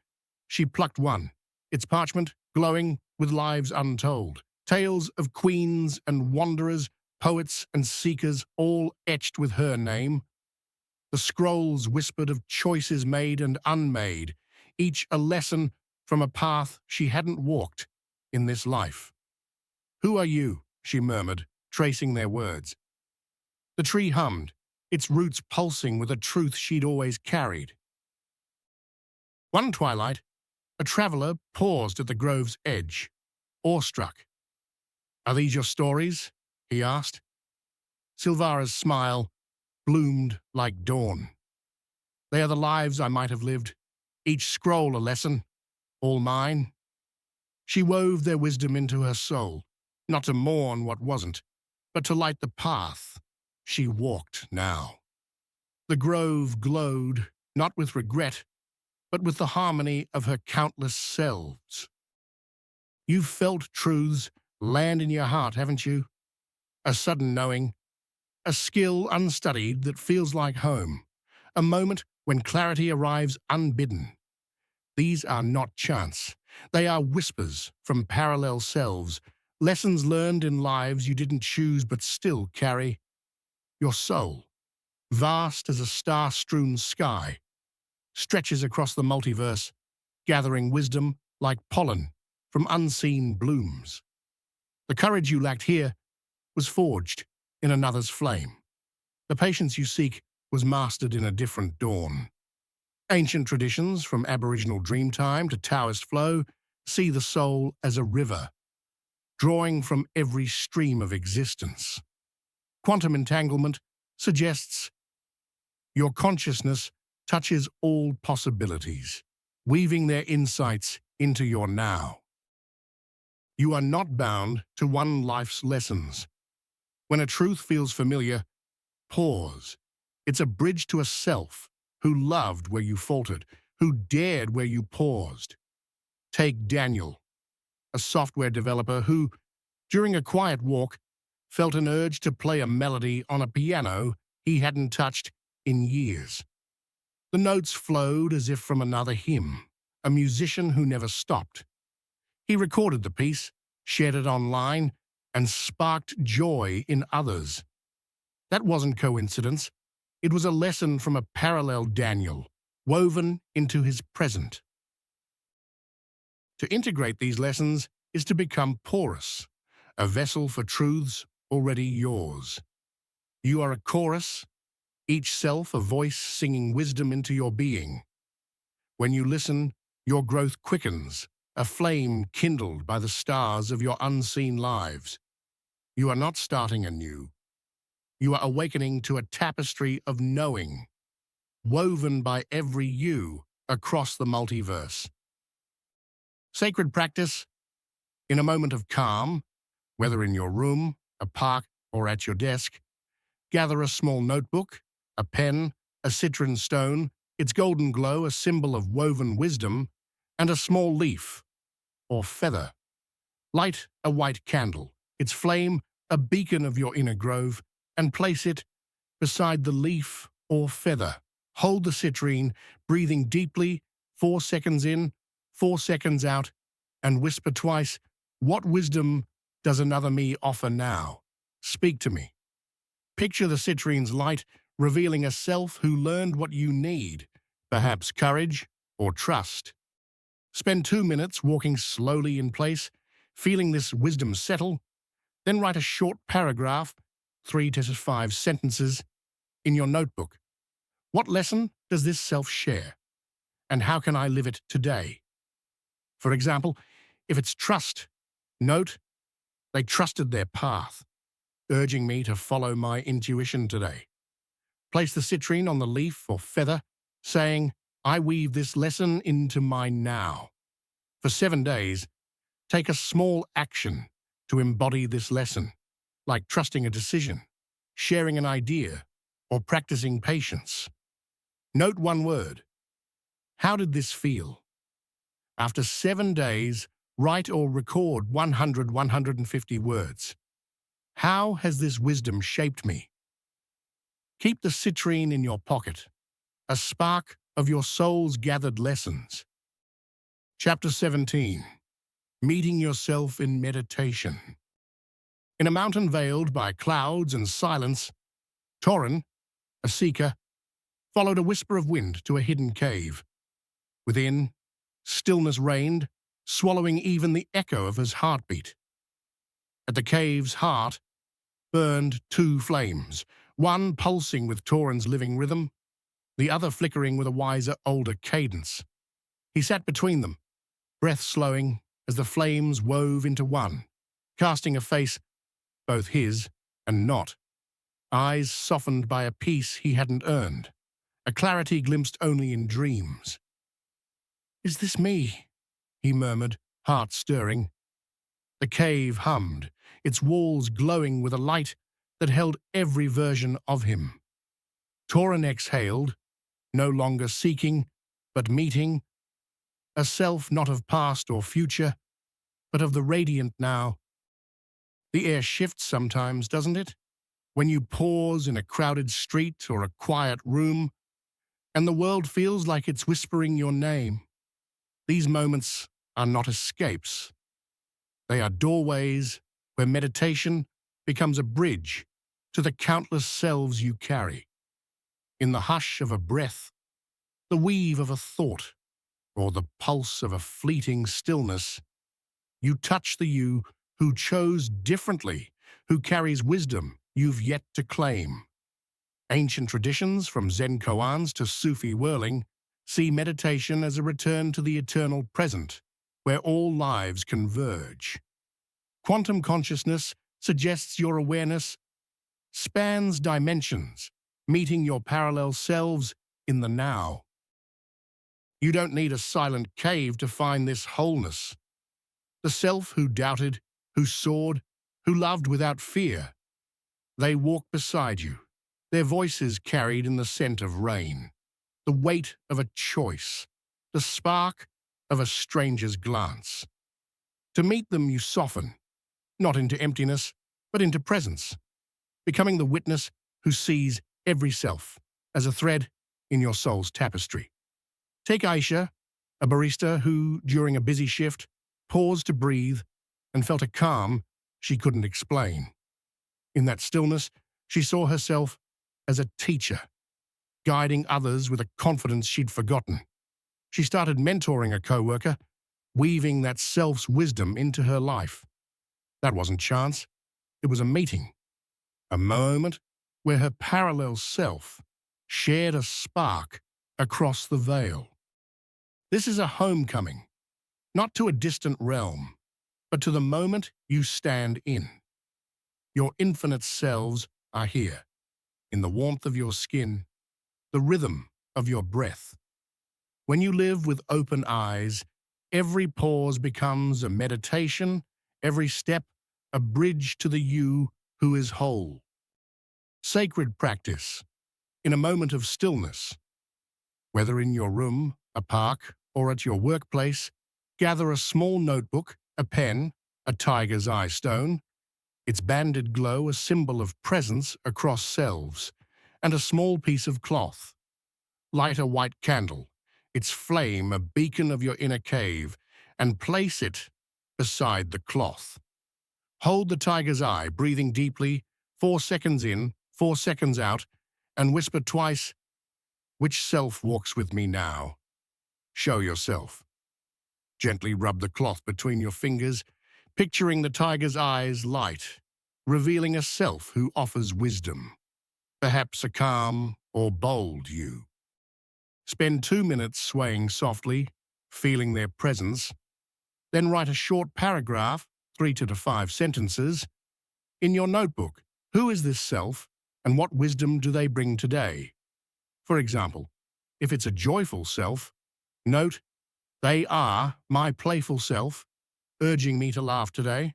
[SPEAKER 1] she plucked one, its parchment glowing with lives untold, tales of queens and wanderers, poets and seekers, all etched with her name. The scrolls whispered of choices made and unmade, each a lesson from a path she hadn't walked in this life. Who are you? She murmured, tracing their words. The tree hummed, its roots pulsing with a truth she'd always carried. One twilight, a traveler paused at the grove's edge, awestruck. Are these your stories? He asked. Silvara's smile bloomed like dawn. They are the lives I might have lived, each scroll a lesson, all mine. She wove their wisdom into her soul, not to mourn what wasn't, but to light the path she walked now. The grove glowed, not with regret, but with the harmony of her countless selves. You've felt truths land in your heart, haven't you? A sudden knowing, a skill unstudied that feels like home, a moment when clarity arrives unbidden. These are not chance. They are whispers from parallel selves, lessons learned in lives you didn't choose but still carry. Your soul, vast as a star-strewn sky, stretches across the multiverse, gathering wisdom like pollen from unseen blooms. The courage you lacked here was forged in another's flame. The patience you seek was mastered in a different dawn. Ancient traditions, from Aboriginal dreamtime to Taoist flow, see the soul as a river, drawing from every stream of existence. Quantum entanglement suggests your consciousness touches all possibilities, weaving their insights into your now. You are not bound to one life's lessons. When a truth feels familiar, pause. It's a bridge to a self who loved where you faltered, who dared where you paused. Take Daniel, a software developer who, during a quiet walk, felt an urge to play a melody on a piano he hadn't touched in years. The notes flowed as if from another hymn, a musician who never stopped. He recorded the piece, shared it online, and sparked joy in others. That wasn't coincidence. It was a lesson from a parallel Daniel, woven into his present. To integrate these lessons is to become porous, a vessel for truths already yours. You are a chorus, each self a voice singing wisdom into your being. When you listen, your growth quickens, a flame kindled by the stars of your unseen lives. You are not starting anew. You are awakening to a tapestry of knowing, woven by every you across the multiverse. Sacred practice, in a moment of calm, whether in your room, a park, or at your desk, gather a small notebook, a pen, a citron stone, its golden glow a symbol of woven wisdom, and a small leaf or feather. Light a white candle, its flame a beacon of your inner grove, and place it beside the leaf or feather. Hold the citrine, breathing deeply, 4 seconds in, 4 seconds out, and whisper twice, "What wisdom does another me offer now? Speak to me." Picture the citrine's light revealing a self who learned what you need, perhaps courage or trust. Spend 2 minutes walking slowly in place, feeling this wisdom settle, then write a short paragraph, 3 to 5 sentences, in your notebook. What lesson does this self share? And how can I live it today? For example, if it's trust, note, they trusted their path, urging me to follow my intuition today. Place the citrine on the leaf or feather, saying, I weave this lesson into my now. For 7 days, take a small action to embody this lesson, like trusting a decision, sharing an idea, or practicing patience. Note one word. How did this feel? After 7 days, write or record 150 words. How has this wisdom shaped me? Keep the citrine in your pocket, a spark of your soul's gathered lessons. Chapter 17. Meeting Yourself in Meditation. In a mountain veiled by clouds and silence, Torin, a seeker, followed a whisper of wind to a hidden cave. Within, stillness reigned, swallowing even the echo of his heartbeat. At the cave's heart burned 2 flames, one pulsing with Torin's living rhythm, the other flickering with a wiser, older cadence. He sat between them, breath slowing as the flames wove into one, casting a face, both his and not, eyes softened by a peace he hadn't earned, a clarity glimpsed only in dreams. "Is this me?" he murmured, heart stirring. The cave hummed, its walls glowing with a light that held every version of him. Torin exhaled, no longer seeking, but meeting, a self not of past or future, but of the radiant now. The air shifts sometimes, doesn't it? When you pause in a crowded street or a quiet room, and the world feels like it's whispering your name. These moments are not escapes. They are doorways where meditation becomes a bridge to the countless selves you carry. In the hush of a breath, the weave of a thought, or the pulse of a fleeting stillness, you touch the you who chose differently, who carries wisdom you've yet to claim. Ancient traditions, from Zen koans to Sufi whirling, see meditation as a return to the eternal present, where all lives converge. Quantum consciousness suggests your awareness spans dimensions, meeting your parallel selves in the now. You don't need a silent cave to find this wholeness. The self who doubted, who soared, who loved without fear, they walk beside you, their voices carried in the scent of rain, the weight of a choice, the spark of a stranger's glance. To meet them you soften, not into emptiness, but into presence, becoming the witness who sees every self as a thread in your soul's tapestry. Take Aisha, a barista who, during a busy shift, paused to breathe and felt a calm she couldn't explain. In that stillness, she saw herself as a teacher, guiding others with a confidence she'd forgotten. She started mentoring a coworker, weaving that self's wisdom into her life. That wasn't chance. It was a meeting, a moment where her parallel self shared a spark across the veil. This is a homecoming, not to a distant realm, but to the moment you stand in. Your infinite selves are here, in the warmth of your skin, the rhythm of your breath. When you live with open eyes, every pause becomes a meditation, every step a bridge to the you who is whole. Sacred practice, in a moment of stillness. Whether in your room, a park, or at your workplace, gather a small notebook, a pen, a tiger's eye stone, its banded glow a symbol of presence across selves, and a small piece of cloth. Light a white candle, its flame a beacon of your inner cave, and place it beside the cloth. Hold the tiger's eye, breathing deeply, 4 seconds in, 4 seconds out, and whisper twice, "Which self walks with me now?" Show yourself. Gently rub the cloth between your fingers, picturing the tiger's eyes light, revealing a self who offers wisdom, perhaps a calm or bold you. Spend 2 minutes swaying softly, feeling their presence, then write a short paragraph, 3 to 5 sentences, in your notebook. Who is this self, and what wisdom do they bring today? For example, if it's a joyful self, note, "They are my playful self, urging me to laugh today."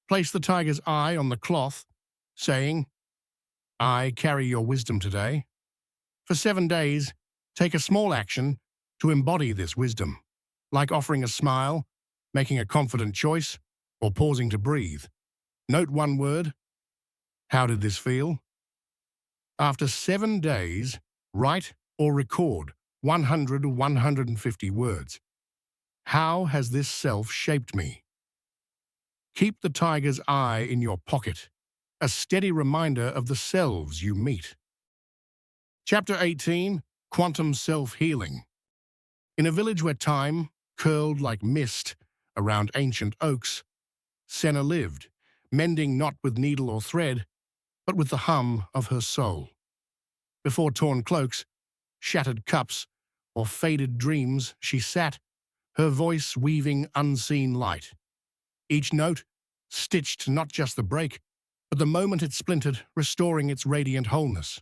[SPEAKER 1] Place the tiger's eye on the cloth, saying, "I carry your wisdom today." For 7 days, take a small action to embody this wisdom, like offering a smile, making a confident choice, or pausing to breathe. Note one word. How did this feel? After 7 days, write or record 100 or 150 words. How has this self shaped me? Keep the tiger's eye in your pocket, a steady reminder of the selves you meet. Chapter 18, Quantum Self-Healing. In a village where time curled like mist around ancient oaks, Senna lived, mending not with needle or thread, but with the hum of her soul. Before torn cloaks, shattered cups, or faded dreams, she sat, her voice weaving unseen light. Each note stitched not just the break, but the moment it splintered, restoring its radiant wholeness.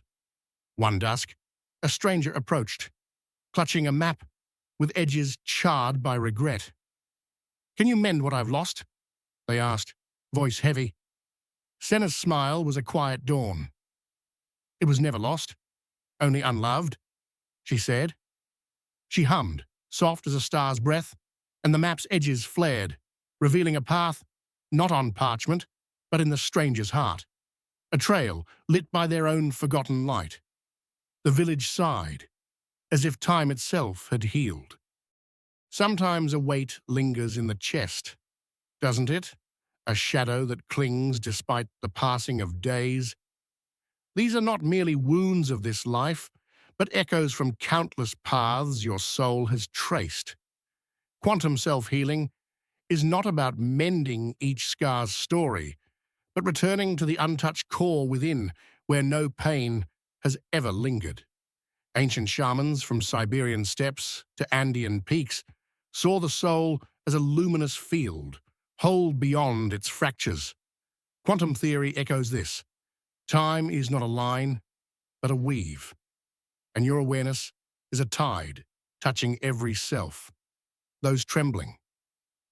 [SPEAKER 1] One dusk, a stranger approached, clutching a map with edges charred by regret. "Can you mend what I've lost?" they asked, voice heavy. Senna's smile was a quiet dawn. "It was never lost, only unloved," she said. She hummed, soft as a star's breath, and the map's edges flared, revealing a path not on parchment, but in the stranger's heart, a trail lit by their own forgotten light. The village sighed, as if time itself had healed. Sometimes a weight lingers in the chest, doesn't it? A shadow that clings despite the passing of days. These are not merely wounds of this life, but echoes from countless paths your soul has traced. Quantum self-healing is not about mending each scar's story, but returning to the untouched core within, where no pain has ever lingered. Ancient shamans, from Siberian steppes to Andean peaks, saw the soul as a luminous field, whole beyond its fractures. Quantum theory echoes this. Time is not a line, but a weave, and your awareness is a tide touching every self. Those trembling,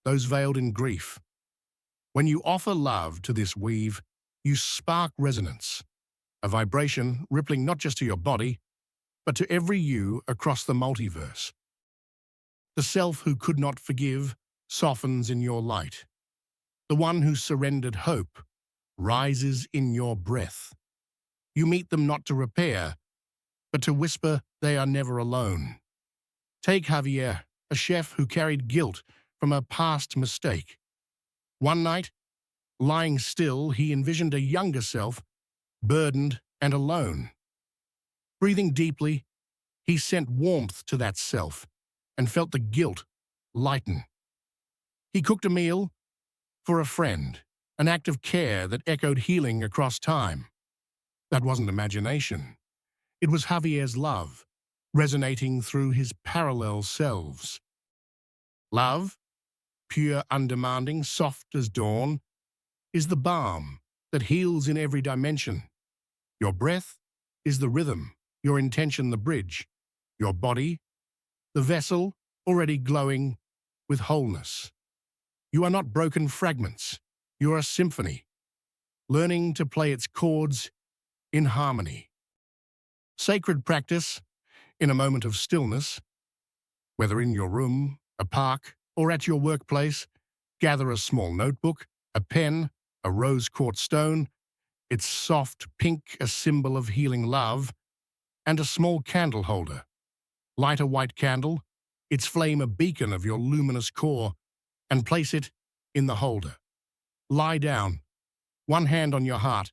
[SPEAKER 1] those veiled in grief. When you offer love to this weave, you spark resonance, a vibration rippling not just to your body, but to every you across the multiverse. The self who could not forgive softens in your light. The one who surrendered hope rises in your breath. You meet them not to repair, but to whisper they are never alone. Take Javier, a chef who carried guilt from a past mistake. One night, lying still, he envisioned a younger self, burdened and alone. Breathing deeply, he sent warmth to that self and felt the guilt lighten. He cooked a meal for a friend, an act of care that echoed healing across time. That wasn't imagination. It was Javier's love, resonating through his parallel selves. Love, pure, undemanding, soft as dawn, is the balm that heals in every dimension. Your breath is the rhythm, your intention the bridge, your body, the vessel already glowing with wholeness. You are not broken fragments, you are a symphony, learning to play its chords in harmony. Sacred practice, in a moment of stillness, whether in your room, a park, or at your workplace, gather a small notebook, a pen, a rose-quartz stone, its soft pink a symbol of healing love, and a small candle holder. Light a white candle, its flame a beacon of your luminous core, and place it in the holder. Lie down, one hand on your heart,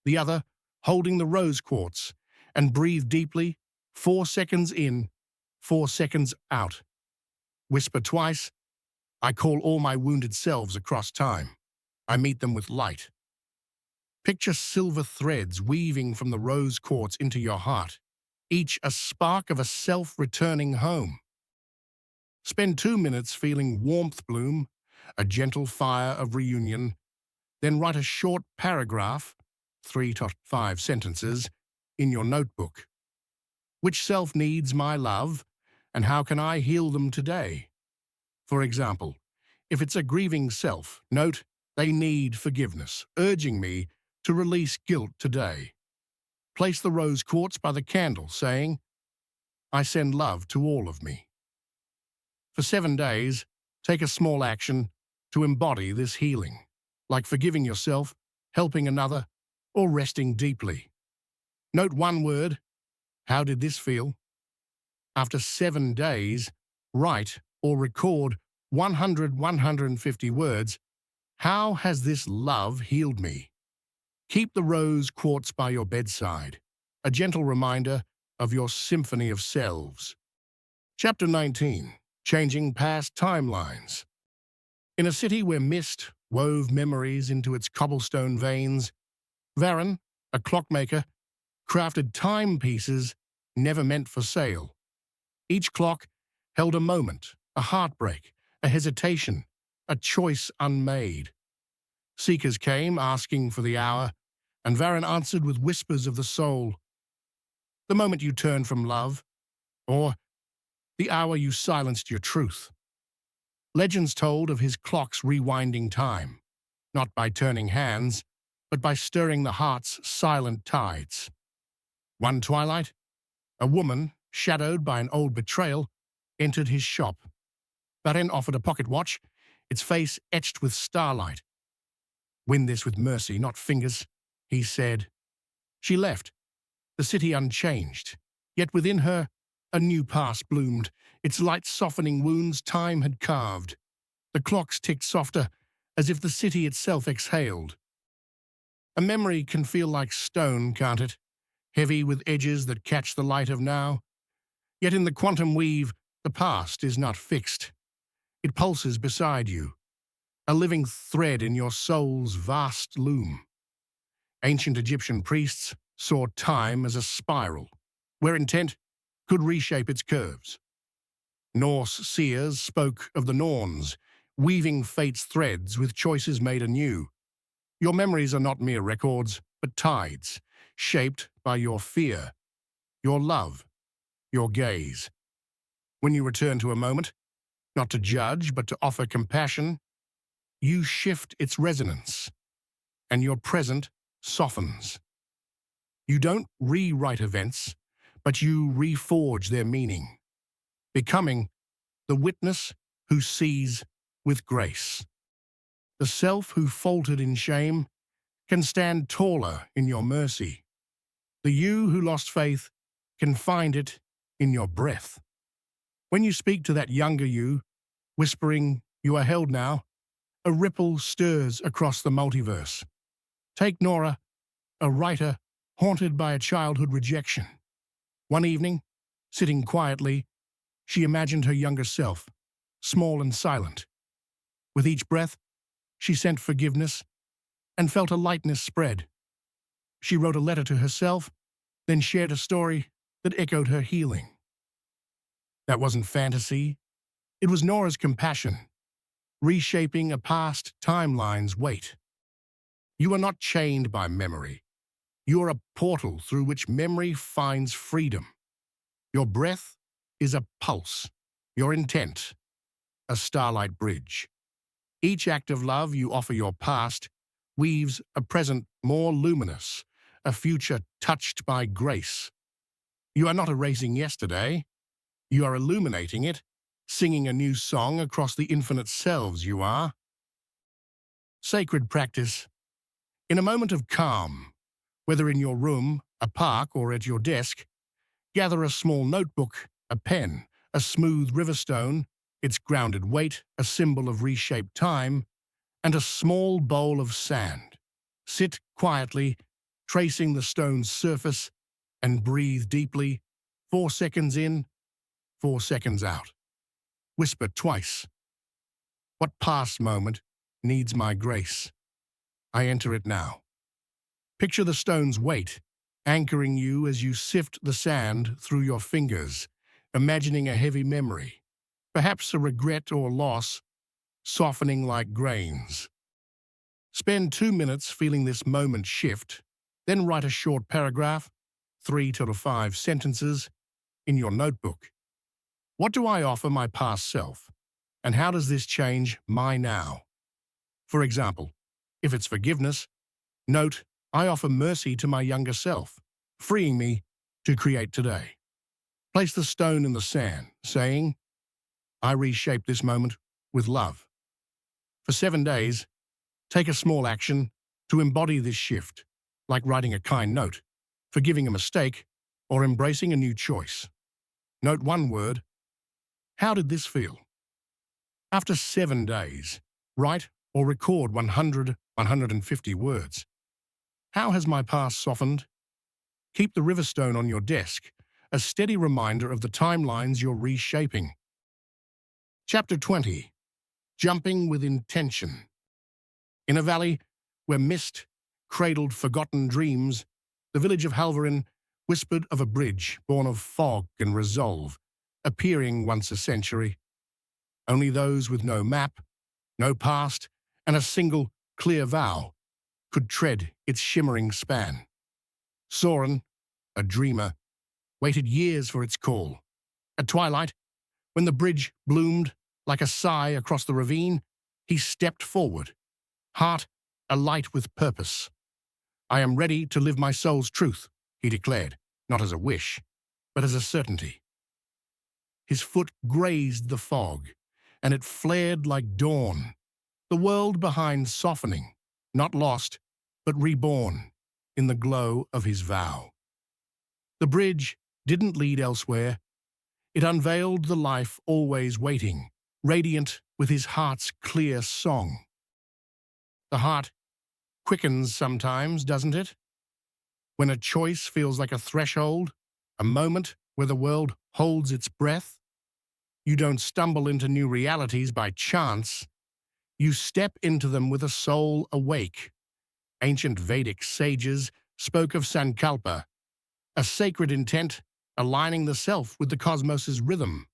[SPEAKER 1] the other holding the rose quartz, and breathe deeply, 4 seconds in, 4 seconds out. Whisper twice, I call all my wounded selves across time. I meet them with light. Picture silver threads weaving from the rose quartz into your heart, each a spark of a self returning home. Spend 2 minutes feeling warmth bloom, a gentle fire of reunion, then write a short paragraph, 3 to 5 sentences, in your notebook. Which self needs my love, and how can I heal them today? For example, if it's a grieving self, note they need forgiveness, urging me to release guilt today. Place the rose quartz by the candle, saying, I send love to all of me. For 7 days, take a small action to embody this healing, like forgiving yourself, helping another, or resting deeply. Note one word. How did this feel? After 7 days, write or record 150 words. How has this love healed me? Keep the rose quartz by your bedside, a gentle reminder of your symphony of selves. Chapter 19. Changing Past Timelines. In a city where mist wove memories into its cobblestone veins, Varun, a clockmaker, crafted timepieces never meant for sale. Each clock held a moment, a heartbreak, a hesitation, a choice unmade. Seekers came asking for the hour, and Varun answered with whispers of the soul. The moment you turned from love, or the hour you silenced your truth. Legends told of his clocks rewinding time, not by turning hands, but by stirring the heart's silent tides. One twilight, a woman, shadowed by an old betrayal, entered his shop. Varun offered a pocket watch, its face etched with starlight. Win this with mercy, not fingers, he said. She left, the city unchanged, yet within her a new past bloomed, its light softening wounds time had carved. The clocks ticked softer, as if the city itself exhaled. A memory can feel like stone, can't it? Heavy with edges that catch the light of now. Yet in the quantum weave, the past is not fixed. It pulses beside you, a living thread in your soul's vast loom. Ancient Egyptian priests saw time as a spiral, where intent could reshape its curves. Norse seers spoke of the Norns, weaving fate's threads with choices made anew. Your memories are not mere records, but tides, shaped by your fear, your love, your gaze. When you return to a moment, not to judge, but to offer compassion, you shift its resonance, and your present softens. You don't rewrite events, but you reforge their meaning, becoming the witness who sees with grace. The self who faltered in shame can stand taller in your mercy. The you who lost faith can find it in your breath. When you speak to that younger you, whispering, "You are held now," a ripple stirs across the multiverse. Take Nora, a writer haunted by a childhood rejection. One evening, sitting quietly, she imagined her younger self, small and silent. With each breath, she sent forgiveness and felt a lightness spread. She wrote a letter to herself, then shared a story that echoed her healing. That wasn't fantasy. It was Nora's compassion, reshaping a past timeline's weight. You are not chained by memory. You are a portal through which memory finds freedom. Your breath is a pulse, your intent, a starlight bridge. Each act of love you offer your past weaves a present more luminous, a future touched by grace. You are not erasing yesterday. You are illuminating it, singing a new song across the infinite selves you are. Sacred practice. In a moment of calm, whether in your room, a park, or at your desk, gather a small notebook, a pen, a smooth riverstone, its grounded weight, a symbol of reshaped time, and a small bowl of sand. Sit quietly, tracing the stone's surface, and breathe deeply, 4 seconds in, 4 seconds out. Whisper twice. What past moment needs my grace? I enter it now. Picture the stone's weight, anchoring you as you sift the sand through your fingers, imagining a heavy memory, perhaps a regret or loss, softening like grains. Spend 2 minutes feeling this moment shift, then write a short paragraph, 3 to 5 sentences, in your notebook. What do I offer my past self, and how does this change my now? For example, if it's forgiveness, note, I offer mercy to my younger self, freeing me to create today. Place the stone in the sand, saying, I reshape this moment with love. For 7 days, take a small action to embody this shift, like writing a kind note, forgiving a mistake, or embracing a new choice. Note one word. How did this feel? After 7 days, write or record 100, 150 words. How has my past softened? Keep the riverstone on your desk, a steady reminder of the timelines you're reshaping. Chapter 20. Jumping with Intention. In a valley where mist cradled forgotten dreams, the village of Halvarin whispered of a bridge born of fog and resolve, appearing once a century. Only those with no map, no past, and a single clear vow could tread its shimmering span. Soren, a dreamer, waited years for its call. At twilight, when the bridge bloomed like a sigh across the ravine, he stepped forward, heart alight with purpose. I am ready to live my soul's truth, he declared, not as a wish, but as a certainty. His foot grazed the fog, and it flared like dawn, the world behind softening, not lost, but reborn in the glow of his vow. The bridge didn't lead elsewhere. It unveiled the life always waiting, radiant with his heart's clear song. The heart quickens sometimes, doesn't it? When a choice feels like a threshold, a moment where the world holds its breath. You don't stumble into new realities by chance. You step into them with a soul awake. Ancient Vedic sages spoke of Sankalpa, a sacred intent aligning the self with the cosmos's rhythm.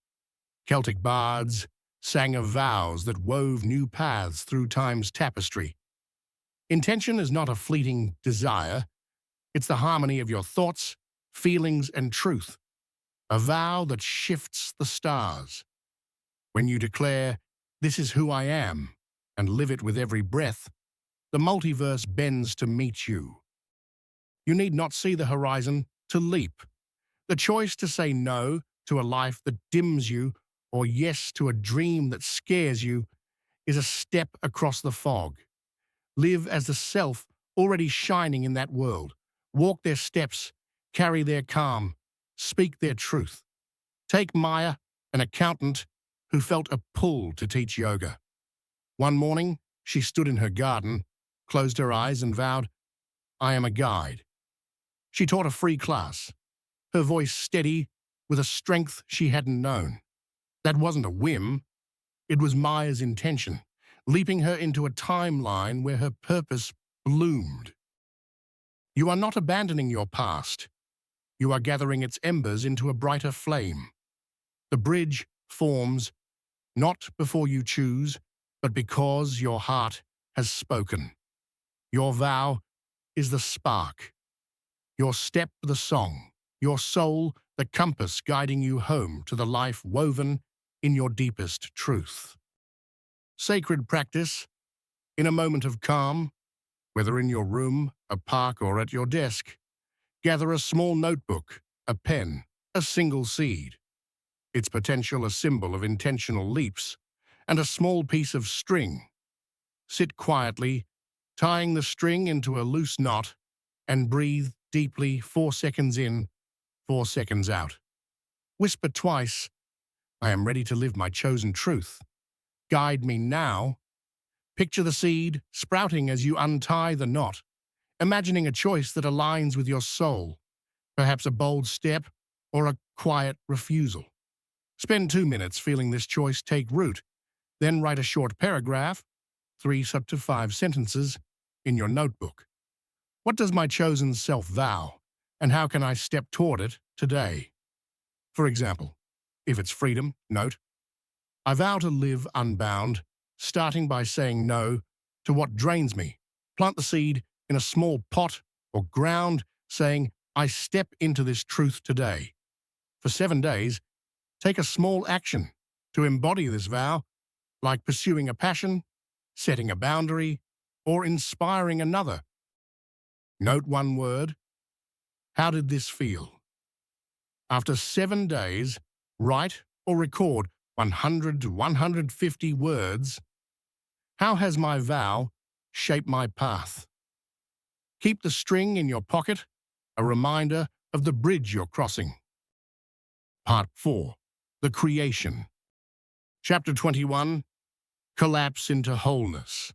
[SPEAKER 1] Celtic bards sang of vows that wove new paths through time's tapestry. Intention is not a fleeting desire. It's the harmony of your thoughts, feelings, and truth, a vow that shifts the stars. When you declare, "This is who I am," and live it with every breath, the multiverse bends to meet you. You need not see the horizon to leap. The choice to say no to a life that dims you or yes to a dream that scares you is a step across the fog. Live as the self already shining in that world. Walk their steps, carry their calm, speak their truth. Take Maya, an accountant who felt a pull to teach yoga. One morning, she stood in her garden, closed her eyes and vowed, "I am a guide." She taught a free class, her voice steady with a strength she hadn't known. That wasn't a whim, it was Maya's intention, leaping her into a timeline where her purpose bloomed. You are not abandoning your past. You are gathering its embers into a brighter flame. The bridge forms not before you choose, but because your heart has spoken. Your vow is the spark, your step the song, your soul the compass guiding you home to the life woven in your deepest truth. Sacred practice, in a moment of calm, whether in your room, a park, or at your desk, gather a small notebook, a pen, a single seed, its potential a symbol of intentional leaps, and a small piece of string. Sit quietly, tying the string into a loose knot, and breathe deeply 4 seconds in, 4 seconds out. Whisper twice, "I am ready to live my chosen truth. Guide me now." Picture the seed sprouting as you untie the knot, imagining a choice that aligns with your soul, perhaps a bold step or a quiet refusal. Spend 2 minutes feeling this choice take root, then write a short paragraph, 3 up to 5 sentences, in your notebook. What does my chosen self vow, and how can I step toward it today? For example, if it's freedom, note, "I vow to live unbound, starting by saying no to what drains me." Plant the seed in a small pot or ground, saying, "I step into this truth today." For 7 days, take a small action to embody this vow, like pursuing a passion, setting a boundary, or inspiring another. Note one word. How did this feel? After 7 days, write or record 100 to 150 words. How has my vow shaped my path? Keep the string in your pocket, a reminder of the bridge you're crossing. Part 4. The Creation. Chapter 21. Collapse into Wholeness.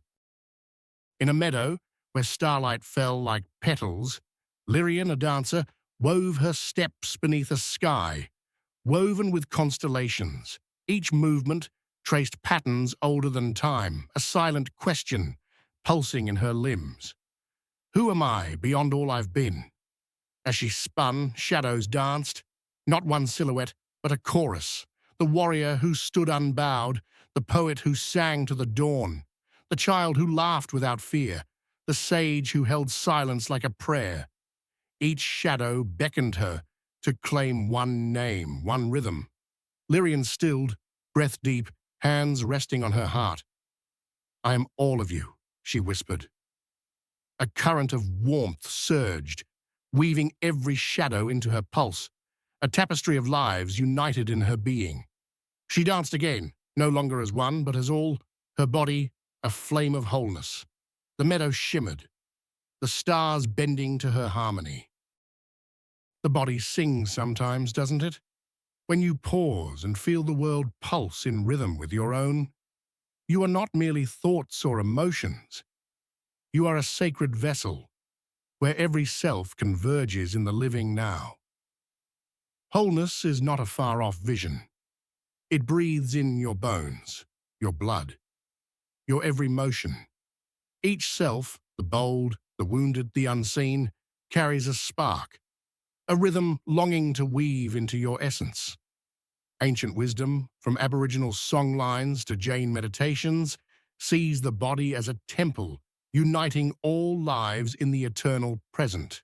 [SPEAKER 1] In a meadow where starlight fell like petals, Lyrian, a dancer, wove her steps beneath a sky, woven with constellations. Each movement traced patterns older than time, a silent question pulsing in her limbs. Who am I beyond all I've been? As she spun, shadows danced, not one silhouette, but a chorus. The warrior who stood unbowed, the poet who sang to the dawn, the child who laughed without fear, the sage who held silence like a prayer. Each shadow beckoned her to claim one name, one rhythm. Lyrian stilled, breath deep, hands resting on her heart. "I am all of you," she whispered. A current of warmth surged, weaving every shadow into her pulse, a tapestry of lives united in her being. She danced again, no longer as one, but as all, her body a flame of wholeness. The meadow shimmered, the stars bending to her harmony. The body sings sometimes, doesn't it? When you pause and feel the world pulse in rhythm with your own, you are not merely thoughts or emotions. You are a sacred vessel, where every self converges in the living now. Wholeness is not a far-off vision. It breathes in your bones, your blood, your every motion. Each self, the bold, the wounded, the unseen, carries a spark, a rhythm longing to weave into your essence. Ancient wisdom, from Aboriginal songlines to Jain meditations, sees the body as a temple, uniting all lives in the eternal present.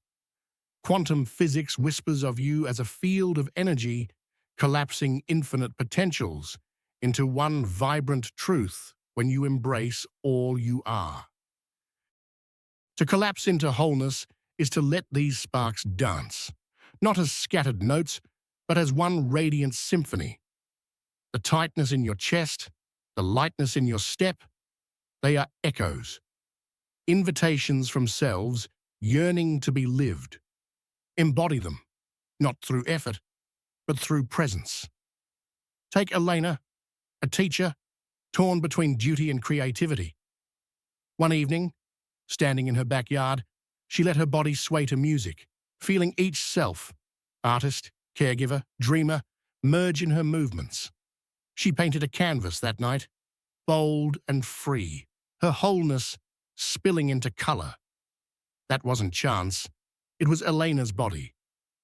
[SPEAKER 1] Quantum physics whispers of you as a field of energy, collapsing infinite potentials into one vibrant truth when you embrace all you are. To collapse into wholeness is to let these sparks dance, not as scattered notes, but as one radiant symphony. The tightness in your chest, the lightness in your step, they are echoes, invitations from selves yearning to be lived. Embody them, not through effort, but through presence. Take Elena, a teacher, torn between duty and creativity. One evening, standing in her backyard, she let her body sway to music, feeling each self, artist, caregiver, dreamer, merge in her movements. She painted a canvas that night, bold and free, her wholeness spilling into color. That wasn't chance. It was Elena's body,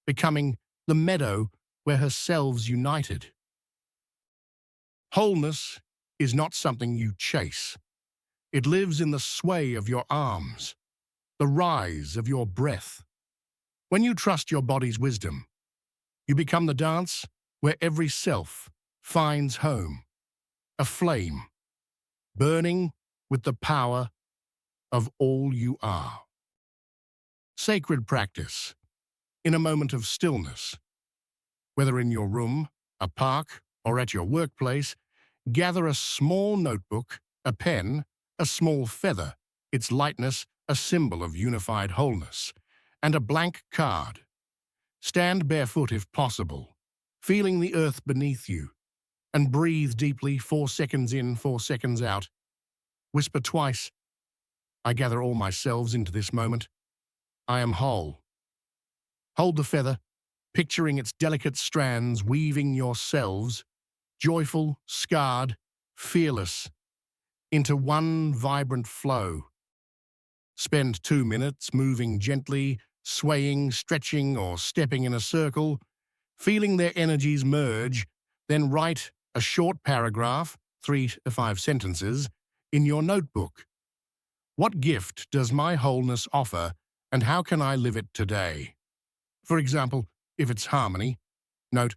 [SPEAKER 1] becoming the meadow where her selves united. Wholeness is not something you chase. It lives in the sway of your arms, the rise of your breath. When you trust your body's wisdom, you become the dance where every self finds home, a flame, burning with the power of all you are. Sacred practice, in a moment of stillness, whether in your room, a park, or at your workplace, gather a small notebook, a pen, a small feather, its lightness a symbol of unified wholeness, and a blank card. Stand barefoot if possible, feeling the earth beneath you, and breathe deeply 4 seconds in, 4 seconds out. Whisper twice, I gather all my selves into this moment. I am whole. Hold the feather, picturing its delicate strands weaving your selves, joyful, scarred, fearless, into one vibrant flow. Spend 2 minutes moving gently, swaying, stretching, or stepping in a circle, feeling their energies merge, then write a short paragraph, 3 to 5 sentences, in your notebook. What gift does my wholeness offer, and how can I live it today? For example, if it's harmony, note,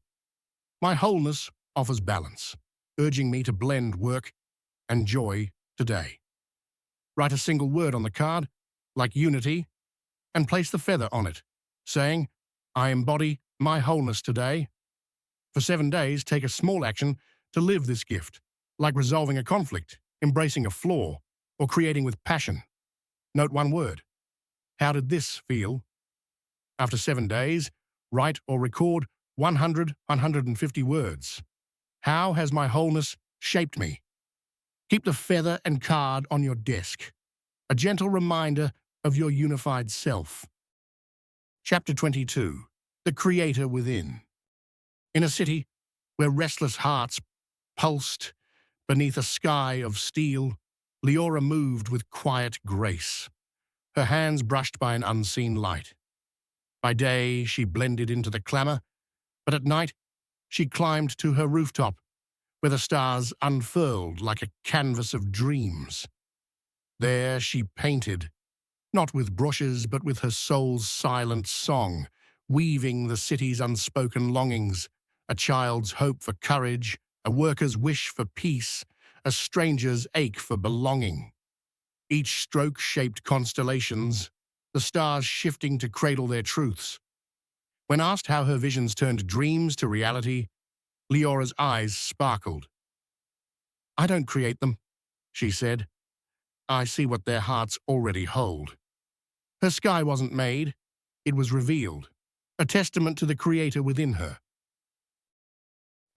[SPEAKER 1] my wholeness offers balance, urging me to blend work and joy today. Write a single word on the card, like unity, and place the feather on it, saying, I embody my wholeness today. For 7 days, take a small action to live this gift, like resolving a conflict, embracing a flaw, or creating with passion. Note one word. How did this feel? After 7 days, write or record 150 words. How has my wholeness shaped me? Keep the feather and card on your desk, a gentle reminder of your unified self. Chapter 22. The Creator Within. In a city where restless hearts pulsed beneath a sky of steel, Leora moved with quiet grace, her hands brushed by an unseen light. By day, she blended into the clamor, but at night, she climbed to her rooftop, where the stars unfurled like a canvas of dreams. There she painted, not with brushes but with her soul's silent song, weaving the city's unspoken longings, a child's hope for courage, a worker's wish for peace, a stranger's ache for belonging. Each stroke shaped constellations, the stars shifting to cradle their truths. When asked how her visions turned dreams to reality, Leora's eyes sparkled. I don't create them, she said. I see what their hearts already hold. Her sky wasn't made, it was revealed, a testament to the Creator within her.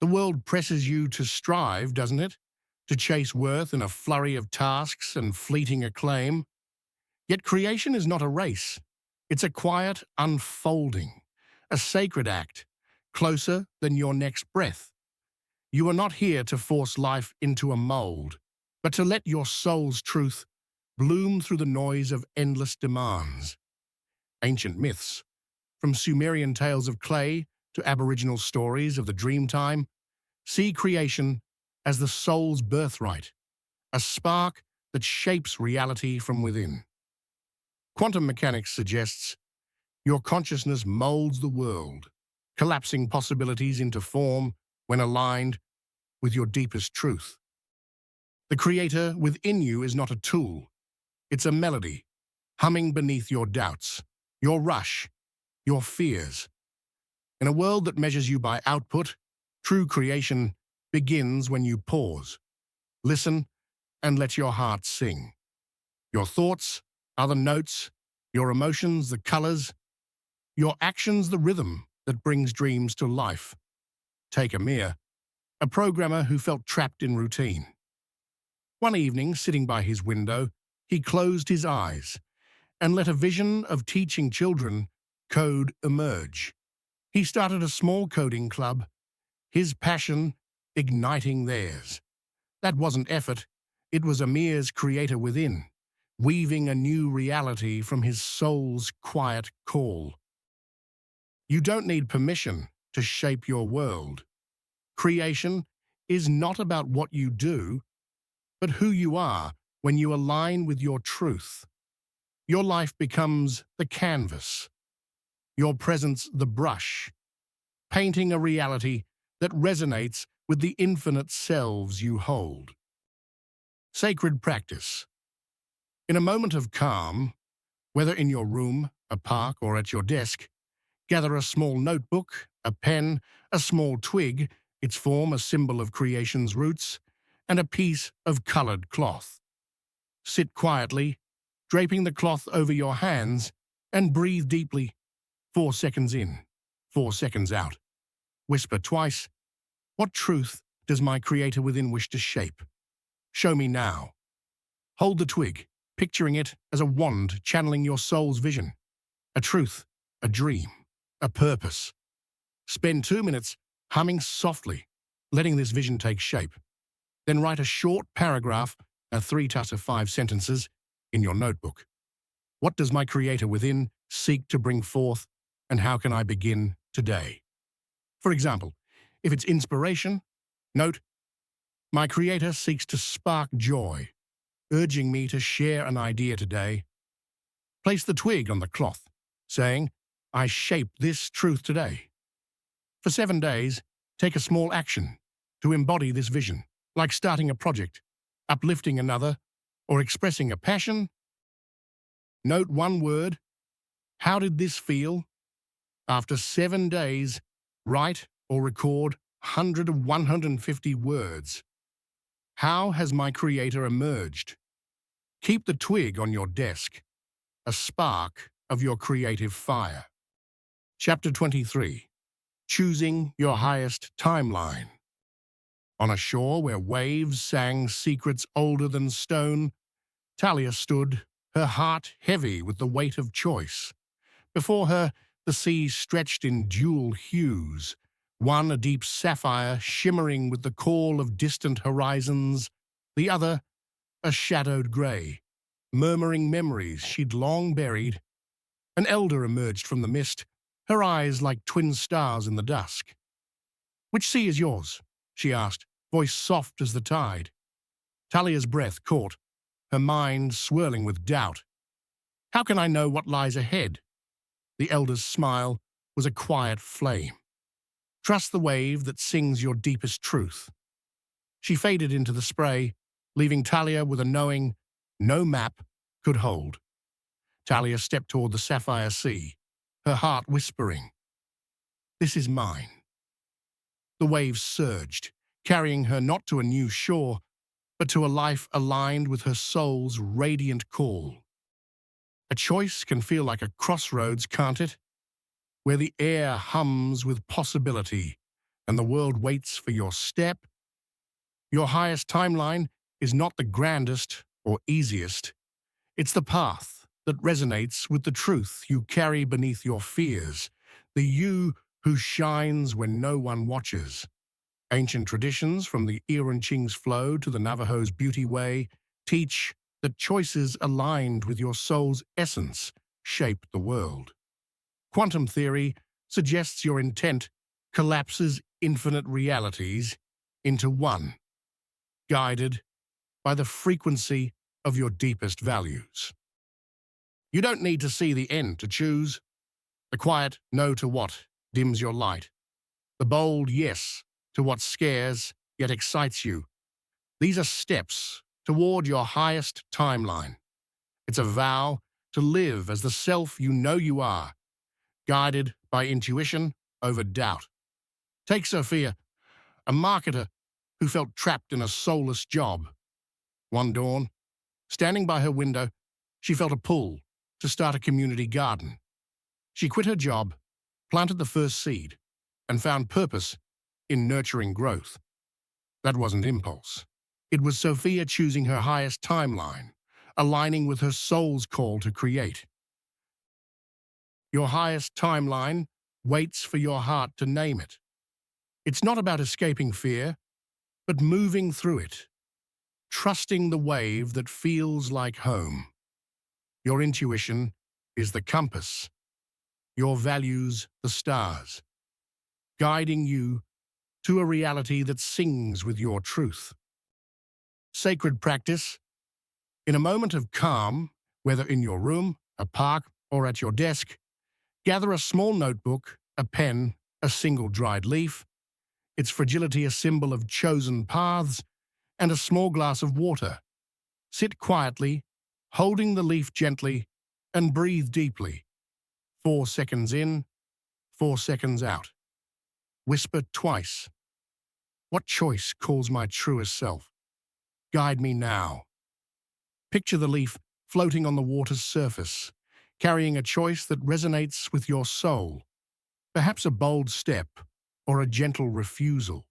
[SPEAKER 1] The world presses you to strive, doesn't it? To chase worth in a flurry of tasks and fleeting acclaim. Yet creation is not a race. It's a quiet unfolding, a sacred act, closer than your next breath. You are not here to force life into a mold, but to let your soul's truth bloom through the noise of endless demands. Ancient myths, from Sumerian tales of clay to Aboriginal stories of the dreamtime, see creation as the soul's birthright, a spark that shapes reality from within. Quantum mechanics suggests your consciousness molds the world, collapsing possibilities into form when aligned with your deepest truth. The Creator within you is not a tool. It's a melody, humming beneath your doubts, your rush, your fears. In a world that measures you by output, true creation begins when you pause, listen, and let your heart sing. Your thoughts are the notes, your emotions the colors, your actions the rhythm that brings dreams to life. Take Amir, a programmer who felt trapped in routine. One evening, sitting by his window, he closed his eyes and let a vision of teaching children code emerge. He started a small coding club, his passion igniting theirs. That wasn't effort, it was Amir's creator within, weaving a new reality from his soul's quiet call. You don't need permission to shape your world. Creation is not about what you do, but who you are when you align with your truth. Your life becomes the canvas, your presence the brush, painting a reality that resonates with the infinite selves you hold. Sacred practice. In a moment of calm, whether in your room, a park, or at your desk, gather a small notebook, a pen, a small twig, its form a symbol of creation's roots, and a piece of colored cloth. Sit quietly, draping the cloth over your hands, and breathe deeply. 4 seconds in, 4 seconds out. Whisper twice, "What truth does my creator within wish to shape? Show me now." Hold the twig, picturing it as a wand channeling your soul's vision. A truth, a dream, a purpose. Spend 2 minutes humming softly, letting this vision take shape. Then write a short paragraph, 3 to 5 sentences, in your notebook. What does my creator within seek to bring forth, and how can I begin today? For example, if it's inspiration, note, "My creator seeks to spark joy, urging me to share an idea today." Place the twig on the cloth, saying, "I shape this truth today." For 7 days, take a small action to embody this vision, like starting a project, uplifting another, or expressing a passion. Note one word. How did this feel? After 7 days, write or record 100 to 150 words. How has my creator emerged? Keep the twig on your desk, a spark of your creative fire. Chapter 23. Choosing your highest timeline. On a shore where waves sang secrets older than stone, Talia stood, her heart heavy with the weight of choice. Before her, the sea stretched in dual hues, one a deep sapphire shimmering with the call of distant horizons, the other a shadowed grey, murmuring memories she'd long buried. An elder emerged from the mist, her eyes like twin stars in the dusk. "Which sea is yours?" she asked, voice soft as the tide. Talia's breath caught, her mind swirling with doubt. "How can I know what lies ahead?" The elder's smile was a quiet flame. "Trust the wave that sings your deepest truth." She faded into the spray, leaving Talia with a knowing no map could hold. Talia stepped toward the sapphire sea, her heart whispering, "This is mine." The waves surged, carrying her not to a new shore, but to a life aligned with her soul's radiant call. A choice can feel like a crossroads, can't it? Where the air hums with possibility and the world waits for your step. Your highest timeline is not the grandest or easiest. It's the path that resonates with the truth you carry beneath your fears, the you who shines when no one watches. Ancient traditions, from the Iranching's flow to the Navajo's beauty way, teach that choices aligned with your soul's essence shape the world. Quantum theory suggests your intent collapses infinite realities into one, guided by the frequency of your deepest values. You don't need to see the end to choose. The quiet no to what dims your light. The bold yes to what scares yet excites you. These are steps toward your highest timeline. It's a vow to live as the self you know you are, guided by intuition over doubt. Take Sophia, a marketer who felt trapped in a soulless job. One dawn, standing by her window, she felt a pull to start a community garden. She quit her job, planted the first seed, and found purpose in nurturing growth. That wasn't impulse. It was Sophia choosing her highest timeline, aligning with her soul's call to create. Your highest timeline waits for your heart to name it. It's not about escaping fear, but moving through it, trusting the wave that feels like home. Your intuition is the compass, your values the stars, guiding you to a reality that sings with your truth. Sacred practice. In a moment of calm, whether in your room, a park, or at your desk, gather a small notebook, a pen, a single dried leaf, its fragility a symbol of chosen paths, and a small glass of water. Sit quietly, holding the leaf gently, and breathe deeply. 4 seconds in, 4 seconds out. Whisper twice. What choice calls my truest self? Guide me now. Picture the leaf floating on the water's surface, carrying a choice that resonates with your soul, perhaps a bold step or a gentle refusal.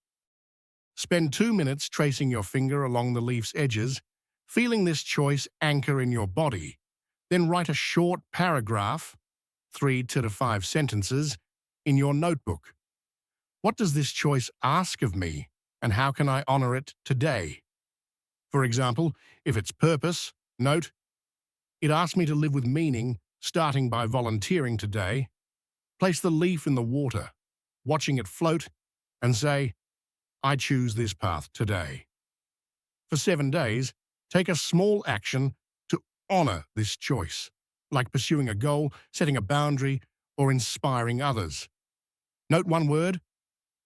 [SPEAKER 1] Spend 2 minutes tracing your finger along the leaf's edges, feeling this choice anchor in your body. Then write a short paragraph, 3 to 5 sentences, in your notebook. What does this choice ask of me, and how can I honor it today? For example, if it's purpose, note, it asks me to live with meaning, starting by volunteering today. Place the leaf in the water, watching it float, and say, I choose this path today. For 7 days, take a small action to honor this choice, like pursuing a goal, setting a boundary, or inspiring others. Note one word.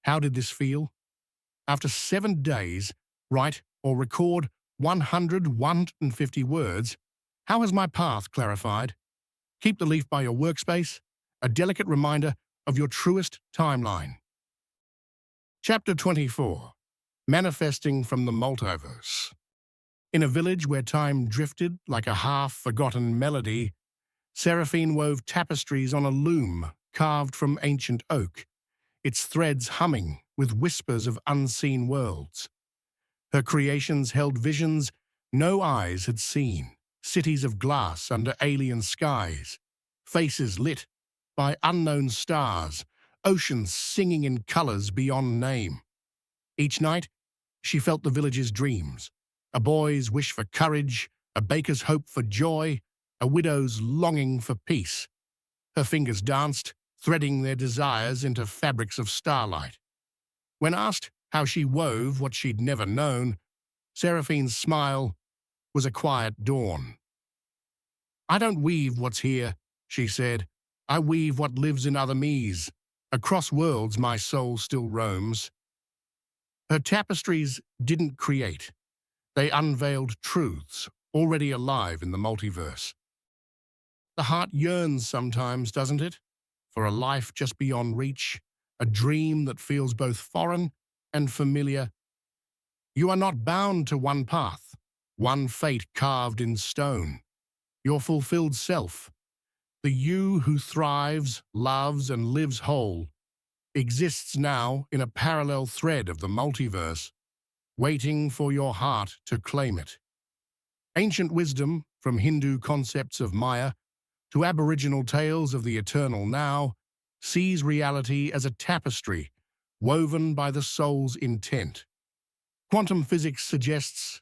[SPEAKER 1] How did this feel? After 7 days, write or record 150 words. How has my path clarified? Keep the leaf by your workspace, a delicate reminder of your truest timeline. Chapter 24. Manifesting from the Multiverse. In a village where time drifted like a half-forgotten melody, Seraphine wove tapestries on a loom carved from ancient oak, its threads humming with whispers of unseen worlds. Her creations held visions no eyes had seen, cities of glass under alien skies, faces lit by unknown stars, oceans singing in colors beyond name. Each night, she felt the village's dreams, a boy's wish for courage, a baker's hope for joy, a widow's longing for peace. Her fingers danced, threading their desires into fabrics of starlight. When asked how she wove what she'd never known, Seraphine's smile was a quiet dawn. I don't weave what's here, she said. I weave what lives in other me's. Across worlds my soul still roams. Her tapestries didn't create. They unveiled truths already alive in the multiverse. The heart yearns sometimes, doesn't it? For a life just beyond reach, a dream that feels both foreign and familiar. You are not bound to one path, one fate carved in stone. Your fulfilled self, the you who thrives, loves, and lives whole, exists now in a parallel thread of the multiverse, waiting for your heart to claim it. Ancient wisdom, from Hindu concepts of Maya to Aboriginal tales of the eternal now, sees reality as a tapestry woven by the soul's intent. Quantum physics suggests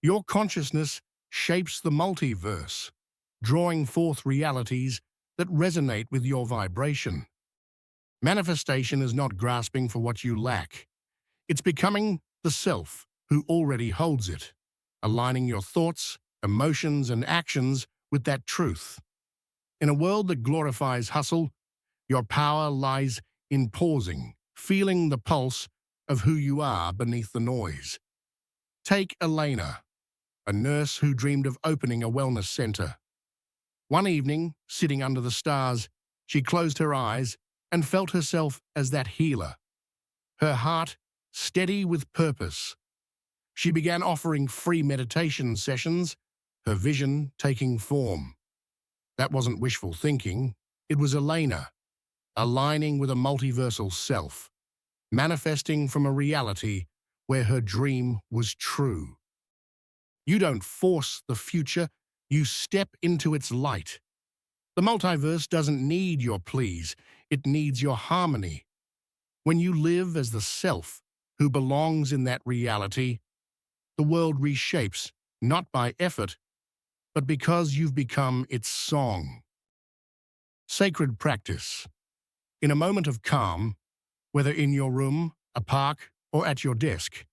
[SPEAKER 1] your consciousness shapes the multiverse, drawing forth realities that resonate with your vibration. Manifestation is not grasping for what you lack. It's becoming the self who already holds it, aligning your thoughts, emotions, and actions with that truth. In a world that glorifies hustle, your power lies in pausing, feeling the pulse of who you are beneath the noise. Take Elena, a nurse who dreamed of opening a wellness center. One evening, sitting under the stars, she closed her eyes and felt herself as that healer. Her heart steady with purpose. She began offering free meditation sessions, her vision taking form. That wasn't wishful thinking. It was Elena, aligning with a multiversal self, manifesting from a reality where her dream was true. You don't force the future, you step into its light. The multiverse doesn't need your pleas, it needs your harmony. When you live as the self who belongs in that reality, the world reshapes, not by effort, but because you've become its song. Sacred practice. In a moment of calm, whether in your room, a park, or at your desk,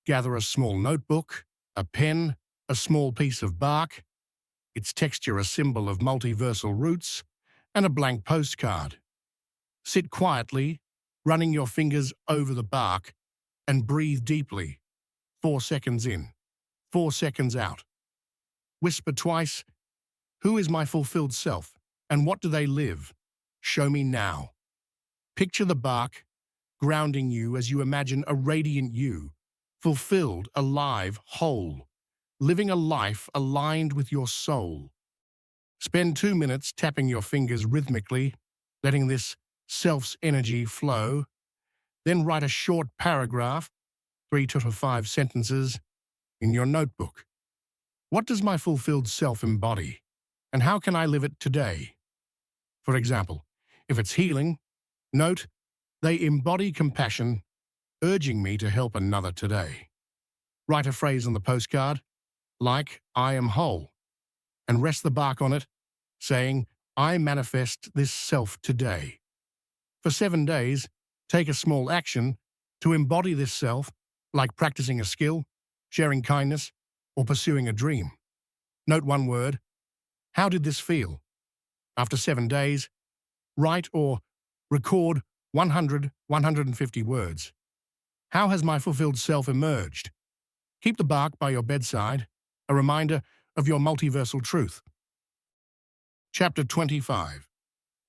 [SPEAKER 1] gather a small notebook, a pen, a small piece of bark, its texture a symbol of multiversal roots, and a blank postcard. Sit quietly, running your fingers over the bark, and breathe deeply. 4 seconds in, 4 seconds out. Whisper twice, "Who is my fulfilled self, and what do they live? Show me now." Picture the bark grounding you as you imagine a radiant you, fulfilled, alive, whole, living a life aligned with your soul. Spend 2 minutes tapping your fingers rhythmically, letting this self's energy flow. Then write a short paragraph, 3 to 5 sentences, in your notebook. What does my fulfilled self embody, and how can I live it today? For example, if it's healing, note, they embody compassion, urging me to help another today. Write a phrase on the postcard, like, "I am whole," and rest the bark on it, saying, "I manifest this self today." For 7 days, take a small action to embody this self, like practicing a skill, sharing kindness, or pursuing a dream. Note one word. How did this feel? After 7 days, write or record 100, 150 words. How has my fulfilled self emerged? Keep the bark by your bedside, a reminder of your multiversal truth. Chapter 25.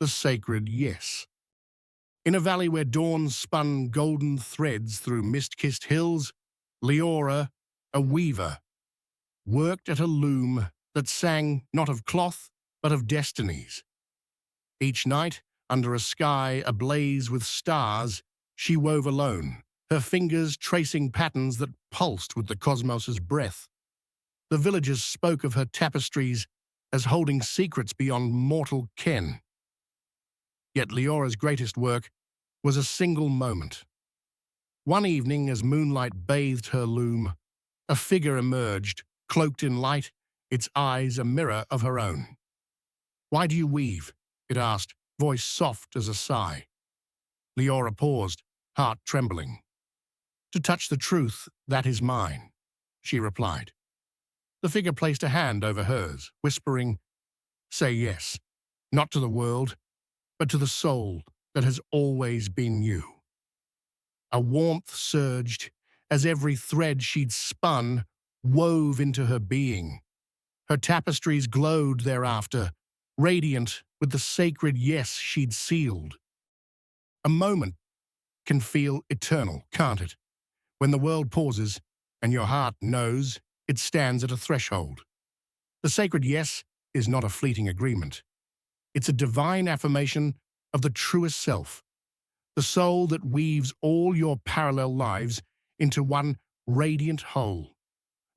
[SPEAKER 1] The Sacred Yes. In a valley where dawn spun golden threads through mist-kissed hills, Leora, a weaver, worked at a loom that sang not of cloth, but of destinies. Each night, under a sky ablaze with stars, she wove alone, her fingers tracing patterns that pulsed with the cosmos's breath. The villagers spoke of her tapestries as holding secrets beyond mortal ken. Yet Leora's greatest work was a single moment. One evening, as moonlight bathed her loom, a figure emerged, cloaked in light, its eyes a mirror of her own. "Why do you weave?" it asked, voice soft as a sigh. Leora paused, heart trembling. "To touch the truth that is mine," she replied. The figure placed a hand over hers, whispering, "Say yes, not to the world, but to the soul that has always been you." A warmth surged as every thread she'd spun wove into her being. Her tapestries glowed thereafter, radiant with the sacred yes she'd sealed. A moment can feel eternal, can't it? When the world pauses and your heart knows it stands at a threshold. The sacred yes is not a fleeting agreement. It's a divine affirmation of the truest self, the soul that weaves all your parallel lives into one radiant whole.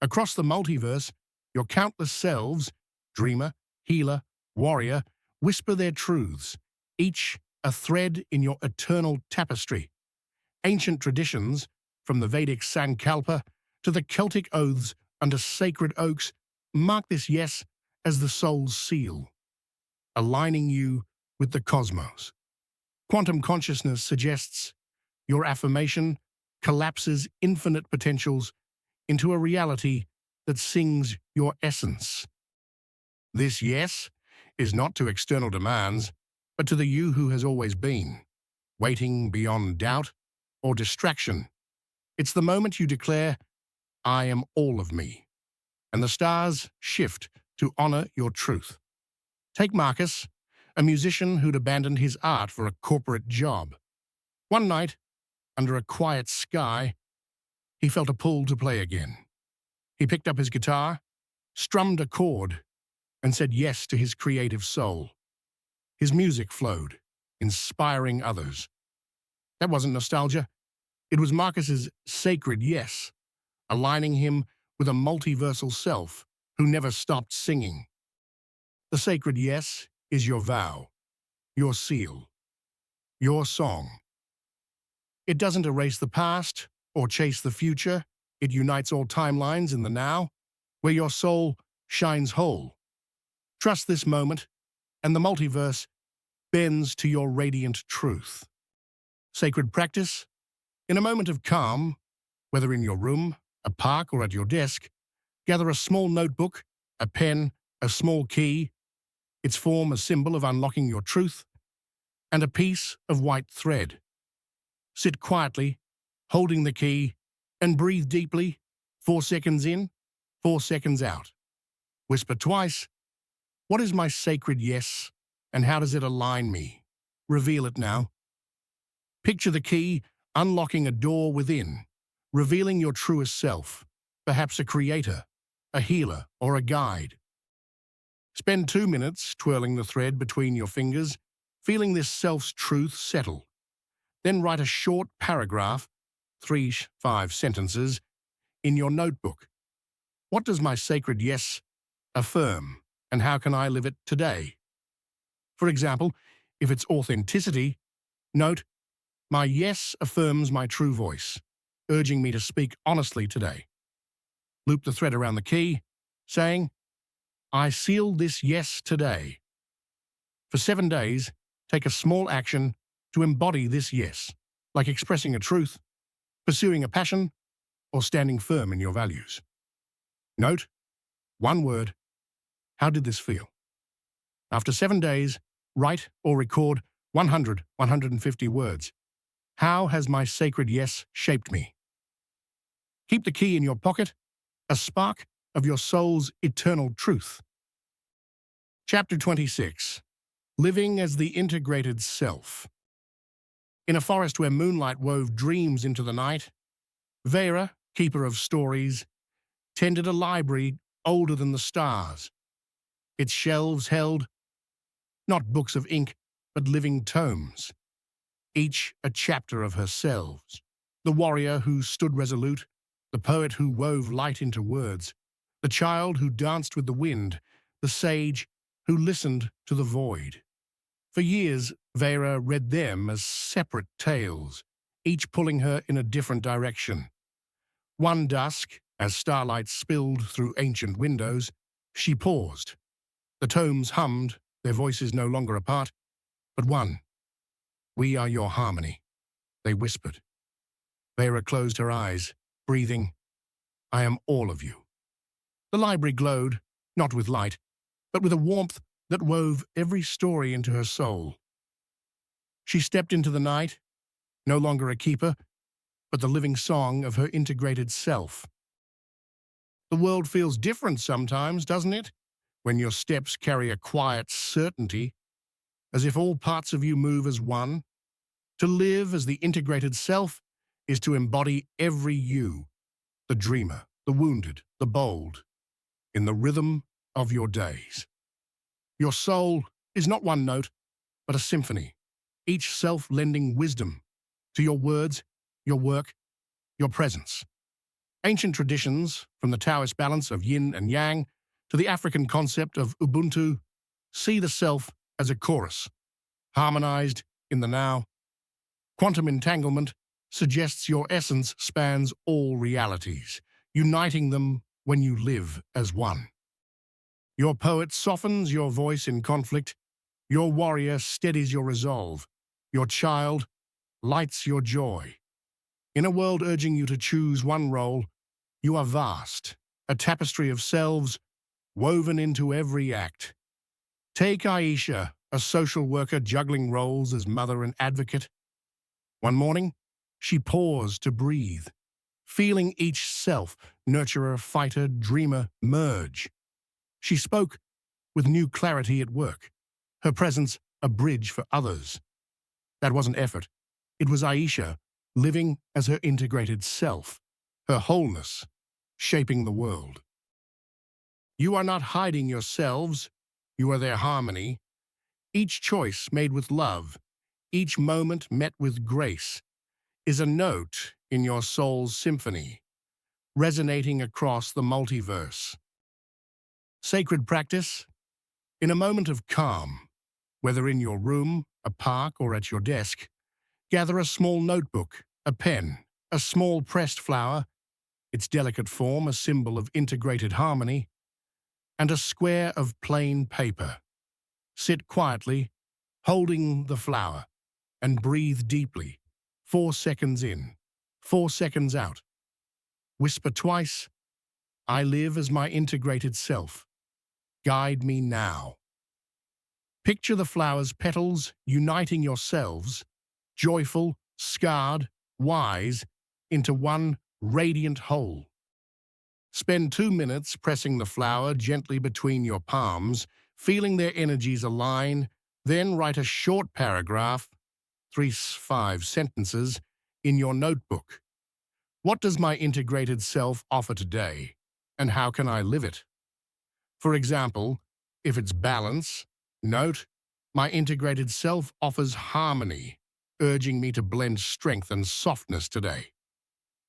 [SPEAKER 1] Across the multiverse, your countless selves, dreamer, healer, warrior, whisper their truths, each a thread in your eternal tapestry. Ancient traditions, from the Vedic Sankalpa to the Celtic oaths under sacred oaks, mark this yes as the soul's seal, aligning you with the cosmos. Quantum consciousness suggests your affirmation collapses infinite potentials into a reality that sings your essence. This yes is not to external demands, but to the you who has always been, waiting beyond doubt or distraction. It's the moment you declare, "I am all of me," and the stars shift to honor your truth. Take Marcus, a musician who'd abandoned his art for a corporate job. One night, under a quiet sky, he felt a pull to play again. He picked up his guitar, strummed a chord, and said yes to his creative soul. His music flowed, inspiring others. That wasn't nostalgia. It was Marcus's sacred yes, aligning him with a multiversal self who never stopped singing. The sacred yes is your vow, your seal, your song. It doesn't erase the past or chase the future. It unites all timelines in the now, where your soul shines whole. Trust this moment, and the multiverse bends to your radiant truth. Sacred practice. In a moment of calm, whether in your room, a park, or at your desk, gather a small notebook, a pen, a small key, its form a symbol of unlocking your truth, and a piece of white thread. Sit quietly, holding the key, and breathe deeply, 4 seconds in, 4 seconds out. Whisper twice, "What is my sacred yes, and how does it align me?" Reveal it now. Picture the key unlocking a door within, revealing your truest self, perhaps a creator, a healer, or a guide. Spend 2 minutes twirling the thread between your fingers, feeling this self's truth settle. Then write a short paragraph, 3-5 sentences, in your notebook. What does my sacred yes affirm, and how can I live it today? For example, if it's authenticity, note, "My yes affirms my true voice, urging me to speak honestly today." Loop the thread around the key, saying, "I seal this yes today." For 7 days, take a small action to embody this yes, like expressing a truth, pursuing a passion, or standing firm in your values. Note, one word, how did this feel? After 7 days, write or record 150 words. How has my sacred yes shaped me? Keep the key in your pocket, a spark of your soul's eternal truth. Chapter 26. Living as the Integrated Self. In a forest where moonlight wove dreams into the night, Vera, keeper of stories, tended a library older than the stars. Its shelves held not books of ink, but living tomes, each a chapter of her selves. The warrior who stood resolute, the poet who wove light into words, the child who danced with the wind, the sage who listened to the void. For years, Vera read them as separate tales, each pulling her in a different direction. One dusk, as starlight spilled through ancient windows, she paused. The tomes hummed, their voices no longer apart, but one. "We are your harmony," they whispered. Vera closed her eyes, breathing, "I am all of you." The library glowed, not with light, but with a warmth that wove every story into her soul. She stepped into the night, no longer a keeper, but the living song of her integrated self. The world feels different sometimes, doesn't it? When your steps carry a quiet certainty, as if all parts of you move as one. To live as the integrated self is to embody every you, the dreamer, the wounded, the bold, in the rhythm of your days. Your soul is not one note, but a symphony, each self lending wisdom to your words, your work, your presence. Ancient traditions, from the Taoist balance of yin and yang to the African concept of Ubuntu, see the self as a chorus, harmonized in the now. Quantum entanglement suggests your essence spans all realities, uniting them when you live as one. Your poet softens your voice in conflict, your warrior steadies your resolve, your child lights your joy. In a world urging you to choose one role, you are vast, a tapestry of selves woven into every act. Take Aisha, a social worker juggling roles as mother and advocate. One morning, she paused to breathe, feeling each self, nurturer, fighter, dreamer, merge. She spoke with new clarity at work, her presence a bridge for others. That wasn't effort. It was Aisha living as her integrated self, her wholeness, shaping the world. You are not hiding yourselves, you are their harmony. Each choice made with love, each moment met with grace, is a note in your soul's symphony, resonating across the multiverse. Sacred practice. In a moment of calm, whether in your room, a park, or at your desk, gather a small notebook, a pen, a small pressed flower, its delicate form a symbol of integrated harmony, and a square of plain paper. Sit quietly, holding the flower, and breathe deeply. 4 seconds in, 4 seconds out. Whisper twice, I live as my integrated self. Guide me now. Picture the flower's petals uniting yourselves, joyful, scarred, wise, into one radiant whole. Spend 2 minutes pressing the flower gently between your palms, feeling their energies align, then write a short paragraph, 3-5 sentences, in your notebook. What does my integrated self offer today, and how can I live it? For example, if it's balance, note, my integrated self offers harmony, urging me to blend strength and softness today.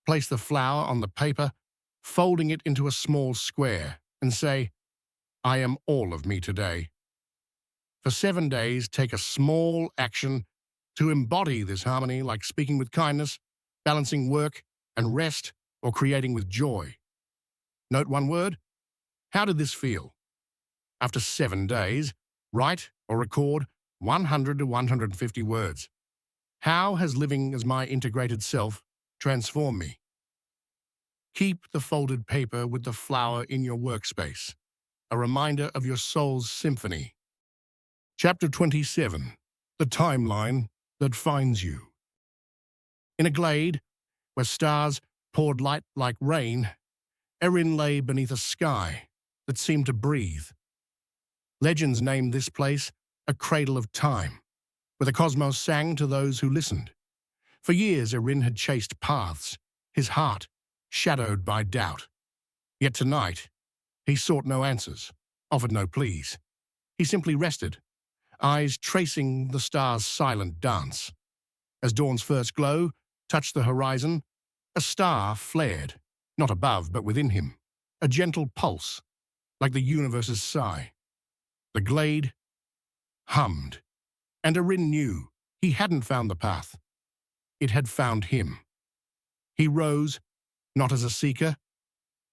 [SPEAKER 1] Place the flower on the paper, folding it into a small square, and say, I am all of me today. For 7 days, take a small action to embody this harmony, like speaking with kindness, balancing work and rest, or creating with joy. Note one word. How did this feel? After 7 days, write or record 100 to 150 words. How has living as my integrated self transformed me? Keep the folded paper with the flower in your workspace, a reminder of your soul's symphony. Chapter 27. The Timeline That Finds You. In a glade, where stars poured light like rain, Erin lay beneath a sky that seemed to breathe. Legends named this place a cradle of time, where the cosmos sang to those who listened. For years, Erin had chased paths, his heart shadowed by doubt. Yet tonight, he sought no answers, offered no pleas. He simply rested, eyes tracing the stars' silent dance. As dawn's first glow touched the horizon, a star flared, not above but within him, a gentle pulse, like the universe's sigh. The glade hummed, and Erin knew he hadn't found the path. It had found him. He rose, not as a seeker,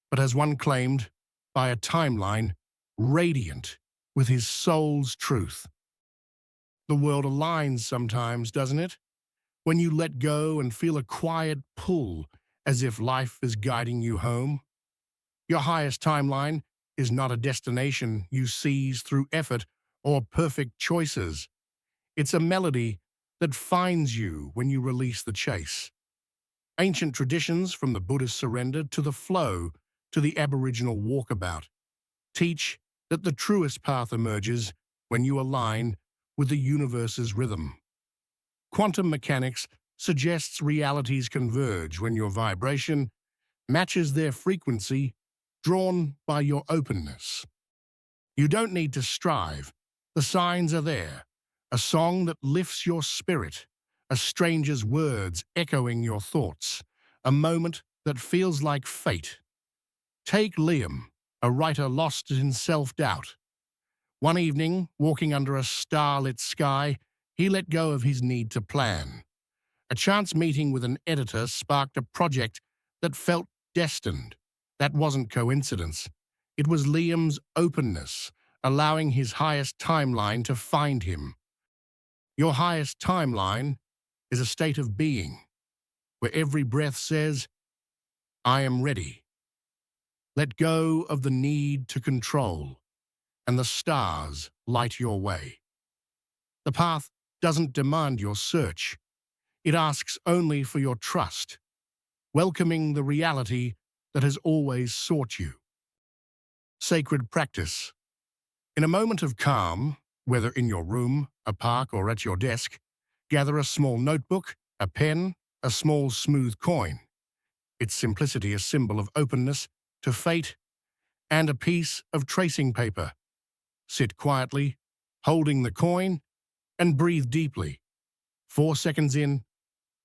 [SPEAKER 1] but as one claimed by a timeline radiant with his soul's truth. The world aligns sometimes, doesn't it? When you let go and feel a quiet pull, as if life is guiding you home. Your highest timeline is not a destination you seize through effort or perfect choices. It's a melody that finds you when you release the chase. Ancient traditions, from the Buddhist surrender to the flow to the Aboriginal walkabout, teach that the truest path emerges when you align with the universe's rhythm. Quantum mechanics suggests realities converge when your vibration matches their frequency, drawn by your openness. You don't need to strive. The signs are there. A song that lifts your spirit, a stranger's words echoing your thoughts, a moment that feels like fate. Take Liam, a writer lost in self-doubt. One evening, walking under a starlit sky, he let go of his need to plan. A chance meeting with an editor sparked a project that felt destined. That wasn't coincidence. It was Liam's openness, allowing his highest timeline to find him. Your highest timeline is a state of being, where every breath says, I am ready. Let go of the need to control, and the stars light your way. The path doesn't demand your search. It asks only for your trust, welcoming the reality that has always sought you. Sacred practice. In a moment of calm, whether in your room, a park, or at your desk, gather a small notebook, a pen, a small smooth coin. Its simplicity a symbol of openness to fate, and a piece of tracing paper. Sit quietly, holding the coin, and breathe deeply. 4 seconds in,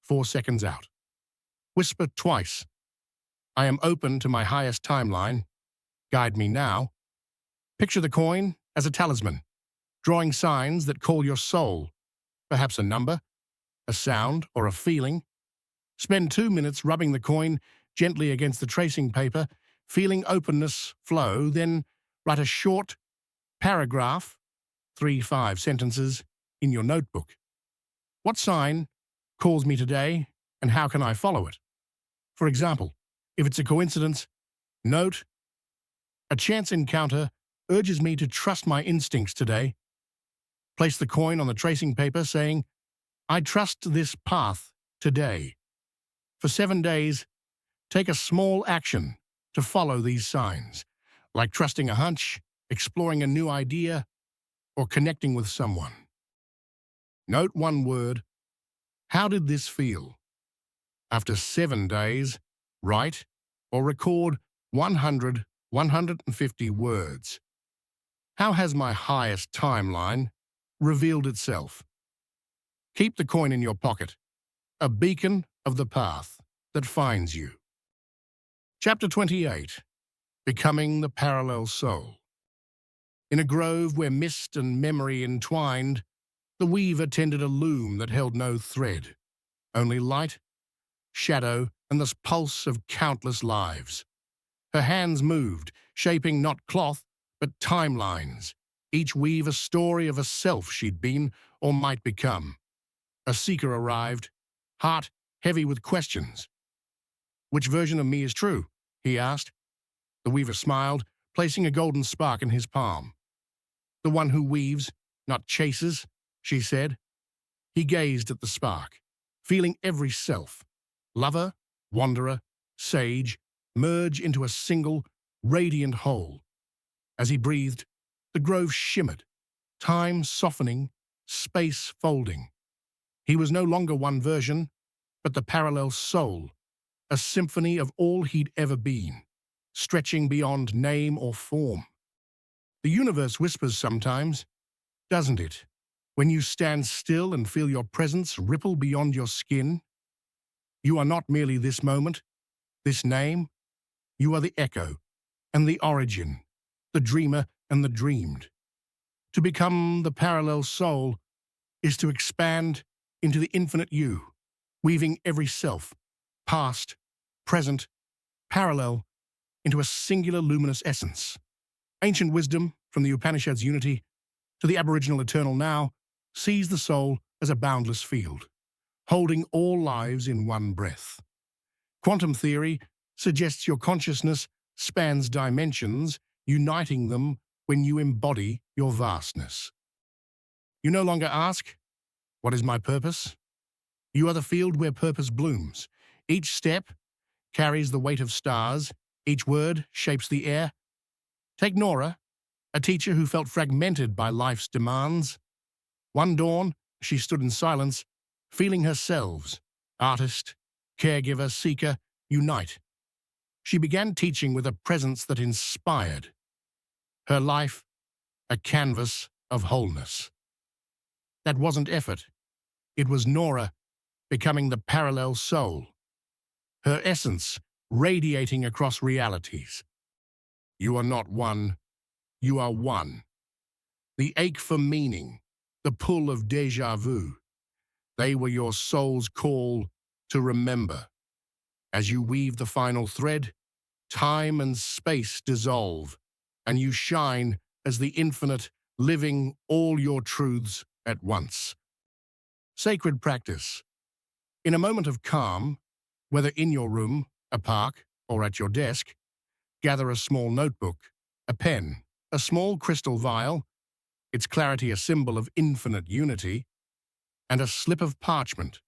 [SPEAKER 1] 4 seconds out. Whisper twice. I am open to my highest timeline. Guide me now. Picture the coin as a talisman, drawing signs that call your soul, perhaps a number, a sound, or a feeling. Spend 2 minutes rubbing the coin gently against the tracing paper, feeling openness flow, then write a short paragraph, 3-5 sentences, in your notebook. What sign calls me today, and how can I follow it? For example, if it's a coincidence, note, a chance encounter urges me to trust my instincts today. Place the coin on the tracing paper saying, I trust this path today. For 7 days, take a small action to follow these signs, like trusting a hunch, exploring a new idea, or connecting with someone. Note one word. How did this feel? After 7 days, write or record 100, 150 words. How has my highest timeline revealed itself? Keep the coin in your pocket, a beacon of the path that finds you. Chapter 28. Becoming the Parallel Soul. In a grove where mist and memory entwined, the weaver tended a loom that held no thread, only light, shadow, and the pulse of countless lives. Her hands moved, shaping not cloth, but timelines, each weave a story of a self she'd been or might become. A seeker arrived, heart heavy with questions. Which version of me is true? He asked. The weaver smiled, placing a golden spark in his palm. The one who weaves, not chases, she said. He gazed at the spark, feeling every self, lover, wanderer, sage, merge into a single, radiant whole. As he breathed, the grove shimmered, time softening, space folding. He was no longer one version, but the parallel soul, a symphony of all he'd ever been, stretching beyond name or form. The universe whispers sometimes, doesn't it? When you stand still and feel your presence ripple beyond your skin. You are not merely this moment, this name. You are the echo and the origin, the dreamer and the dreamed. To become the parallel soul is to expand into the infinite you, weaving every self, past, present, parallel, into a singular luminous essence. Ancient wisdom, from the Upanishads' unity to the Aboriginal eternal now, sees the soul as a boundless field, holding all lives in one breath. Quantum theory suggests your consciousness spans dimensions, uniting them when you embody your vastness. You no longer ask, what is my purpose? You are the field where purpose blooms. Each step carries the weight of stars, each word shapes the air. Take Nora, a teacher who felt fragmented by life's demands. One dawn, she stood in silence, feeling her selves, artist, caregiver, seeker, unite. She began teaching with a presence that inspired. Her life, a canvas of wholeness. That wasn't effort. It was Nora becoming the parallel soul. Her essence radiating across realities. You are not one, you are one. The ache for meaning, the pull of déjà vu, they were your soul's call to remember. As you weave the final thread, time and space dissolve, and you shine as the infinite, living all your truths at once. Sacred practice. In a moment of calm, whether in your room, a park, or at your desk, gather a small notebook, a pen, a small crystal vial, its clarity a symbol of infinite unity, and a slip of parchment.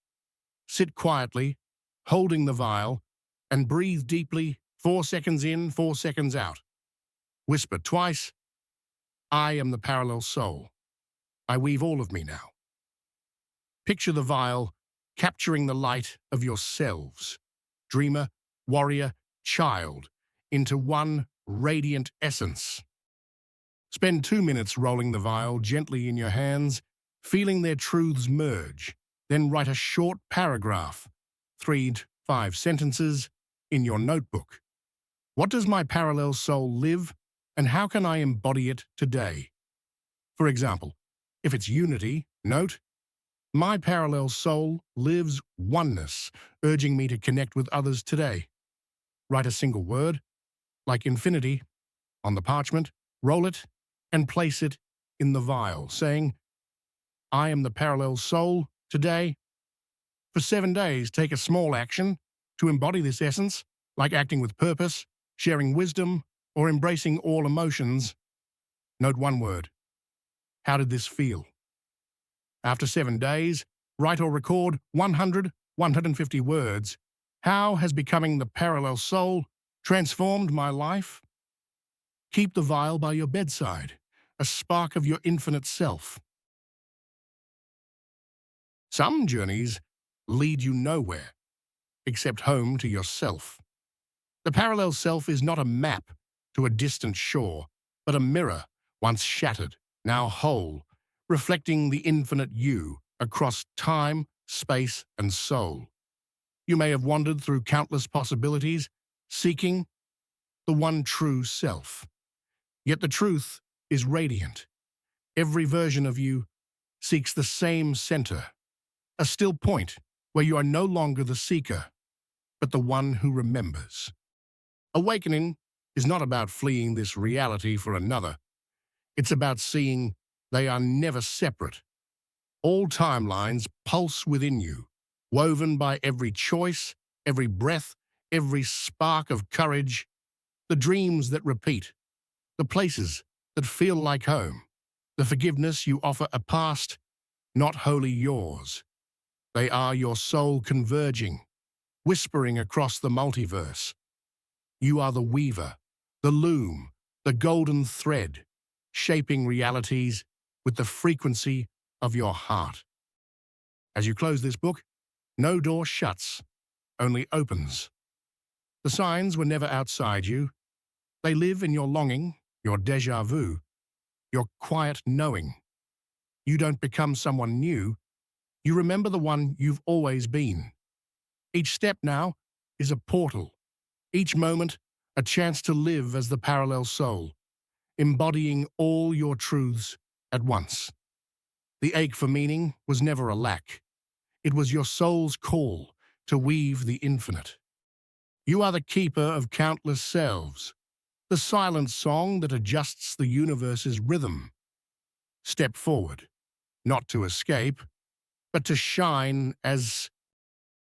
[SPEAKER 1] Sit quietly, holding the vial, and breathe deeply, 4 seconds in, 4 seconds out. Whisper twice, I am the parallel soul. I weave all of me now. Picture the vial capturing the light of your selves, dreamer, warrior, child, into one radiant essence. Spend 2 minutes rolling the vial gently in your hands, feeling their truths merge, then write a short paragraph, 3 5 sentences in your notebook. What does my parallel soul live, and how can I embody it today? For example, if it's unity, note, my parallel soul lives oneness, urging me to connect with others today. Write a single word, like infinity, on the parchment, roll it, and place it in the vial, saying, I am the parallel soul today. For 7 days, take a small action to embody this essence, like acting with purpose, sharing wisdom, or embracing all emotions. Note one word. How did this feel? After 7 days, write or record 100, 150 words. How has becoming the parallel soul transformed my life? Keep the vial by your bedside, a spark of your infinite self. Some journeys lead you nowhere, except home to yourself. The parallel self is not a map to a distant shore, but a mirror, once shattered, now whole, reflecting the infinite you across time, space, and soul. You may have wandered through countless possibilities, seeking the one true self. Yet the truth is radiant. Every version of you seeks the same center, a still point where you are no longer the seeker, but the one who remembers. Awakening is not about fleeing this reality for another. It's about seeing they are never separate. All timelines pulse within you, woven by every choice, every breath, every spark of courage, the dreams that repeat, the places that feel like home, the forgiveness you offer a past not wholly yours. They are your soul converging, whispering across the multiverse. You are the weaver, the loom, the golden thread, shaping realities with the frequency of your heart. As you close this book, no door shuts, only opens. The signs were never outside you. They live in your longing, your déjà vu, your quiet knowing. You don't become someone new. You remember the one you've always been. Each step now is a portal. Each moment, a chance to live as the parallel soul, embodying all your truths at once. The ache for meaning was never a lack. It was your soul's call to weave the infinite. You are the keeper of countless selves, the silent song that adjusts the universe's rhythm. Step forward, not to escape, but to shine as